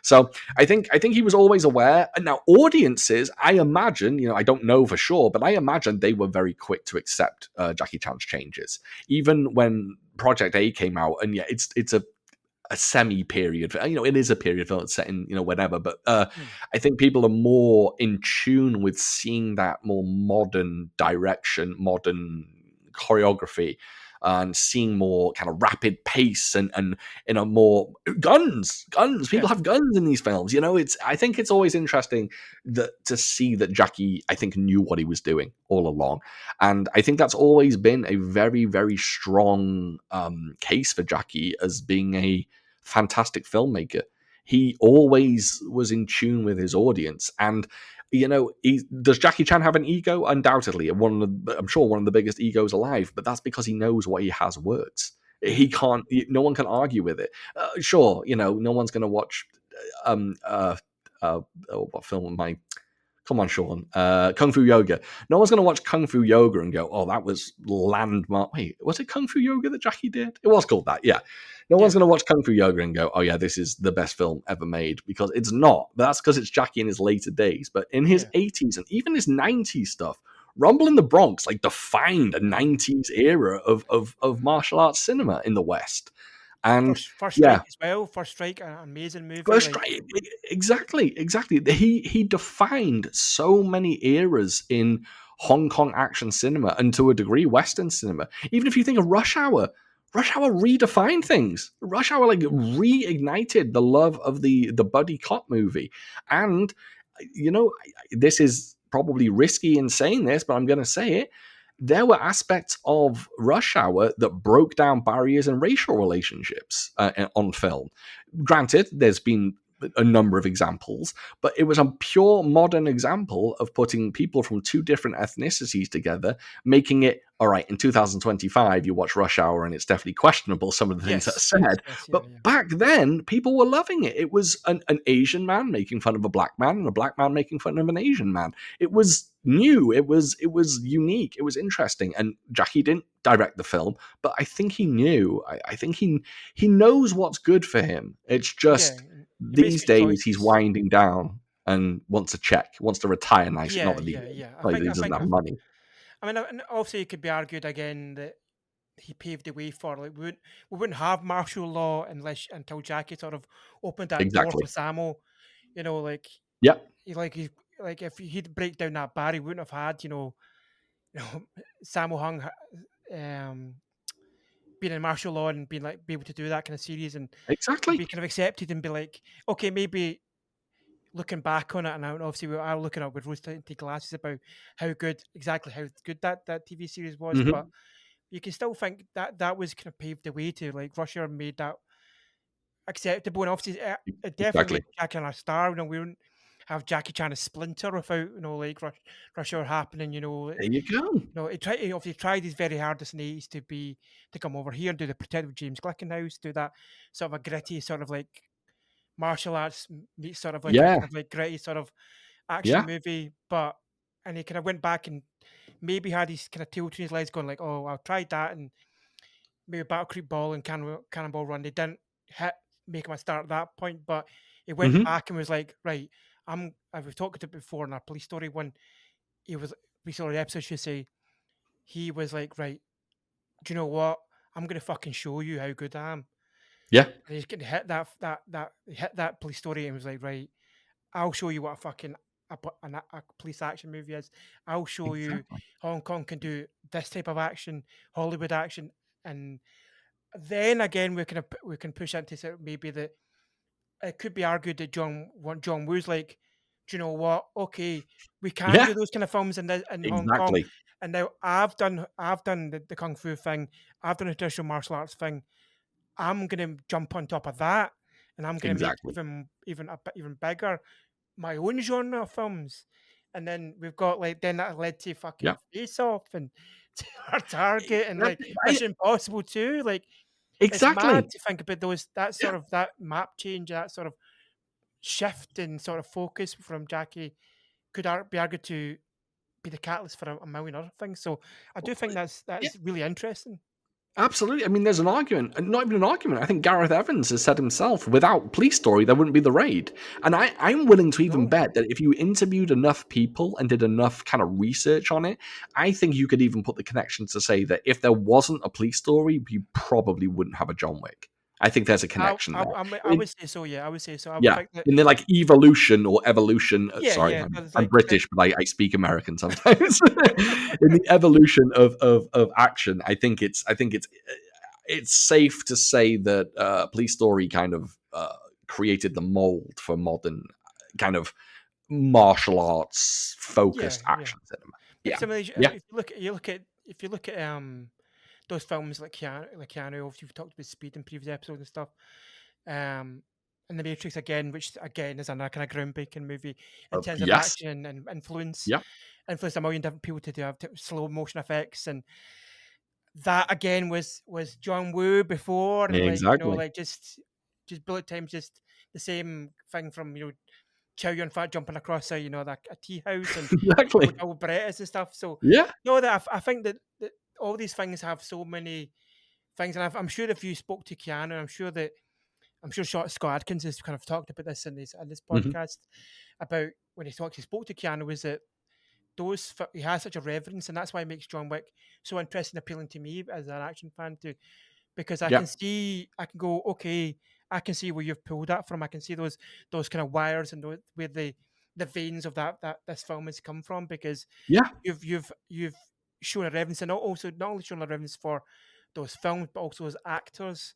So I think he was always aware. And now audiences, I imagine, I don't know for sure, but I imagine they were very quick to accept Jackie Chan's changes. Even when Project A came out, and it's a semi-period, it is a period film. It's set in, whatever, but I think people are more in tune with seeing that more modern direction, modern choreography, and seeing more kind of rapid pace and in a more guns. People have guns in these films. I think it's always interesting to see that Jackie, I think, knew what he was doing all along, and I think that's always been a very, very strong case for Jackie as being a fantastic filmmaker. He always was in tune with his audience, and does Jackie Chan have an ego? Undoubtedly, I'm sure one of the biggest egos alive. But that's because he knows what he has works. He can't. No one can argue with it. Sure, no one's going to watch. What film am I? Come on, Shaun. Kung Fu Yoga. No one's going to watch Kung Fu Yoga and go, oh, that was landmark. Wait, was it Kung Fu Yoga that Jackie did? It was called that, yeah. No one's going to watch Kung Fu Yoga and go, oh, yeah, this is the best film ever made, because it's not. But that's because it's Jackie in his later days. But in his 80s and even his 90s stuff Rumble in the Bronx like defined a 90s era of martial arts cinema in the West. And First yeah, Strike as well. First Strike, an amazing movie. First Like, Strike, exactly. He defined so many eras in Hong Kong action cinema and to a degree Western cinema. Even if you think of Rush Hour redefined things. Rush Hour like reignited the love of the buddy cop movie. And this is probably risky in saying this, but I'm going to say it. There were aspects of Rush Hour that broke down barriers and racial relationships on film. Granted, there's been a number of examples, but it was a pure modern example of putting people from two different ethnicities together, making it all right. In 2025, you watch Rush Hour, and it's definitely questionable some of the things that are said. yeah. But back then, people were loving it. It was an Asian man making fun of a black man, and a black man making fun of an Asian man. It was new. It was unique. It was interesting. And Jackie didn't direct the film, but I think he knew. I think he knows what's good for him. It's just he makes these good days he's choices. winding down and wants a check, wants to retire nicely. Not that he I doesn't think. have money. I mean, and obviously, it could be argued again that he paved the way for like we wouldn't have martial law until Jackie sort of opened that door for Exactly. Samo. Like Yep. like if he'd break down that barrier, we wouldn't have had Sammo Hung being in martial law and being like be able to do that kind of series and be Exactly. kind of accepted and be like, okay, maybe looking back on it, and obviously we are looking at with rose-tinted glasses about how good that TV series was, Mhm. but you can still think that was kind of paved the way to like Russia made that acceptable, and obviously it definitely Exactly. made Jackie a star. We wouldn't have Jackie trying to splinter without like Russia happening. There you go. He obviously tried his very hardest in the 80s to come over here and do the Protective James Glickenhaus, do that sort of a gritty sort of like martial arts meets sort of like a Yeah. kind of like gritty sort of action Yeah. movie, and he kind of went back and maybe had his kind of tail between his legs, going like, "Oh, I've tried that," and maybe Battle Creek Ball and Cannonball Run. They didn't make him a start at that point, but he went Mhm. back and was like, "Right, We've talked about it before in our police story when he was we saw the episode. Should say he was like, right, do you know what? I'm gonna fucking show you how good I am." Yeah. And he's gonna hit that police story and was like, right, I'll show you what a police action movie is. I'll show you Exactly. Hong Kong can do this type of action, Hollywood action, and then again we can push into sort of maybe that it could be argued that John Woo's like, do you know what? Okay, we can Yeah. do those kind of films in Hong Kong, Exactly. and now I've done the kung fu thing, I've done the traditional martial arts thing. I'm gonna jump on top of that, and I'm gonna make Exactly. even bigger my own genre of films. And then we've got like then that led to fucking Yeah. Face Off and our Target and like Exactly. Right. Mission Impossible too. Like it's mad Exactly. to think about that Yeah. sort of that map change, that sort of shift in sort of focus from Jackie could be argued to be the catalyst for a million other things. So I do think that Yeah. is really interesting. Absolutely. I mean, there's an argument, and not even an argument. I think Gareth Evans has said himself, without Police Story, there wouldn't be the raid. And I'm willing to even No, bet that if you interviewed enough people and did enough kind of research on it, I think you could even put the connection to say that if there wasn't a Police Story, you probably wouldn't have a John Wick. I think there's a connection I there. would say so. Yeah, I would say so. I would Yeah, think that. in the like evolution or evolution. Sorry, Yeah. There's I'm like British, but I speak American sometimes. In the evolution of action, it's safe to say that Police Story kind of created the mold for modern kind of martial arts focused yeah. action cinema. But Yeah, some of these, yeah, if you look at those films like Keanu, obviously we've talked about Speed in previous episodes and stuff. Um, and The Matrix again, which again is another kind of groundbreaking movie in terms of yes, action and yeah, influenced a million different people to do slow motion effects, and that again was John Woo before, and like exactly, like just bullet time, just the same thing from Chow Yun Fat jumping across a tea house and exactly. double Berettas and stuff. So Yeah, that I think that all these things have so many things, and I'm sure if you spoke to Keanu, I'm sure Scott Adkins has kind of talked about this in this hmm podcast about when he spoke to Keanu, was that he has such a reverence, and that's why it makes John Wick so interesting, appealing to me as an action fan too, because I Yeah. can go, okay, I can see where you've pulled that from. I can see those kind of wires and where the veins of that this film has come from, because Yeah. you've shown a reverence, and also not only shown a reverence for those films, but also those actors.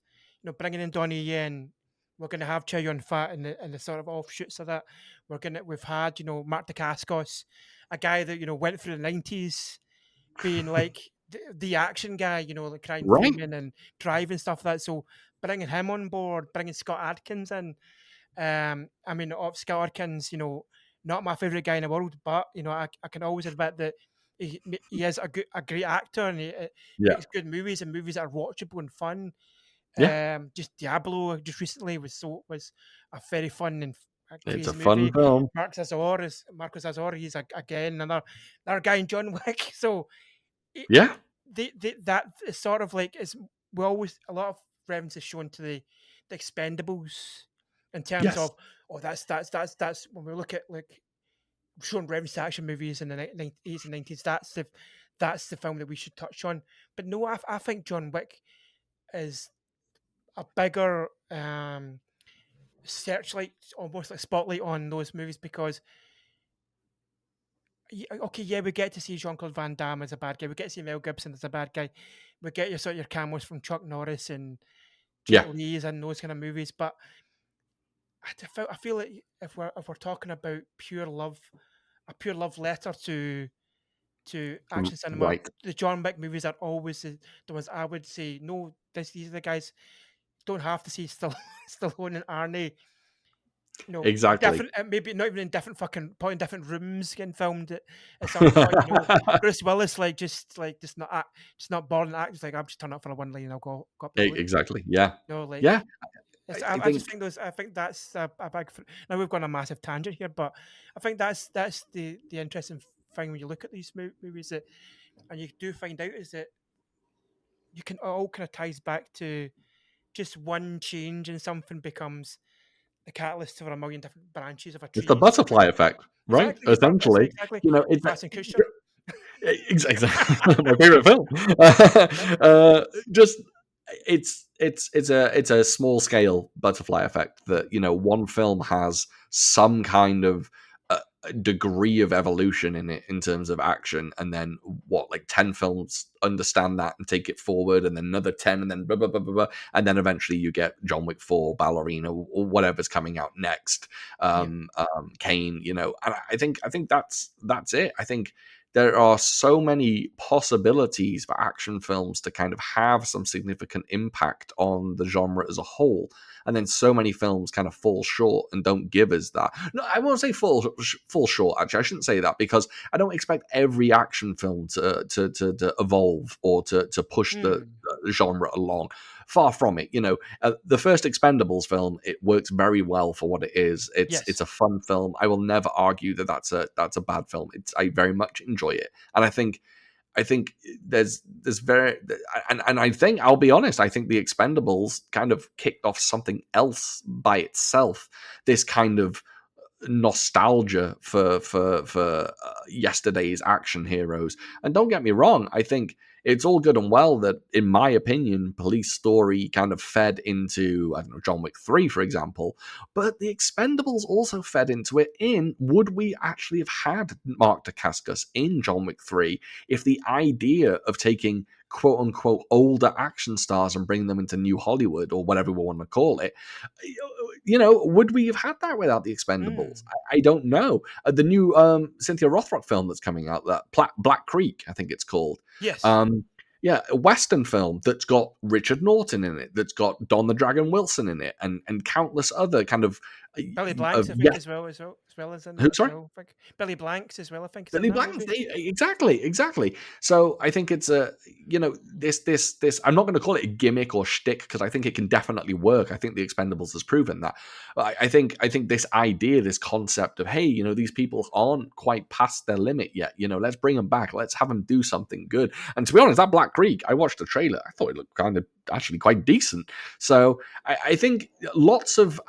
Bringing in Donnie Yen, we're going to have Chow Yun Fat in the sort of offshoots of that. We've had Mark Dacascos, a guy that went through the '90s, being like the action guy, like Crying Right. Freeman and Drive and stuff like that. So bringing him on board, bringing Scott Adkins in. I mean, Scott Adkins, not my favorite guy in the world, but I can always admit that he is a great actor, and he Yeah. makes good movies and movies that are watchable and fun. Yeah. Just Diablo just recently was a very fun and It's a crazy fun movie. film. Marcus Azor. He's again another guy in John Wick. So it, Yeah. that is sort of like is we always a lot of reference is shown to the Expendables in terms Yes. of that's when we look at like showing reference to action movies in the 80s and 90s. That's the film that we should touch on. But no, I think John Wick is a bigger searchlight, almost like spotlight on those movies, because okay, yeah, we get to see Jean-Claude Van Damme as a bad guy. We get to see Mel Gibson as a bad guy. We get your sort of your cameos from Chuck Norris and Yeah. Jet Li's and those kind of movies. But I feel like if we're talking about a pure love letter to action cinema, Right. the John Wick movies are always the ones I would say no. These are the guys don't have to see Stallone and Arnie. Exactly. Different, maybe not even in different fucking, probably in different rooms getting filmed at some point. Bruce Willis just not bothered to act. Just like I'm just turning up for a one line and I'll go up the road. Exactly. Yeah. Like Yeah. I I just think think I think that's a big. Now we've gone a massive tangent here, but I think that's the interesting thing when you look at these movies that, and you do find out is that you can all kind of ties back to just one change and something becomes the catalyst for a million different branches of a it's the tree. butterfly effect, right? Exactly, Essentially, exactly. it's Fast and Cushion. exactly my favorite film. Yep. Just it's a small scale butterfly effect that one film has some kind of degree of evolution in it in terms of action, and then like 10 films understand that and take it forward, and then another 10, and then blah, blah, blah, blah, blah, and then eventually you get John Wick 4, Ballerina, or whatever's coming out next, Yeah. Kane, and I think that's it. I think there are so many possibilities for action films to kind of have some significant impact on the genre as a whole. And then so many films kind of fall short and don't give us that. No, I won't say fall short, actually. I shouldn't say that, because I don't expect every action film to evolve or to push the genre along. Far from it. The first Expendables film, it works very well for what it is. It's Yes. a fun film. I will never argue that that's a bad film. I very much enjoy it, and I think there's very, and I think, I'll be honest, I think the Expendables kind of kicked off something else by itself. This kind of nostalgia for yesterday's action heroes. And don't get me wrong, I think it's all good and well that, in my opinion, Police Story kind of fed into, I don't know, John Wick 3, for example, but the Expendables also fed into it. Would we actually have had Mark Dacascos in John Wick 3 if the idea of taking quote-unquote older action stars and bringing them into new Hollywood, or whatever we want to call it, would we have had that without the Expendables? I don't know. The new Cynthia Rothrock film that's coming out, that Black Creek, I think it's called. Yes. A Western film that's got Richard Norton in it, that's got Don the Dragon Wilson in it, and countless other kind of Billy Blanks, I think, yeah. as well as in Who, that as sorry? well. I think Billy Blanks as well, I think, is in Billy that Blanks, movie. exactly. So I think it's this. I'm not going to call it a gimmick or shtick, because I think it can definitely work. I think the Expendables has proven that. I think this idea, this concept of, hey, these people aren't quite past their limit yet. Let's bring them back. Let's have them do something good. And to be honest, that Black Creek, I watched the trailer. I thought it looked kind of actually quite decent. So I think lots of,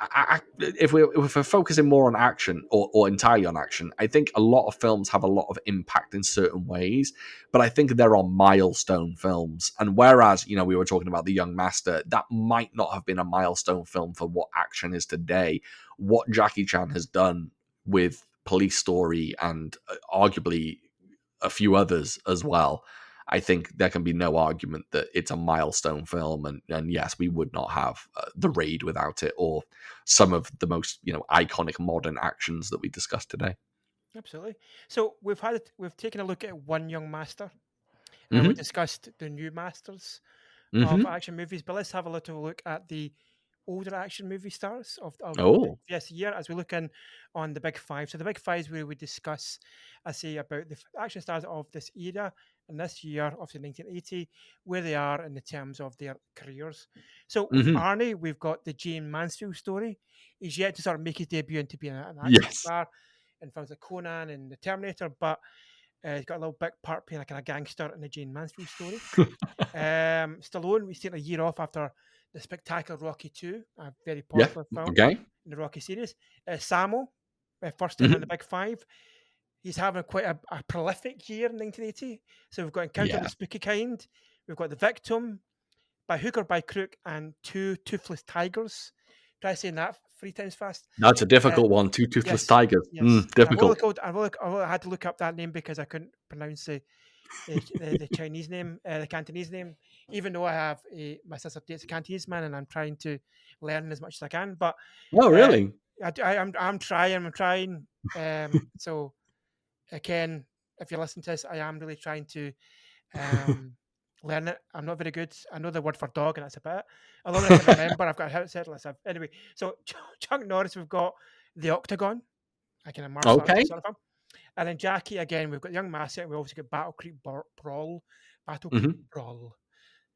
if we're focusing more on action, or entirely on action. I think a lot of films have a lot of impact in certain ways, but I think there are milestone films. And whereas, we were talking about The Young Master, that might not have been a milestone film for what action is today. What Jackie Chan has done with Police Story and arguably a few others as well, I think there can be no argument that it's a milestone film. And yes, we would not have the Raid without it, or some of the most iconic modern actions that we discussed today. Absolutely. So we've taken a look at one young master, and we Mm-hmm. discussed the new masters of Mm-hmm. action movies. But let's have a little look at the older action movie stars of the Oh. previous year as we look in on the big five. So the big five is where we discuss, I say, about the action stars of this era and this year, obviously 1980, where they are in the terms of their careers. So with Mm-hmm. Arnie, we've got the Jane Mansfield story. He's yet to sort of make his debut into being an action Yes. star in films like Conan and The Terminator, but he's got a little big part playing like a gangster in the Jane Mansfield story. Stallone, we taken a year off after the spectacular Rocky 2, a very Yeah. popular film Okay. in the Rocky series. Samo, first time in the Mm-hmm. Big Five. He's having quite a prolific year in 1980. So we've got Encounter of Yeah. the Spooky Kind, we've got The Victim, By Hook or By Crook, and Two Toothless Tigers. Try saying that 3 times fast. That's a Uh, difficult one. Two toothless yes, tigers. yes. And Difficult. I had to look up that name because I couldn't pronounce the Chinese name, the Cantonese name, even though I have my sister dates a Cantonese man and I'm trying to learn as much as I can. But Oh, uh, really? I'm trying. So Ken, if you listen to this, I am really trying to um, learn it. I'm not very good. I know the word for dog, and that's about it. Although I can remember, I've got how it said. Let's have anyway. So Chuck Norris, we've got the Octagon, like in a martial Okay. arts sort of film. And then Jackie again, we've got Young Master, and we also got Battle Creek Brawl. Battle Creek Mm-hmm. Brawl.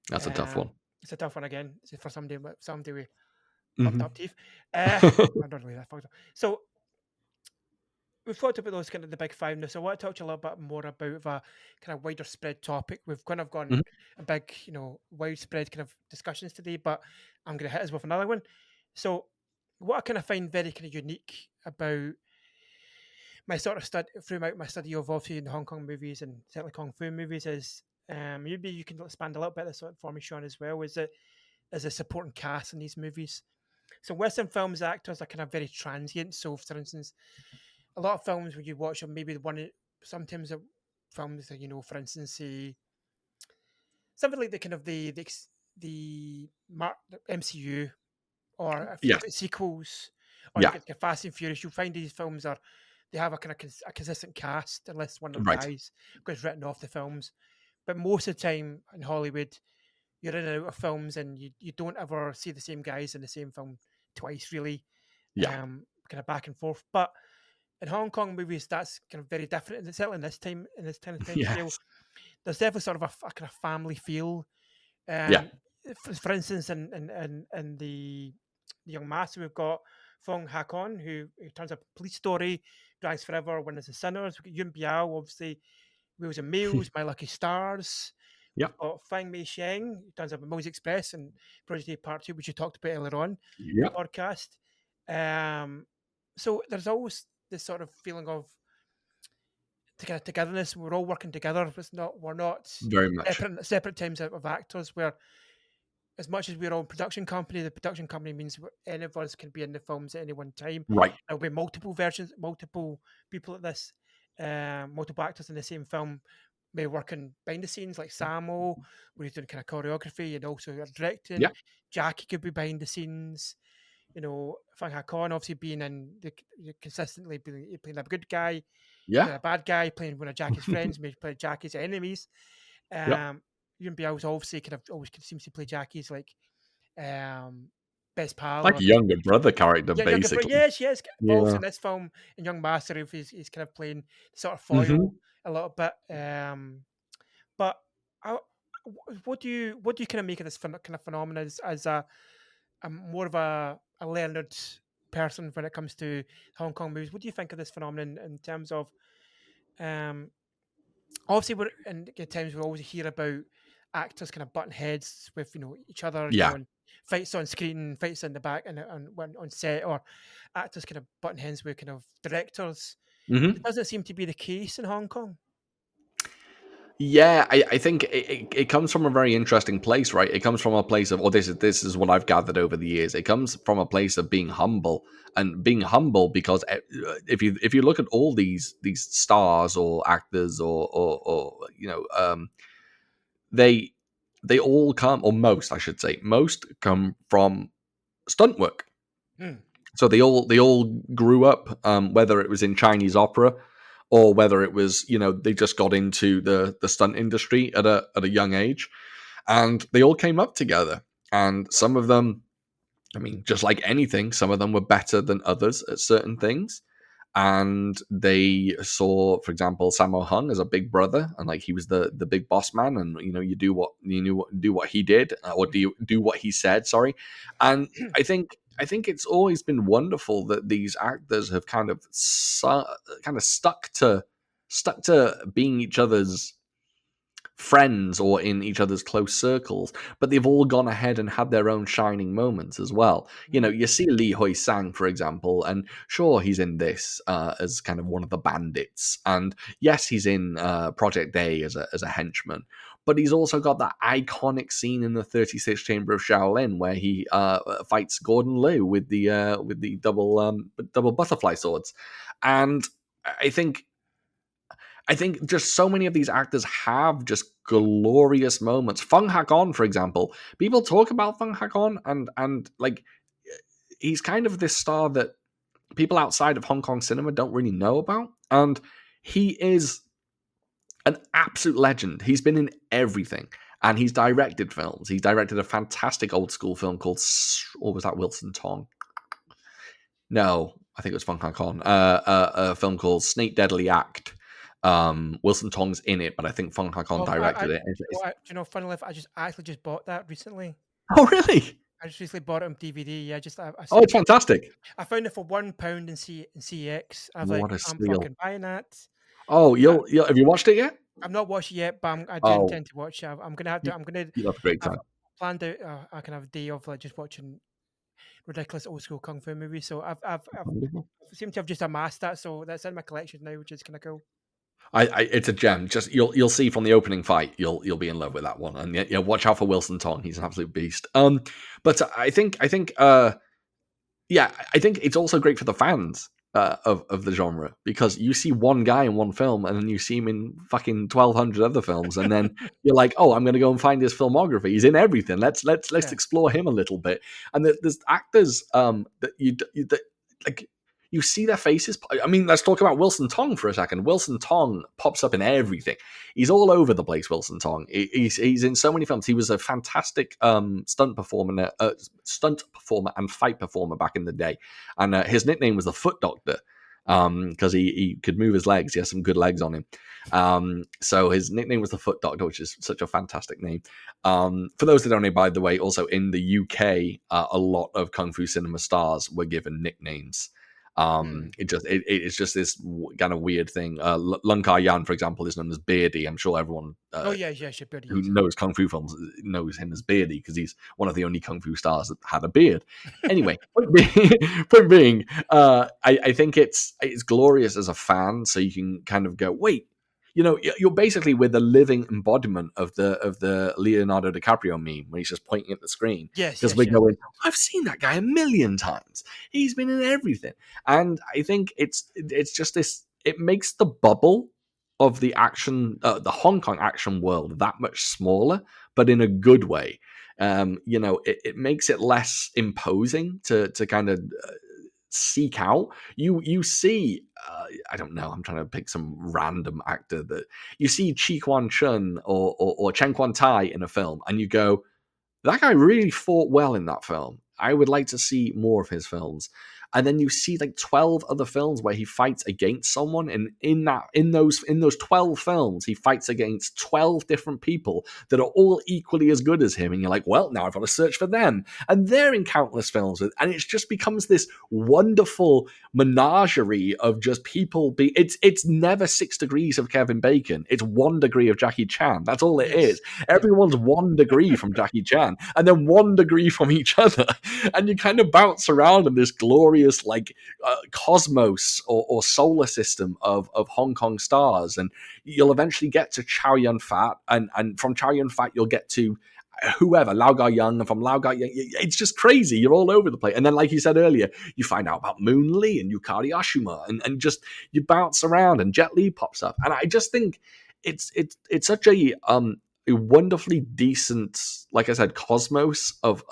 That's a tough one. It's a tough one again. It's for somebody with fucked Mm-hmm. up teeth. I'm not really that fucked up. So we've talked about those kind of the big five now. So I want to talk to you a little bit more about a kind of wider spread topic. We've kind of gone a big, widespread kind of discussions today, but I'm going to hit us with another one. So what I kind of find very kind of unique about my sort of study throughout my study of obviously in Hong Kong movies and certainly Kung Fu movies is maybe you can expand a little bit of this for me, Sean, as well. Is it as a supporting cast in these movies? So Western films actors are kind of very transient. So for instance, a lot of films when you watch them, maybe the one sometimes films that for instance, say something like the kind of the MCU, or if you Yes. look at sequels, or you Yeah. get Fast and Furious, you'll find these films they have a kind of a consistent cast unless one of the Right. guys gets written off the films. But most of the time in Hollywood, you're in and out of films, and you don't ever see the same guys in the same film twice, really. Yeah. Kind of back and forth. But in Hong Kong movies, that's kind of very different. And certainly in this kind of time scale, Yes. there's definitely sort of a kind of family feel. Yeah. For instance, in the Young Master, we've got Fong Hakon, who turns up Police Story, Drives Forever, Winners and Sinners. We've got Yun Biao, obviously, Wheels and Meals, My Lucky Stars. Yeah. We've got Fang Mei Sheng, who turns up in Mills Express and Project A Part 2, which you talked about earlier on in Yeah. the podcast. So there's always this sort of feeling of kind of togetherness. We're all working together. We're not Very much. separate teams of actors where as much as we're all production company, the production company means any of us can be in the films at any one time. Right. There'll be multiple versions, multiple people at this, multiple actors in the same film may work in behind the scenes, like Samo, where he's doing kind of choreography and also directing. Yeah. Jackie could be behind the scenes. Fang Hakon obviously being consistently playing a good guy, playing Yeah. a bad guy, playing one of Jackie's friends, maybe playing Jackie's enemies. Yep. Yun Biao's obviously kind of always seems to play Jackie's like best pal Like or a younger brother character, yeah, younger basically. yes. But also Yeah. in this film, in Young Master, if he's kind of playing sort of Mm-hmm. foil a little bit. But I, what do you kind of make of this kind of phenomenon as a more of a learned person when it comes to Hong Kong movies? What do you think of this phenomenon in terms of obviously we're in times we always hear about actors kind of button heads with each other, Yeah. and fights on screen, fights in the back, and on set, or actors kind of button heads with kind of directors. It Hmm. doesn't seem to be the case in Hong Kong. Yeah, I think it comes from a very interesting place, right? It comes from a place of, this is what I've gathered over the years. It comes from a place of being humble, and being humble because if you look at all these stars or actors or they they all come, or most I should say, most come from stunt work. Hmm. So they all grew up, whether it was in Chinese opera or whether it was they just got into the stunt industry at a young age, and they all came up together. And some of them, I mean, just like anything, some of them were better than others at certain things. And they saw, for example, Sammo Hung as a big brother, and like he was the big boss man, and do what he did, or do what he said. Sorry, and I think it's always been wonderful that these actors have kind of stuck to being each other's friends or in each other's close circles, but they've all gone ahead and had their own shining moments as well. You see Lee Hoi Sang, for example, and sure, he's in this as kind of one of the bandits, and yes, he's in Project A as a henchman, but he's also got that iconic scene in the 36th Chamber of Shaolin where he fights Gordon Liu with the double butterfly swords, and I think I think just so many of these actors have just glorious moments. Fung Hak-on, for example, people talk about Fung Hak-on, and like he's kind of this star that people outside of Hong Kong cinema don't really know about, and he is an absolute legend. He's been in everything, and he's directed films. He directed a fantastic old school film called, or was that Wilson Tong? No, I think it was Fung Hak-on. A film called Snake Deadly Act. Wilson Tong's in it, but I think Fung Hak-on Oh, directed it. funny enough, I actually just bought that recently. Oh, really? I just recently bought it on DVD. Yeah, just I Oh, seen it's fantastic. I found it for £1 in CX. I was like, What a I'm steal. fucking buying that. Oh, Uh, you'll have you watched it yet? I've not watched it yet, but I do Oh, intend to watch it. I'm gonna have to. you, I'm gonna. you'll have a great I've time. planned out a kind of day of like just watching ridiculous old school kung fu movies. So I've Wonderful. seem to have just amassed that. So that's in my collection now, which is kind of cool. It's a gem. Just you'll see from the opening fight, you'll be in love with that one. And yeah, watch out for Wilson Tong. He's an absolute beast. But I think it's also great for the fans of the genre, because you see one guy in one film and then you see him in fucking 1,200 other films, and then you're like, oh, I'm going to go and find his filmography. He's in everything. Let's Yeah. explore him a little bit. And there's actors that that like you see their faces. I mean, let's talk about Wilson Tong for a second. Wilson Tong pops up in everything. He's all over the place. Wilson Tong. He's in so many films. He was a fantastic stunt performer and fight performer back in the day, and his nickname was the Foot Doctor, because he could move his legs. He has some good legs on him. So his nickname was the Foot Doctor, which is such a fantastic name. For those that don't know, by the way, also in the UK, a lot of kung fu cinema stars were given nicknames. It's just this kind of weird thing. Lung Ka Yan, for example, is known as Beardy. I'm sure everyone Oh yeah, yeah, sure, pretty who easy. knows kung fu films knows him as Beardy, because he's one of the only kung fu stars that had a beard. Anyway, point being, I think it's glorious as a fan, so you can kind of go, wait, you're basically with the living embodiment of the Leonardo DiCaprio meme, where he's just pointing at the screen, Yes, because yes, we're yes. going, I've seen that guy a million times. He's been in everything, and I think it's just this. It makes the bubble of the the Hong Kong action world that much smaller, but in a good way. It makes it less imposing to kind of seek out. You see, I don't know, I'm trying to pick some random actor that you see Chi Kwan Chun or Chen Kwan Tai in a film, and you go, that guy really fought well in that film. I would like to see more of his films. and then you see like 12 other films where he fights against someone, and in those 12 films he fights against 12 different people that are all equally as good as him, and you're like, well, now I've got to search for them, and they're in countless films, and it just becomes this wonderful menagerie of just people it's never 6 degrees of Kevin Bacon, it's 1 degree of Jackie Chan. That's all it is. Everyone's 1 degree from Jackie Chan, and then 1 degree from each other, and you kind of bounce around in this glorious like cosmos or solar system of Hong Kong stars, and you'll eventually get to Chow Yun Fat, and from Chow Yun Fat you'll get to whoever, Lau Ga Young, and from Lau Ga Young, it's just crazy. You're all over the place. And then, like you said earlier, you find out about Moon Lee and Yukari Ashima, and just you bounce around, and Jet Li pops up. And I just think it's such a wonderfully decent, like I said, cosmos of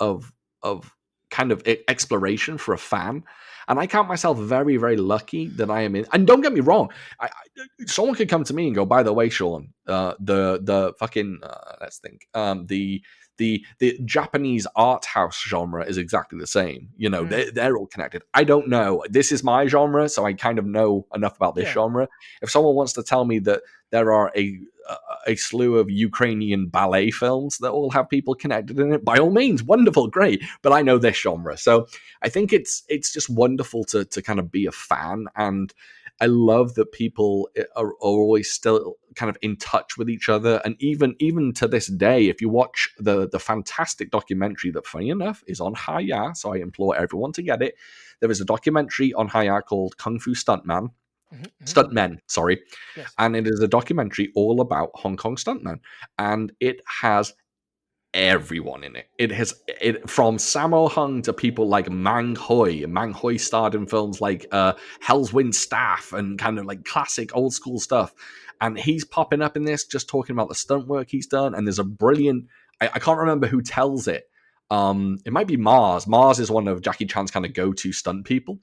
kind of exploration for a fan. And I count myself very, very lucky that I am in. And don't get me wrong, someone could come to me and go, by the way, Shaun, the fucking let's think, the Japanese art house genre is exactly the same. You know, they're all connected. I don't know. This is my genre, so I kind of know enough about this genre. If someone wants to tell me that there are a slew of Ukrainian ballet films that all have people connected in it, by all means, wonderful, great. But I know this genre, so I think it's just wonderful to kind of be a fan, and I love that people are always still kind of in touch with each other. And even to this day, if you watch the fantastic documentary that, funny enough, is on Hayya, so I implore everyone to get it. There is a documentary on Hayya called Kung Fu Stuntmen, sorry. Yes. And it is a documentary all about Hong Kong stuntmen. And it has everyone in it. It has from Sammo Hung to people like Mang Hoi. Mang Hoi starred in films like Hell's Wind Staff and kind of like classic old school stuff. And he's popping up in this, just talking about the stunt work he's done. And there's a brilliant, I can't remember who tells it. It might be Mars. Mars is one of Jackie Chan's kind of go-to stunt people.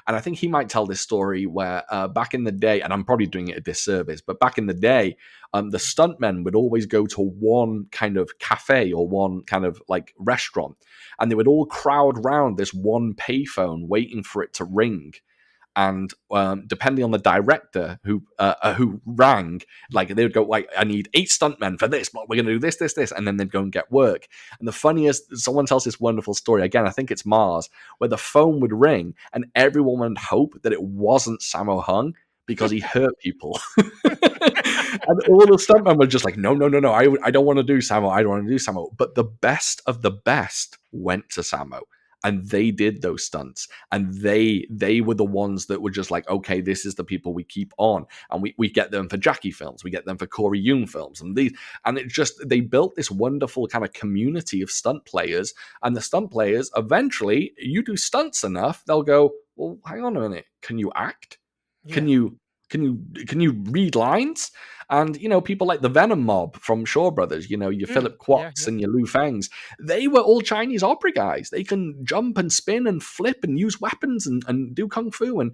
And I think he might tell this story where back in the day, and I'm probably doing it a disservice, but back in the day, the stuntmen would always go to one kind of cafe or one kind of like restaurant, and they would all crowd round this one payphone waiting for it to ring. And depending on the director who rang, like they would go, like, I need 8 stuntmen for this, but we're going to do this, and then they'd go and get work. And the funniest, someone tells this wonderful story, again, I think it's Mars, where the phone would ring and everyone would hope that it wasn't Sammo Hung because he hurt people. And all the stuntmen were just like, no, I don't want to do Sammo, I don't want to do Sammo. But the best of the best went to Sammo. And they did those stunts, and they were the ones that were just like, okay, this is the people we keep on, and we get them for Jackie films, we get them for Corey Yoon films, and it just, they built this wonderful kind of community of stunt players, and the stunt players eventually, you do stunts enough, they'll go, well, hang on a minute, can you act? Yeah. Can you read lines? And, you know, people like the Venom Mob from Shaw Brothers, you know, your Philip Kwok and your Lu Fengs, they were all Chinese opera guys. They can jump and spin and flip and use weapons and do kung fu. And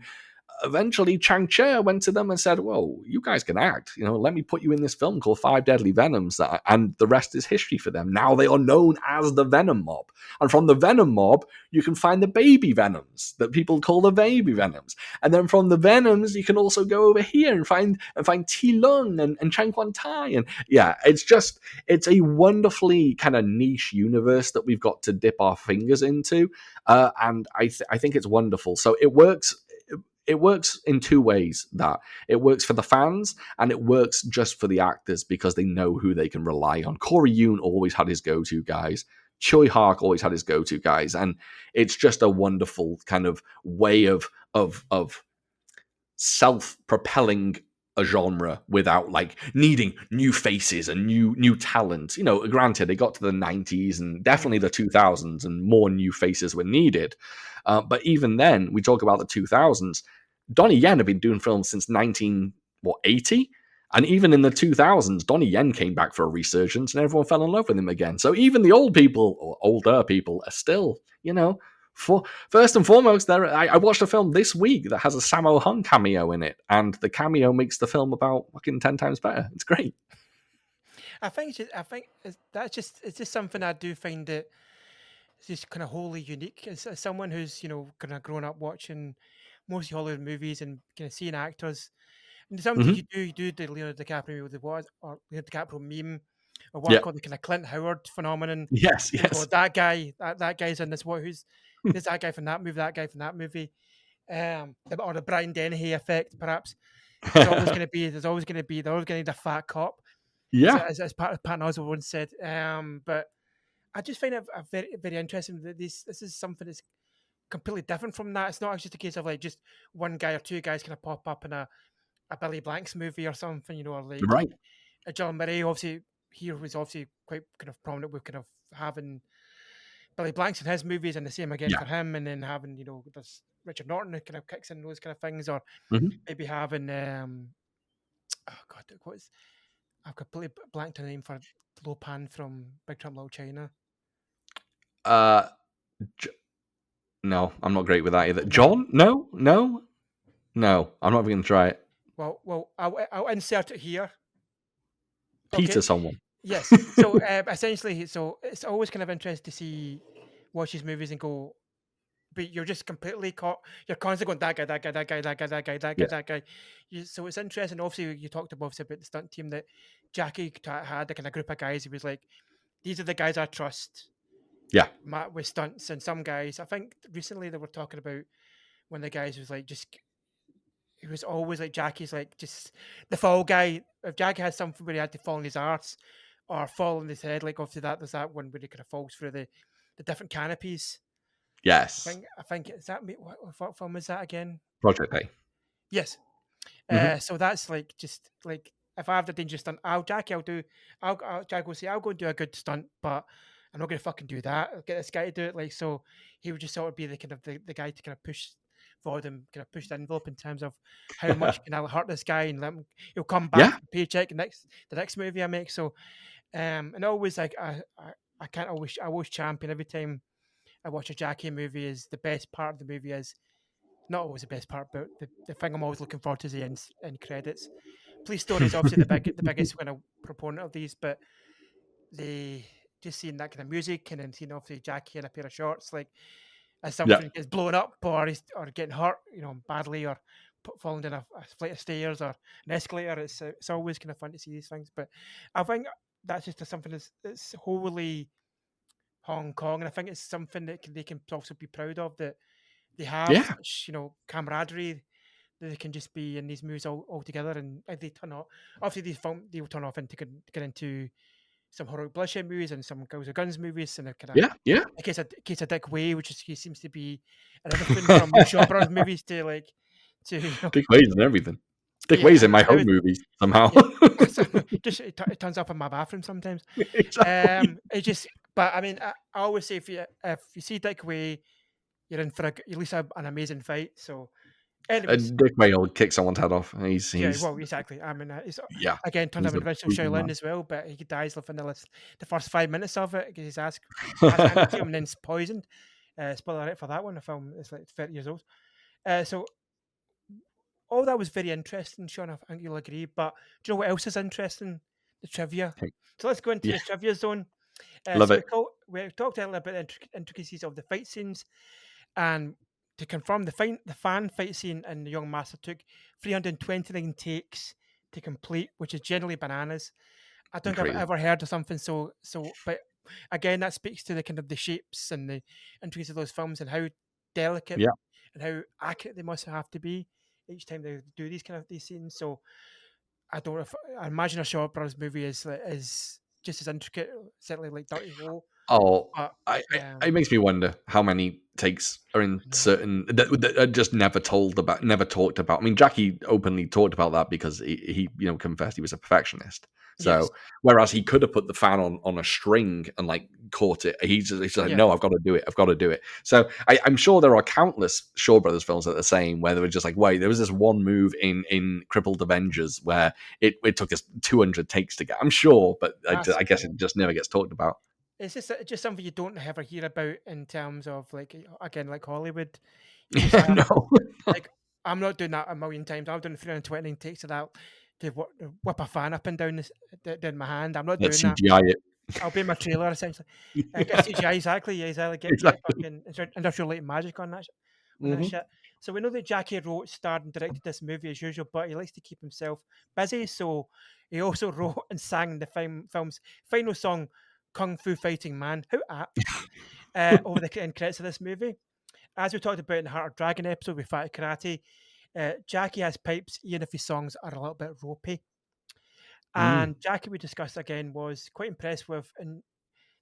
eventually Chang Che went to them and said, well, you guys can act. You know, let me put you in this film called Five Deadly Venoms. And the rest is history for them. Now they are known as the Venom Mob. And from the Venom Mob, you can find the baby Venoms that people call the baby Venoms. And then from the Venoms, you can also go over here and find Ti Lung and Chang Quan Tai. And yeah, it's a wonderfully kind of niche universe that we've got to dip our fingers into. And I think it's wonderful. So it works. It works in two ways. That it works for the fans and it works just for the actors because they know who they can rely on. Corey Yoon always had his go-to guys. Choi Hark always had his go-to guys, and it's just a wonderful kind of way of self-propelling a genre without like needing new faces and new talent. You know, granted, it got to the 90s and definitely the 2000s, and more new faces were needed. But even then, we talk about the 2000s. Donnie Yen had been doing films since 1980, and even in the 2000s, Donnie Yen came back for a resurgence, and everyone fell in love with him again. So even the old people or older people are still, you know, first and foremost, I watched a film this week that has a Sammo Hung cameo in it, and the cameo makes the film about fucking 10 times better. It's great. I think it's just something I do find it just kind of wholly unique. As someone who's kind of grown up watching mostly Hollywood movies and kind of seeing actors, and sometimes Hmm. you do the Leonardo DiCaprio with the what or Leonardo DiCaprio meme, or what I Yeah. call the kind of Clint Howard phenomenon. Yes. And you go, Yes. that guy, that guy's in this. What? Who's that guy from that movie? That guy from that movie. Or the Brian Dennehy effect, perhaps. There's always going to be, they're always going to need a fat cop, Yeah. as part of Patton Oswalt once said. But I just find it very, very interesting that this is something that's completely different from that. It's not just a case of like just one guy or two guys kind of pop up in a Billy Blanks movie or something, or like Right. a John Murray. Obviously, here was obviously quite kind of prominent with kind of having Billy Blanks in his movies, and the same again Yeah. for him, and then having there's Richard Norton who kind of kicks in those kind of things, or Hmm. maybe having oh god, what is I've completely blanked on the name for Lopan from Big Trouble in Little China. Uh, J- no, I'm not great with that either. No, John? No, no, no. I'm not even going to try it. well, I'll insert it here. Peter, Okay, someone. yes. So essentially, so it's always kind of interesting to see watch his movies and go, but you're just completely caught. You're constantly going that guy, that guy, that guy, that guy, that guy, that guy, Yeah. that guy. So it's interesting. Obviously, you talked about the stunt team that Jackie had, the kind of group of guys. He was like, these are the guys I trust. Yeah. With stunts, and some guys. I think recently they were talking about one of the guys was like just. He was always like Jackie's like just the fall guy. If Jackie has something where he had to fall on his arse or fall on his head, like obviously there's that one where he kind of falls through the different canopies. Yes. I think is that me. What film is that again? Project A. Yes. Hmm. So that's like just like if I have the dangerous stunt, Jack will say I'll go and do a good stunt, but I'm not gonna fucking do that. I'll get this guy to do it. Like so, he would just sort of be the kind of the guy to kind of push forward and kind of push the envelope in terms of how much can I hurt this guy and let him. He'll come back Yeah. for the paycheck the next movie I make. So and always like I can't always I always champion every time I watch a Jackie movie is the best part of the movie is not always the best part, but the thing I'm always looking forward to is the end credits. Police Story is obviously the biggest kind of proponent of these, but they just seeing that kind of music and then seeing obviously Jackie in a pair of shorts, like as Yeah. something gets blown up or getting hurt, badly or falling down a flight of stairs or an escalator. It's always kind of fun to see these things, but I think that's just something that's wholly Hong Kong, and I think it's something that they can also be proud of that they have Yeah. such camaraderie that they can just be in these movies all together, and they turn off. Obviously, they will turn off into get into some horror bloodshed movies and some Girls with Guns movies, and they're kind of Yeah. Yeah. case of Dick Way, which is he seems to be in everything from the Shaw Brothers movies to like to Dick Way's and everything. Dick yeah, Way's in my home everything. movies somehow. Yeah, so just it turns up in my bathroom sometimes. Exactly. It just, but I mean, I always say if you see Dick Way, you're in for at least an amazing fight. So, anyways, Dick Way will kick someone's head off. yeah, He's well, exactly. I mean, it's yeah. again turned He's up in a the original brutal Shaolin man. as well, but he dies within the first 5 minutes of it because his ass handed to him and then it's poisoned. Spoiler alert for that one. The film is like 30 years old. So all that was very interesting, Sean. I think you'll agree. But do you know what else is interesting? The trivia. So let's go into Yeah. the trivia zone. Love So it. we talked earlier about the intricacies of the fight scenes, and to confirm, the fan fight scene in The Young Master took 329 takes to complete, which is generally bananas. I don't think I've Crazy. ever heard of something but again, that speaks to the kind of the shapes and the intricacies of those films and how delicate Yeah. and how accurate they must have to be each time they do these scenes. So I don't know if I imagine a Shaw Brothers movie is just as intricate, certainly like Dirty Hole, Oh, but it makes me wonder how many takes are in I know. certain that are just never talked about. I mean, Jackie openly talked about that because he confessed he was a perfectionist. Yes, So whereas he could have put the fan on a string and like caught it, he's like, yeah, no, I've got to do it. I've got to do it. So I'm sure there are countless Shaw Brothers films that are the same, where they were just like, wait, there was this one move in Crippled Avengers where it took us 200 takes to get. I'm sure, but I guess it just never gets talked about. it's just something you don't ever hear about in terms of like again like Hollywood. You just Yeah, have no. like I'm not doing that a million times. I'm doing 329 takes of that to whip a fan up and down down my hand. I'm not Let's doing that. CGI it. I'll be my trailer essentially. Get CGI exactly. Get Exactly. fucking industrial light and magic on that Hmm. shit. So we know that Jackie wrote, starred, and directed this movie as usual, but he likes to keep himself busy. So he also wrote and sang the film's final song, "Kung Fu Fighting Man." How apt! Over the end credits of this movie. As we talked about in the Heart of Dragon episode with Fatty Karate, Jackie has pipes, even if his songs are a little bit ropey. Mm. And Jackie, we discussed again, was quite impressed with. And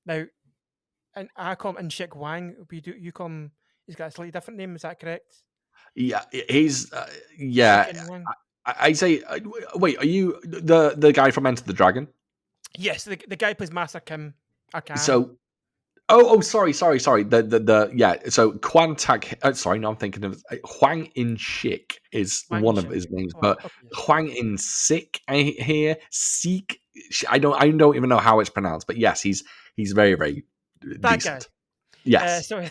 now, and I call him Inshik Wang. You call him. He's got a slightly different name. Is that correct? Yeah, he's yeah. Chicken Wang. I say, wait, are you the guy from Enter the Dragon? Yes, the guy who plays Master Kim. Or Kam. So, sorry. The yeah. So Quantak. Sorry, no, I'm thinking of Huang In Shik is Wang one of Inshik. his names, Oh, but okay, yes. Huang In Sik I hear Sik. I don't even know how it's pronounced, but yes, he's very very That guy. decent. Yes. So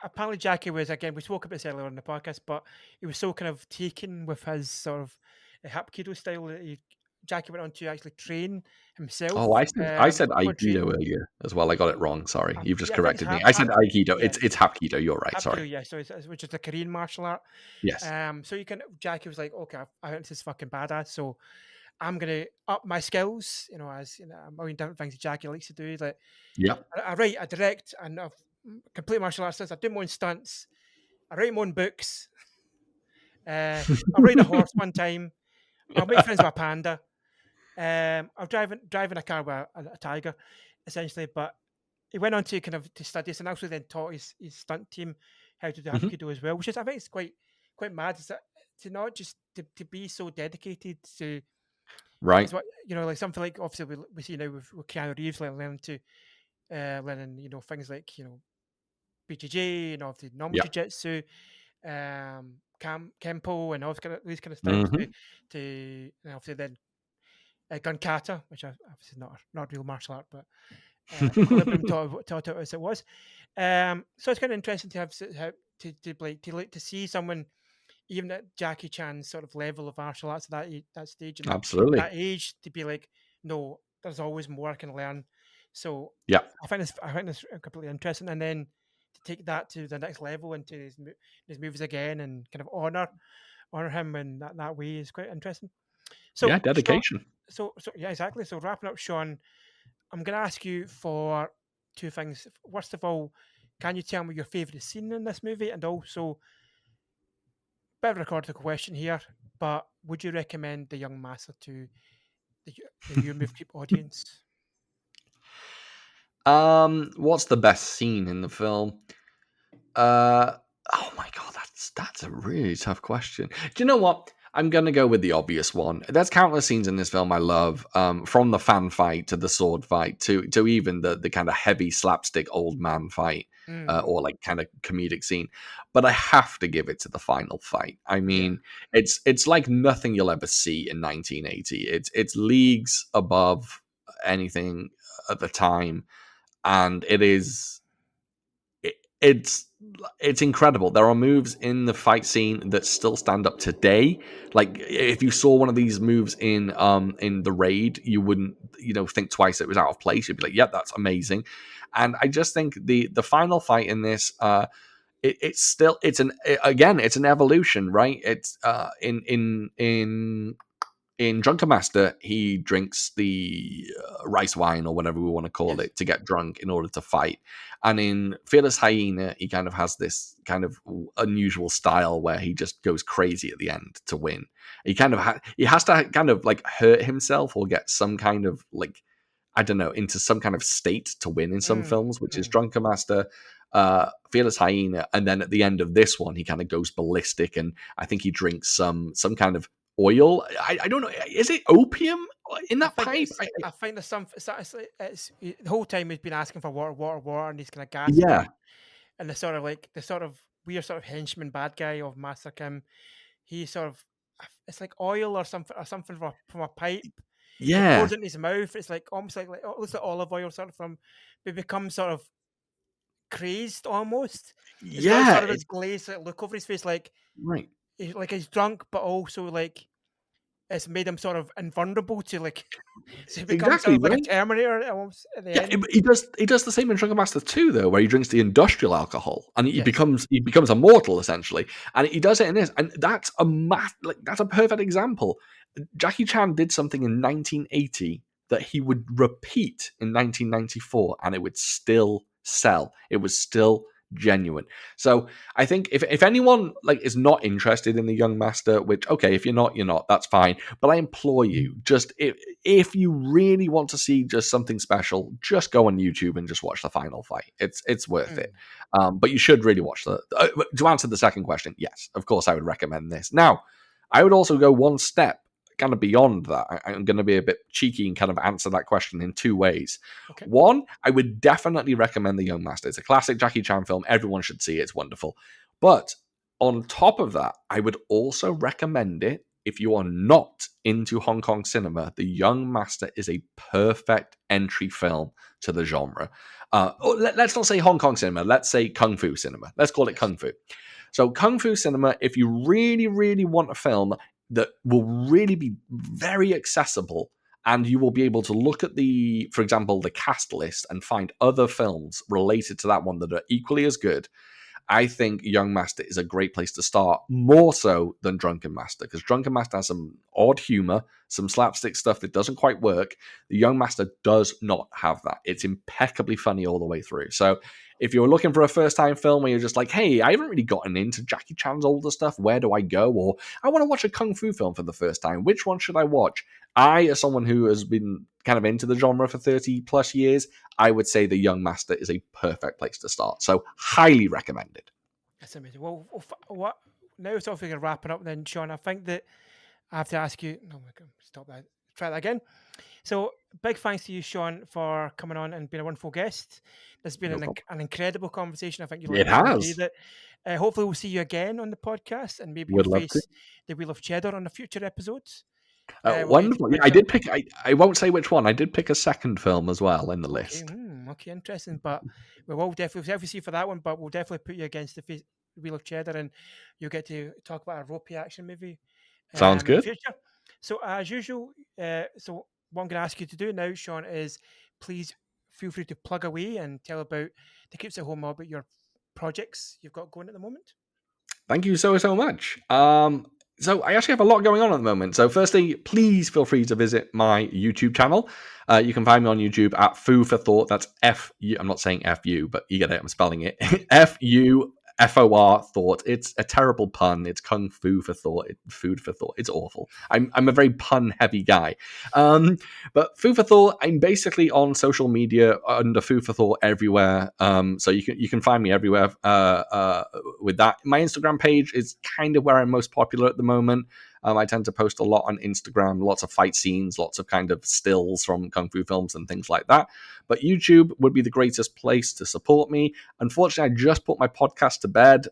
apparently Jackie was, again, we spoke about this earlier on the podcast, but he was so kind of taken with his sort of Hapkido style that Jackie went on to actually train himself. Oh, I said Go and train. Aikido earlier as well. I got it wrong. Sorry, you've just Yeah, I think it's corrected me. I said Aikido. yeah, It's Hapkido. You're right. Hapkido, Sorry. yeah. So which is the Korean martial art. Yes. So you can. Jackie was like, okay, I think this is fucking badass. So I'm gonna up my skills. As a million different things that Jackie likes to do. Like Yep. I write, I direct, and I've complete martial arts. I do my own stunts. I write my own books. I'll ride a horse one time. I'll make friends with a panda. I'm driving a car with a tiger, essentially. But he went on to kind of to study this, and also then taught his stunt team how to do Mhm. Hapkido as well, which is, I think, it's quite mad. Is that to not just to be so dedicated to, Right. is what like something like, obviously we see now with Keanu Reeves, like learning things like BJJ and obviously normal Yep. jiu-jitsu, Kempo, and all these kind of styles Mhm. to and obviously then gun kata, which obviously not real martial art, but equilibrium taught it as it was. So it's kind of interesting to have how to see someone even at Jackie Chan's sort of level of martial arts at that stage and that Absolutely. age to be like, no, there's always more I can learn. So Yeah. I find this completely interesting, and then to take that to the next level into his movies again and kind of honor him in that way is quite interesting. Yeah. So Sean, Dedication. so yeah, exactly. So wrapping up, Sean, I'm going to ask you for two things. First of all, can you tell me your favorite scene in this movie, and also, bit of a rhetorical question here, but would you recommend The Young Master to the You Move Creep audience? What's the best scene in the film? Uh, oh my god, that's a really tough question. Do you know what? I'm gonna go with the obvious one. There's countless scenes in this film I love, from the fan fight to the sword fight to even the kind of heavy slapstick old man fight, Mm, or like kind of comedic scene. But I have to give it to the final fight. I yeah. mean, it's like nothing you'll ever see in 1980. It's leagues above anything at the time, and it's it's incredible. There are moves in the fight scene that still stand up today. Like if you saw one of these moves in the Raid, you wouldn't think twice it was out of place. You'd be like, "Yep, that's amazing." And I just think the final fight in this, it's an evolution, right? It's in Drunken Master, he drinks the rice wine or whatever we want to call Yes. it to get drunk in order to fight. And in Fearless Hyena, he kind of has this kind of unusual style where he just goes crazy at the end to win. He kind of he has to kind of like hurt himself or get some kind of like, I don't know, into some kind of state to win in some Mm, films, which is mm. Drunken Master, Fearless Hyena, and then at the end of this one, he kind of goes ballistic, and I think he drinks some kind of oil. I don't know. Is it opium in I that think pipe? it's. I think there's some. The whole time he's been asking for water, and he's kind of gasping, Yeah, and the sort of weird sort of henchman bad guy of Master Kim. He sort of, it's like oil or something from a pipe. He yeah, pours it in his mouth. It's like almost like it looks like olive oil sort of from. He becomes sort of crazed almost. He's got yeah. sort of this glazed look over his face, like Right. he's drunk, but also like it's made him sort of invulnerable to like, so he becomes sort Exactly, of like a right? Terminator almost at the Yeah, end. he does the same in Drunken Master 2 though, where he drinks the industrial alcohol and Yes. he becomes immortal essentially, and he does it in this, and that's that's a perfect example. Jackie Chan did something in 1980 that he would repeat in 1994, and it would still sell. It was still genuine. So I think if anyone like is not interested in the Young Master, which okay, if you're not, you're not. That's fine. But I implore you, just if you really want to see just something special, just go on YouTube and just watch the final fight. It's worth it. But you should really watch the. To answer the second question, yes, of course, I would recommend this. Now, I would also go one step kind of beyond that. I'm going to be a bit cheeky and kind of answer that question in two ways. Okay. One, I would definitely recommend The Young Master. It's a classic Jackie Chan film. Everyone should see it. It's wonderful. But on top of that, I would also recommend it if you are not into Hong Kong cinema. The Young Master is a perfect entry film to the genre. Let's not say Hong Kong cinema. Let's say Kung Fu cinema. Let's call it Kung Fu. So Kung Fu cinema, if you really, really want a film that will really be very accessible, and you will be able to look at for example, the cast list and find other films related to that one that are equally as good. I think Young Master is a great place to start, more so than Drunken Master, because Drunken Master has some odd humor, some slapstick stuff that doesn't quite work. The Young Master does not have that. It's impeccably funny all the way through. So if you're looking for a first-time film where you're just like, hey, I haven't really gotten into Jackie Chan's older stuff, where do I go? Or I want to watch a Kung Fu film for the first time. Which one should I watch? I, as someone who has been kind of into the genre for 30 plus years, I would say The Young Master is a perfect place to start. So highly recommended. That's amazing. Well, what now? It's all figure wrapping up then, Shaun. I think that I have to ask you. No, my God, stop that. Try that again. So, big thanks to you, Shaun, for coming on and being a wonderful guest. This has been No problem. an incredible conversation. I think It you'll has. enjoy it. Hopefully, we'll see you again on the podcast, and maybe you'll Would love to. face the Wheel of Cheddar on the future episodes. We'll get you to Wonderful. Yeah, I finish up. did pick. I won't say which one. I did pick a second film as well in the Okay, list. okay, interesting. But we will definitely see for that one. But we'll definitely put you against the Wheel of Cheddar, and you'll get to talk about a ropey action movie Sounds in the good. future. So as usual, so what I'm going to ask you to do now, Shaun, is please feel free to plug away and tell about the Keeps at Home about your projects you've got going at the moment. Thank you so much. So I actually have a lot going on at the moment. So firstly, please feel free to visit my YouTube channel. You can find me on YouTube at Foo for Thought. That's F-U. I'm not saying F-U, but you get it. I'm spelling it. F-U-F-O-R Thought. It's a terrible pun. It's Kung Fu for Thought. Food for Thought. It's awful. I'm a very pun heavy guy. But Foo for Thought, I'm basically on social media under Foo for Thought everywhere. So you can find me everywhere with that. My Instagram page is kind of where I'm most popular at the moment. I tend to post a lot on Instagram, lots of fight scenes, lots of kind of stills from Kung Fu films and things like that. But YouTube would be the greatest place to support me. Unfortunately, I just put my podcast to bed.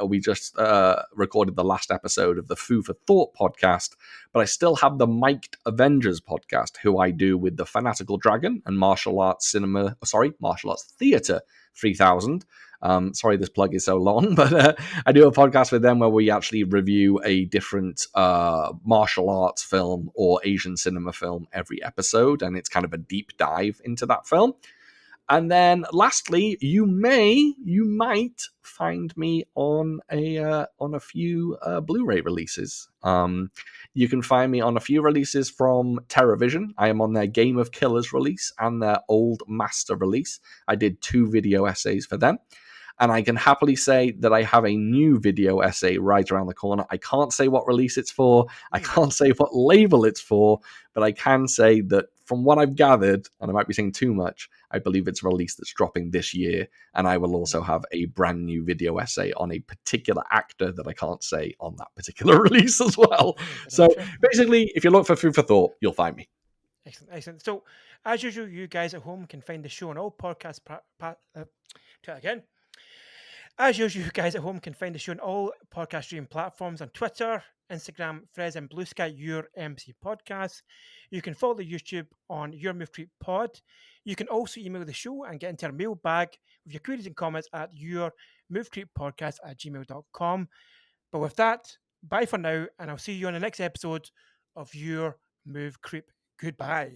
We just recorded the last episode of the Foo for Thought podcast, but I still have the Mic'd Avengers podcast, who I do with the Fanatical Dragon and Martial Arts Theatre 3000. Sorry, this plug is so long, but I do a podcast with them where we actually review a different martial arts film or Asian cinema film every episode, and it's kind of a deep dive into that film. And then, lastly, you might find me on a few Blu-ray releases. You can find me on a few releases from TerraVision. I am on their Game of Killers release and their Old Master release. I did 2 video essays for them. And I can happily say that I have a new video essay right around the corner. I can't say what release it's for. I can't say what label it's for. But I can say that from what I've gathered, and I might be saying too much, I believe it's a release that's dropping this year. And I will also have a brand new video essay on a particular actor that I can't say on that particular release as well. So basically, if you look for Food for Thought, you'll find me. Excellent. So as usual, you guys at home can find the show on all podcast try it again. As usual, you guys at home can find the show on all podcast streaming platforms on Twitter, Instagram, Threads, and Blue Sky, Your MC Podcast. You can follow the YouTube on Your Move Creep Pod. You can also email the show and get into our mailbag with your queries and comments at yourmovecreeppodcast@gmail.com. But with that, bye for now, and I'll see you on the next episode of Your Move Creep. Goodbye.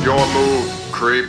Your move, creep.